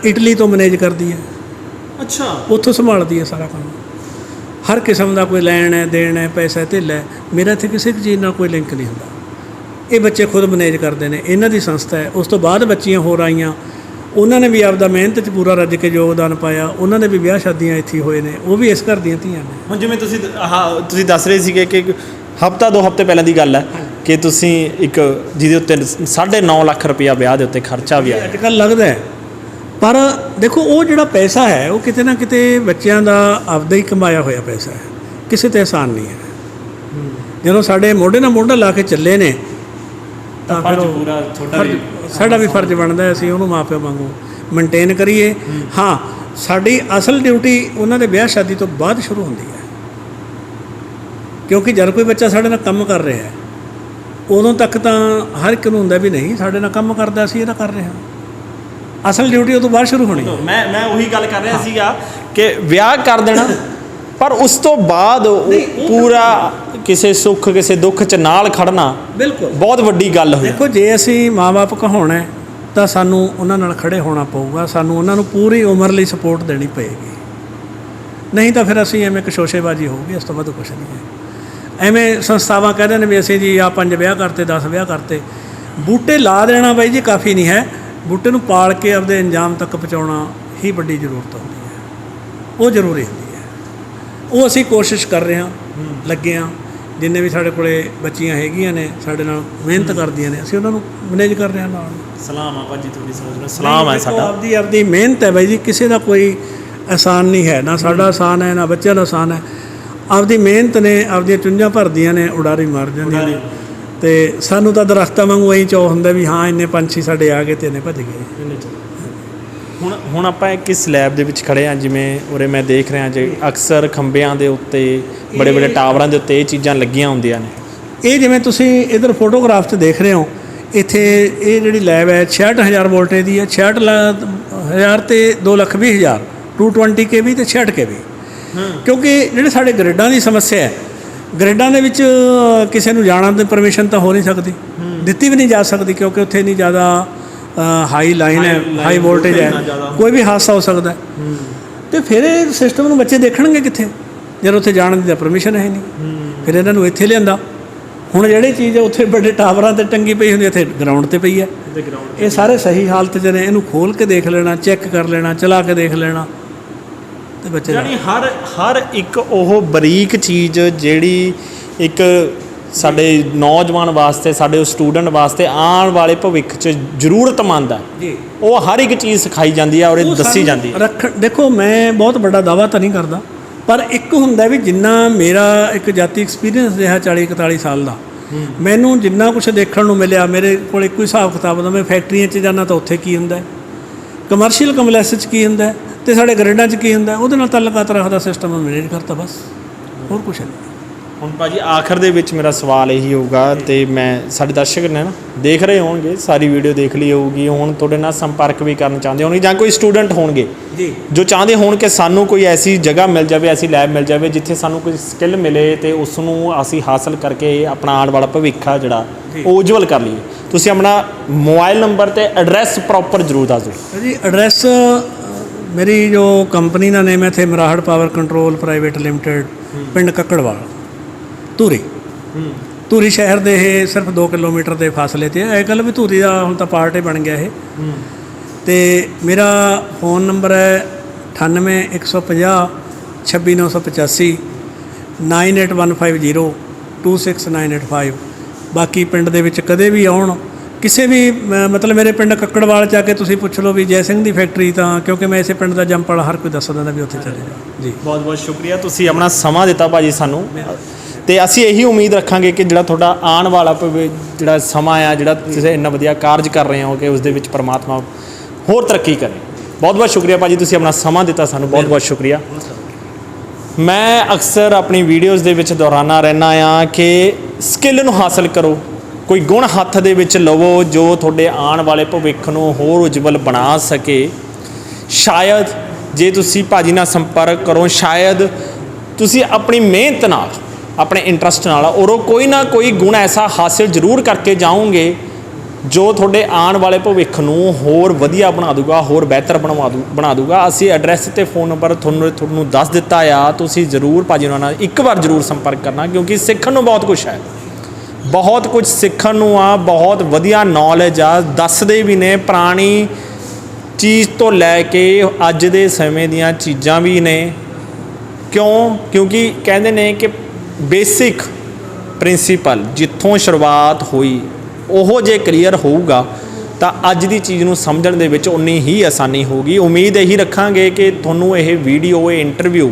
ਇਟਲੀ ਤੋਂ ਮੈਨੇਜ ਕਰਦੀ ਹੈ। ਅੱਛਾ, ਉੱਥੋਂ ਸੰਭਾਲਦੀ ਹੈ ਸਾਰਾ ਕੰਮ। ਹਰ ਕਿਸਮ ਦਾ ਕੋਈ ਲੈਣ ਹੈ, ਦੇਣ ਹੈ, ਪੈਸਾ ਧੇਲਾ ਹੈ, ਮੇਰਾ ਇੱਥੇ ਕਿਸੇ ਚੀਜ਼ ਨਾਲ ਕੋਈ ਲਿੰਕ ਨਹੀਂ ਹੁੰਦਾ। ਇਹ ਬੱਚੇ ਖੁਦ ਮੈਨੇਜ ਕਰਦੇ ਨੇ, ਇਹਨਾਂ ਦੀ ਸੰਸਥਾ ਹੈ। ਉਸ ਤੋਂ ਬਾਅਦ ਬੱਚੀਆਂ ਹੋਰ ਆਈਆਂ, ਉਹਨਾਂ ਨੇ ਵੀ ਆਪਦਾ ਮਿਹਨਤ 'ਚ ਪੂਰਾ ਰੱਜ ਕੇ ਯੋਗਦਾਨ ਪਾਇਆ। ਉਹਨਾਂ ਦੇ ਵੀ ਵਿਆਹ ਸ਼ਾਦੀਆਂ ਇੱਥੇ ਹੋਏ ਨੇ, ਉਹ ਵੀ ਇਸ ਘਰ ਦੀਆਂ ਧੀਆਂ ਨੇ। ਹੁਣ ਜਿਵੇਂ ਤੁਸੀਂ ਦੱਸ ਰਹੇ ਸੀਗੇ ਕਿ ਹਫ਼ਤਾ 2 ਹਫ਼ਤੇ ਪਹਿਲਾਂ ਦੀ ਗੱਲ ਹੈ ਕਿ ਤੁਸੀਂ ਇੱਕ ਜਿਹਦੇ ਉੱਤੇ 9.5 ਲੱਖ ਰੁਪਇਆ ਵਿਆਹ ਦੇ ਉੱਤੇ ਖਰਚਾ ਵੀ ਆਇਆ। ਅੱਜ ਕੱਲ੍ਹ ਲੱਗਦਾ ਹੈ, ਪਰ ਦੇਖੋ ਉਹ ਜਿਹੜਾ ਪੈਸਾ ਹੈ ਉਹ ਕਿਤੇ ਨਾ ਕਿਤੇ ਬੱਚਿਆਂ ਦਾ ਆਪਦਾ ਹੀ ਕਮਾਇਆ ਹੋਇਆ ਪੈਸਾ ਹੈ, ਕਿਸੇ 'ਤੇ ਆਸਾਨ ਨਹੀਂ ਹੈ। ਜਦੋਂ ਸਾਡੇ ਮੋਢੇ ਨਾਲ ਮੋਢਾ ਲਾ ਕੇ ਚੱਲੇ ਨੇ ਤਾਂ ਫਿਰ ਪੂਰਾ ਸਾਡਾ ਵੀ ਫਰਜ਼ ਬਣਦਾ ਅਸੀਂ ਉਹਨੂੰ ਮਾਂ ਪਿਓ ਵਾਂਗੂ ਮੇਨਟੇਨ ਕਰੀਏ। ਹਾਂ, ਸਾਡੀ ਅਸਲ ਡਿਊਟੀ ਉਹਨਾਂ ਦੇ ਵਿਆਹ ਸ਼ਾਦੀ ਤੋਂ ਬਾਅਦ ਸ਼ੁਰੂ ਹੁੰਦੀ ਹੈ, ਕਿਉਂਕਿ ਜਦ ਕੋਈ ਬੱਚਾ ਸਾਡੇ ਨਾਲ ਕੰਮ ਕਰ ਰਿਹਾ ਹੈ, ਉਦੋਂ ਤੱਕ ਤਾਂ ਹਰ ਇੱਕ ਨੂੰ ਹੁੰਦਾ ਵੀ ਨਹੀਂ ਸਾਡੇ ਨਾਲ ਕੰਮ ਕਰਦਾ, ਅਸੀਂ ਇਹਦਾ ਕਰ ਰਹੇ ਹਾਂ। ਅਸਲ ਡਿਊਟੀ ਉਹ ਤੋਂ ਬਾਅਦ ਸ਼ੁਰੂ ਹੋਣੀ। ਮੈਂ ਉਹੀ ਗੱਲ ਕਰ ਰਿਹਾ ਸੀਗਾ ਕਿ ਵਿਆਹ ਕਰ ਦੇਣਾ, ਪਰ ਉਸ ਤੋਂ ਬਾਅਦ ਪੂਰਾ ਕਿਸੇ ਸੁੱਖ ਕਿਸੇ ਦੁੱਖ 'ਚ ਨਾਲ ਖੜਨਾ ਬਿਲਕੁਲ ਬਹੁਤ ਵੱਡੀ ਗੱਲ ਹੋਈ। ਦੇਖੋ, ਜੇ ਅਸੀਂ ਮਾਂ-ਬਾਪ ਕਹਾਉਣਾ ਤਾਂ ਸਾਨੂੰ ਉਹਨਾਂ ਨਾਲ ਖੜੇ ਹੋਣਾ ਪਊਗਾ, ਸਾਨੂੰ ਉਹਨਾਂ ਨੂੰ ਪੂਰੀ ਉਮਰ ਲਈ ਸਪੋਰਟ ਦੇਣੀ ਪਏਗੀ। ਨਹੀਂ ਤਾਂ ਫਿਰ ਅਸੀਂ ਐਵੇਂ ਕਸ਼ੋਸ਼ੇਬਾਜ਼ੀ ਹੋਊਗੀ, ਇਸ ਤੋਂ ਵੱਧ ਕੁਛ ਨਹੀਂ ਹੈ। ਐਵੇਂ ਸੰਸਥਾਵਾਂ ਕਹਿੰਦੇ ਨੇ ਵੀ ਅਸੀਂ ਜੀ ਆਹ 5 ਵਿਆਹ ਕਰਤੇ, 10 ਵਿਆਹ ਕਰਤੇ। ਬੂਟੇ ਲਾ ਦੇਣਾ ਬਾਈ ਜੀ ਕਾਫੀ ਨਹੀਂ ਹੈ, ਬੂਟੇ ਨੂੰ ਪਾਲ ਕੇ ਆਪਦੇ ਅੰਜਾਮ ਤੱਕ ਪਹੁੰਚਾਉਣਾ ਹੀ ਵੱਡੀ ਜ਼ਰੂਰਤ ਹੁੰਦੀ ਹੈ, ਉਹ ਜ਼ਰੂਰੀ ਹੁੰਦੀ ਹੈ। ਉਹ ਅਸੀਂ ਕੋਸ਼ਿਸ਼ ਕਰ ਰਹੇ ਹਾਂ। ਲੱਗੇ ਹਾਂ। ਜਿੰਨੇ ਵੀ ਸਾਡੇ ਕੋਲੇ ਬੱਚੀਆਂ ਹੈਗੀਆਂ ਨੇ ਸਾਡੇ ਨਾਲ ਮਿਹਨਤ ਕਰਦੀਆਂ ਨੇ, ਅਸੀਂ ਉਹਨਾਂ ਨੂੰ ਮੈਨੇਜ ਕਰ ਰਹੇ ਹਾਂ ਨਾਲ। ਸਲਾਮ ਆ ਭਾਜੀ ਤੁਹਾਡੀ ਸੋਚ ਨੂੰ, ਸਲਾਮ ਹੈ ਸਾਡਾ। ਆਪਦੀ ਮਿਹਨਤ ਹੈ ਬਾਈ ਜੀ, ਕਿਸੇ ਦਾ ਕੋਈ ਆਸਾਨ ਨਹੀਂ ਹੈ, ਨਾ ਸਾਡਾ ਆਸਾਨ ਹੈ ਨਾ ਬੱਚਿਆਂ ਦਾ ਆਸਾਨ ਹੈ। ਆਪਦੀ ਮਿਹਨਤ ਨੇ, ਆਪਦੀਆਂ ਚੁੰਝਾਂ ਭਰਦੀਆਂ ਨੇ, ਉਡਾਰੀ ਮਾਰ ਜਾਂਦੀਆਂ ਨੇ। ਤੇ ਸਾਨੂੰ ਤਾਂ ਦਰਖਤਾਂ ਵਾਂਗੂ ਇਹੀ ਚਾਅ ਹੁੰਦਾ ਵੀ ਹਾਂ ਇੰਨੇ ਪੰਛੀ ਸਾਡੇ ਆ ਗਏ ਤੇ ਇੰਨੇ ਭੱਜ ਗਏ। ਹੁਣ ਆਪਾਂ ਇੱਕ ਸਲੈਬ ਦੇ ਵਿੱਚ ਖੜੇ ਹਾਂ, ਜਿਵੇਂ ਉਰੇ ਮੈਂ ਦੇਖ ਰਿਹਾ ਜੇ ਅਕਸਰ ਖੰਭਿਆਂ ਦੇ ਉੱਤੇ ਬੜੇ ਬੜੇ ਟਾਵਰਾਂ ਦੇ ਉੱਤੇ ਇਹ ਚੀਜ਼ਾਂ ਲੱਗੀਆਂ ਹੁੰਦੀਆਂ ਨੇ। ਇਹ ਜਿਵੇਂ ਤੁਸੀਂ ਇੱਧਰ ਫੋਟੋਗ੍ਰਾਫ 'ਚ ਦੇਖ ਰਹੇ ਹੋ, ਇੱਥੇ ਇਹ ਜਿਹੜੀ ਲੈਬ ਹੈ 66,000 ਵੋਲਟੇਜ ਦੀ ਹੈ। 66,000 ਤੇ 2,20,000 220 kV ਤੇ 66 kV। ਕਿਉਂਕਿ ਜਿਹੜੇ ਸਾਡੇ ਗ੍ਰਿਡਾਂ ਦੀ ਸਮੱਸਿਆ ਹੈ, ਗ੍ਰਿਡਾਂ ਦੇ ਵਿੱਚ ਕਿਸੇ ਨੂੰ ਜਾਣ ਦੀ ਪਰਮਿਸ਼ਨ ਤਾਂ ਹੋ ਨਹੀਂ ਸਕਦੀ, ਦਿੱਤੀ ਵੀ ਨਹੀਂ ਜਾ ਸਕਦੀ, ਕਿਉਂਕਿ ਉੱਥੇ ਇੰਨੀ ਜ਼ਿਆਦਾ ਹਾਈ ਲਾਈਨ ਹੈ, ਹਾਈ ਵੋਲਟੇਜ ਹੈ, ਕੋਈ ਵੀ ਹਾਦਸਾ ਹੋ ਸਕਦਾ। ਅਤੇ ਫਿਰ ਇਹ ਸਿਸਟਮ ਨੂੰ ਬੱਚੇ ਦੇਖਣਗੇ ਕਿੱਥੇ ਜਦੋਂ ਉੱਥੇ ਜਾਣ ਦੀ ਤਾਂ ਪਰਮਿਸ਼ਨ ਹੈ ਨਹੀਂ। ਫਿਰ ਇਹਨਾਂ ਨੂੰ ਇੱਥੇ ਲਿਆਂਦਾ। ਹੁਣ ਜਿਹੜੀ ਚੀਜ਼ ਉੱਥੇ ਵੱਡੇ ਟਾਵਰਾਂ 'ਤੇ ਟੰਗੀ ਪਈ ਹੁੰਦੀ, ਇੱਥੇ ਗਰਾਊਂਡ 'ਤੇ ਪਈ ਹੈ। ਇਹ ਸਾਰੇ ਸਹੀ ਹਾਲਤ 'ਚ ਨੇ, ਇਹਨੂੰ ਖੋਲ੍ਹ ਕੇ ਦੇਖ ਲੈਣਾ, ਚੈੱਕ ਕਰ ਲੈਣਾ, ਚਲਾ ਕੇ ਦੇਖ ਲੈਣਾ। ਤੇ ਬੱਚੇ ਯਾਨੀ ਹਰ ਇੱਕ ਉਹ ਬਰੀਕ ਚੀਜ਼ ਜਿਹੜੀ ਇੱਕ ਸਾਡੇ ਨੌਜਵਾਨ ਵਾਸਤੇ, ਸਾਡੇ ਸਟੂਡੈਂਟ ਵਾਸਤੇ ਆਉਣ ਵਾਲੇ ਭਵਿੱਖ 'ਚ ਜ਼ਰੂਰਤਮੰਦ ਹੈ ਜੀ, ਉਹ ਹਰ ਇੱਕ ਚੀਜ਼ ਸਿਖਾਈ ਜਾਂਦੀ ਹੈ ਔਰ ਇਹ ਦੱਸੀ ਜਾਂਦੀ ਹੈ। ਦੇਖੋ ਮੈਂ ਬਹੁਤ ਵੱਡਾ ਦਾਅਵਾ ਤਾਂ ਨਹੀਂ ਕਰਦਾ, ਪਰ ਇੱਕ ਹੁੰਦਾ ਵੀ ਜਿੰਨਾ ਮੇਰਾ ਇੱਕ ਜਾਤੀ ਐਕਸਪੀਰੀਅੰਸ ਰਿਹਾ 40-41 ਸਾਲ ਦਾ, ਮੈਨੂੰ ਜਿੰਨਾ ਕੁਛ ਦੇਖਣ ਨੂੰ ਮਿਲਿਆ, ਮੇਰੇ ਕੋਲ ਇੱਕੋ ਹੀ ਹਿਸਾਬ ਕਿਤਾਬ ਦਾ। ਮੈਂ ਫੈਕਟਰੀਆਂ 'ਚ ਜਾਂਦਾ ਤਾਂ ਉੱਥੇ ਕੀ ਹੁੰਦਾ, ਕਮਰਸ਼ੀਅਲ ਕੰਪਲੈਕਸ 'ਚ ਕੀ ਹੁੰਦਾ, ਤੇ ਸਾਡੇ ਗ੍ਰਿਡਾਂ 'ਚ ਕੀ ਹੁੰਦਾ, ਉਹਦੇ ਨਾਲ ਤਾਲੁਕਾਤ ਰੱਖਦਾ ਸਿਸਟਮ ਮੈਨੇਜ ਕਰਤਾ, ਬਸ ਹੋਰ ਕੁਛ ਨਹੀਂ। ਹੁਣ ਭਾਜੀ ਆਖਰ ਦੇ ਵਿੱਚ ਮੇਰਾ ਸਵਾਲ ਇਹੀ ਹੋਊਗਾ, ਤੇ ਮੈਂ ਸਾਡੇ ਦਰਸ਼ਕ ਨੇ ਨਾ ਦੇਖ ਰਹੇ ਹੋਣਗੇ, ਸਾਰੀ ਵੀਡੀਓ ਦੇਖ ਲਈ ਹੋਊਗੀ, ਹੁਣ ਤੁਹਾਡੇ ਨਾਲ ਸੰਪਰਕ ਵੀ ਕਰਨਾ ਚਾਹੁੰਦੇ ਹੋਣਗੇ, ਜਾਂ ਕੋਈ ਸਟੂਡੈਂਟ ਹੋਣਗੇ ਜੀ ਜੋ ਚਾਹੁੰਦੇ ਹੋਣ ਕਿ ਸਾਨੂੰ ਕੋਈ ਐਸੀ ਜਗ੍ਹਾ ਮਿਲ ਜਾਵੇ, ਐਸੀ ਲੈਬ ਮਿਲ ਜਾਵੇ ਜਿੱਥੇ ਸਾਨੂੰ ਕੋਈ ਸਕਿੱਲ ਮਿਲੇ ਤੇ ਉਸ ਨੂੰ ਅਸੀਂ ਹਾਸਲ ਕਰਕੇ ਆਪਣਾ ਆਉਣ ਵਾਲਾ ਭਵਿੱਖ ਆ ਜਿਹੜਾ ਉਹ ਉਜਵਲ ਕਰ ਲਈਏ। ਤੁਸੀਂ ਆਪਣਾ ਮੋਬਾਈਲ ਨੰਬਰ ਤੇ ਐਡਰੈਸ ਪ੍ਰੋਪਰ ਜ਼ਰੂਰ ਦੱਸ ਦਿਓ ਜੀ। ਐਡਰੈਸ ਮੇਰੀ ਜੋ ਕੰਪਨੀ ਦਾ ਨੇਮ ਹੈ ਇੱਥੇ ਮਰਾੜ ਪਾਵਰ ਕੰਟਰੋਲ ਪ੍ਰਾਈਵੇਟ ਲਿਮਟਿਡ, ਪਿੰਡ ਕੱਕੜਵਾਲ, ਧੂਰੀ ਸ਼ਹਿਰ ਦੇ ਇਹ ਸਿਰਫ 2 ਕਿਲੋਮੀਟਰ ਦੇ ਫਾਸਲੇ 'ਤੇ ਹੈ। ਇਹ ਗੱਲ ਵੀ ਧੂਰੀ ਦਾ ਹੁਣ ਤਾਂ ਪਾਰਟ ਹੀ ਬਣ ਗਿਆ ਇਹ। ਅਤੇ ਮੇਰਾ ਫ਼ੋਨ ਨੰਬਰ ਹੈ 98-150 26-985 98-150 26985। ਬਾਕੀ ਪਿੰਡ ਦੇ ਵਿੱਚ ਕਦੇ ਵੀ ਆਉਣ, ਕਿਸੇ ਵੀ ਮਤਲਬ ਮੇਰੇ ਪਿੰਡ ਕੱਕੜਵਾਲ 'ਚ ਆ ਕੇ ਤੁਸੀਂ ਪੁੱਛ ਲਓ ਵੀ ਜੈ ਸਿੰਘ ਦੀ ਫੈਕਟਰੀ, ਤਾਂ ਕਿਉਂਕਿ ਮੈਂ ਇਸੇ ਪਿੰਡ ਦਾ ਜੰਪ ਵਾਲਾ, ਹਰ ਕੋਈ ਦੱਸ ਦਿੰਦਾ ਵੀ ਉੱਥੇ ਚਲੇ ਜਾ ਜੀ। ਬਹੁਤ ਬਹੁਤ ਸ਼ੁਕਰੀਆ, ਤੁਸੀਂ ਆਪਣਾ ਸਮਾਂ ਦਿੱਤਾ ਭਾਜੀ ਸਾਨੂੰ, ਤੇ ਅਸੀਂ ਇਹੀ ਉਮੀਦ ਰੱਖਾਂਗੇ ਕਿ ਜਿਹੜਾ ਤੁਹਾਡਾ ਆਉਣ ਵਾਲਾ ਜਿਹੜਾ ਸਮਾਂ ਆ, ਜਿਹੜਾ ਤੁਸੀਂ ਇੰਨਾ ਵਧੀਆ ਕਾਰਜ ਕਰ ਰਹੇ ਹੋ, ਕਿ ਉਸ ਦੇ ਵਿੱਚ ਪਰਮਾਤਮਾ ਹੋਰ ਤਰੱਕੀ ਕਰੇ। ਬਹੁਤ ਬਹੁਤ ਸ਼ੁਕਰੀਆ ਭਾਜੀ, ਤੁਸੀਂ ਆਪਣਾ ਸਮਾਂ ਦਿੱਤਾ ਸਾਨੂੰ, ਬਹੁਤ ਬਹੁਤ ਸ਼ੁਕਰੀਆ। ਮੈਂ ਅਕਸਰ ਆਪਣੀ ਵੀਡੀਓਜ਼ ਦੇ ਵਿੱਚ ਦੁਹਰਾਉਂਦਾ ਰਹਿੰਦਾ ਹਾਂ ਕਿ ਸਕਿੱਲ ਨੂੰ ਹਾਸਲ ਕਰੋ, ਕੋਈ ਗੁਣ ਹੱਥ ਦੇ ਵਿੱਚ ਲਵੋ ਜੋ ਤੁਹਾਡੇ ਆਉਣ ਵਾਲੇ ਭਵਿੱਖ ਨੂੰ ਹੋਰ ਉਜਵਲ ਬਣਾ ਸਕੇ। ਸ਼ਾਇਦ ਜੇ ਤੁਸੀਂ ਭਾਜੀ ਨਾਲ ਸੰਪਰਕ ਕਰੋ, ਸ਼ਾਇਦ ਤੁਸੀਂ ਆਪਣੀ ਮਿਹਨਤ ਨਾਲ, ਆਪਣੇ ਇੰਟਰਸਟ ਨਾਲ ਔਰ ਕੋਈ ਨਾ ਕੋਈ ਗੁਣ ਐਸਾ ਹਾਸਿਲ ਜ਼ਰੂਰ ਕਰਕੇ ਜਾਓਗੇ ਜੋ ਤੁਹਾਡੇ ਆਉਣ ਵਾਲੇ ਭਵਿੱਖ ਨੂੰ ਹੋਰ ਵਧੀਆ ਬਣਾ ਦੂਗਾ, ਹੋਰ ਬਿਹਤਰ ਬਣਾ ਦੂਗਾ। ਅਸੀਂ ਐਡਰੈਸ ਤੇ ਫ਼ੋਨ ਨੰਬਰ ਤੁਹਾਨੂੰ ਦੱਸ ਦਿੱਤਾ ਆ, ਤੁਸੀਂ ਜ਼ਰੂਰ ਭਾਜੀ ਉਹਨਾਂ ਨਾਲ ਇੱਕ ਵਾਰ ਜ਼ਰੂਰ ਸੰਪਰਕ ਕਰਨਾ, ਕਿਉਂਕਿ ਸਿੱਖਣ ਨੂੰ ਬਹੁਤ ਕੁਛ ਹੈ, ਬਹੁਤ ਕੁਝ ਸਿੱਖਣ ਨੂੰ ਆ, ਬਹੁਤ ਵਧੀਆ ਨੌਲੇਜ ਆ। ਦੱਸਦੇ ਵੀ ਨੇ ਪੁਰਾਣੀ ਚੀਜ਼ ਤੋਂ ਲੈ ਕੇ ਅੱਜ ਦੇ ਸਮੇਂ ਦੀਆਂ ਚੀਜ਼ਾਂ ਵੀ ਨੇ। ਕਿਉਂਕਿ ਕਹਿੰਦੇ ਨੇ ਕਿ ਬੇਸਿਕ ਪ੍ਰਿੰਸੀਪਲ ਜਿੱਥੋਂ ਸ਼ੁਰੂਆਤ ਹੋਈ ਉਹ ਜੇ ਕਲੀਅਰ ਹੋਊਗਾ ਤਾਂ ਅੱਜ ਦੀ ਚੀਜ਼ ਨੂੰ ਸਮਝਣ ਦੇ ਵਿੱਚ ਉਨੀ ਹੀ ਆਸਾਨੀ ਹੋਊਗੀ। ਉਮੀਦ ਇਹੀ ਰੱਖਾਂਗੇ ਕਿ ਤੁਹਾਨੂੰ ਇਹ ਵੀਡੀਓ, ਇਹ ਇੰਟਰਵਿਊ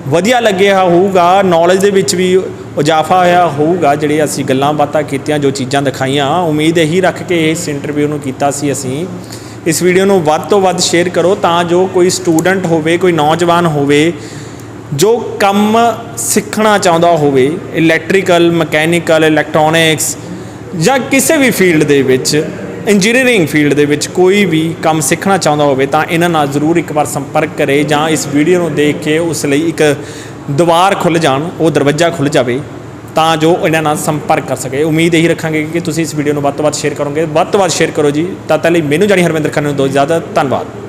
ਵਧੀਆ ਲੱਗਿਆ ਹੋਊਗਾ, ਨੌਲੇਜ ਦੇ ਵਿੱਚ ਵੀ ਇਜ਼ਾਫਾ ਹੋਇਆ ਹੋਊਗਾ। ਜਿਹੜੇ ਅਸੀਂ ਗੱਲਾਂ ਬਾਤਾਂ ਕੀਤੀਆਂ, ਜੋ ਚੀਜ਼ਾਂ ਦਿਖਾਈਆਂ, ਉਮੀਦ ਇਹੀ ਰੱਖ ਕੇ ਇਸ ਇੰਟਰਵਿਊ ਨੂੰ ਕੀਤਾ ਸੀ ਅਸੀਂ। ਇਸ ਵੀਡੀਓ ਨੂੰ ਵੱਧ ਤੋਂ ਵੱਧ ਸ਼ੇਅਰ ਕਰੋ ਤਾਂ ਜੋ ਕੋਈ ਸਟੂਡੈਂਟ ਹੋਵੇ, ਕੋਈ ਨੌਜਵਾਨ ਹੋਵੇ ਜੋ ਕੰਮ ਸਿੱਖਣਾ ਚਾਹੁੰਦਾ ਹੋਵੇ, ਇਲੈਕਟ੍ਰੀਕਲ, ਮਕੈਨੀਕਲ, ਇਲੈਕਟ੍ਰੋਨਿਕਸ ਜਾਂ ਕਿਸੇ ਵੀ ਫੀਲਡ ਦੇ ਵਿੱਚ, ਇੰਜੀਨੀਅਰਿੰਗ ਫੀਲਡ ਦੇ ਵਿੱਚ ਕੋਈ ਵੀ ਕੰਮ ਸਿੱਖਣਾ ਚਾਹੁੰਦਾ ਹੋਵੇ ਤਾਂ ਇਹਨਾਂ ਨਾਲ ਜ਼ਰੂਰ ਇੱਕ ਵਾਰ ਸੰਪਰਕ ਕਰੇ, ਜਾਂ ਇਸ ਵੀਡੀਓ ਨੂੰ ਦੇਖ ਕੇ ਉਸ ਲਈ ਇੱਕ ਦੁਆਰ ਖੁੱਲ੍ਹ ਜਾਣ, ਉਹ ਦਰਵਾਜ਼ਾ ਖੁੱਲ੍ਹ ਜਾਵੇ ਤਾਂ ਜੋ ਇਹਨਾਂ ਨਾਲ ਸੰਪਰਕ ਕਰ ਸਕੇ। ਉਮੀਦ ਇਹੀ ਰੱਖਾਂਗੇ ਕਿ ਤੁਸੀਂ ਇਸ ਵੀਡੀਓ ਨੂੰ ਵੱਧ ਤੋਂ ਵੱਧ ਸ਼ੇਅਰ ਕਰੋਗੇ। ਵੱਧ ਤੋਂ ਵੱਧ ਸ਼ੇਅਰ ਕਰੋ ਜੀ। ਤਦ ਤੱਕ ਲਈ ਮੈਨੂੰ ਜਾਣੀ ਹਰਵਿੰਦਰ ਖੰਨਾ ਨੂੰ ਦਿਓ ਇਜਾਜ਼ਤ। ਧੰਨਵਾਦ।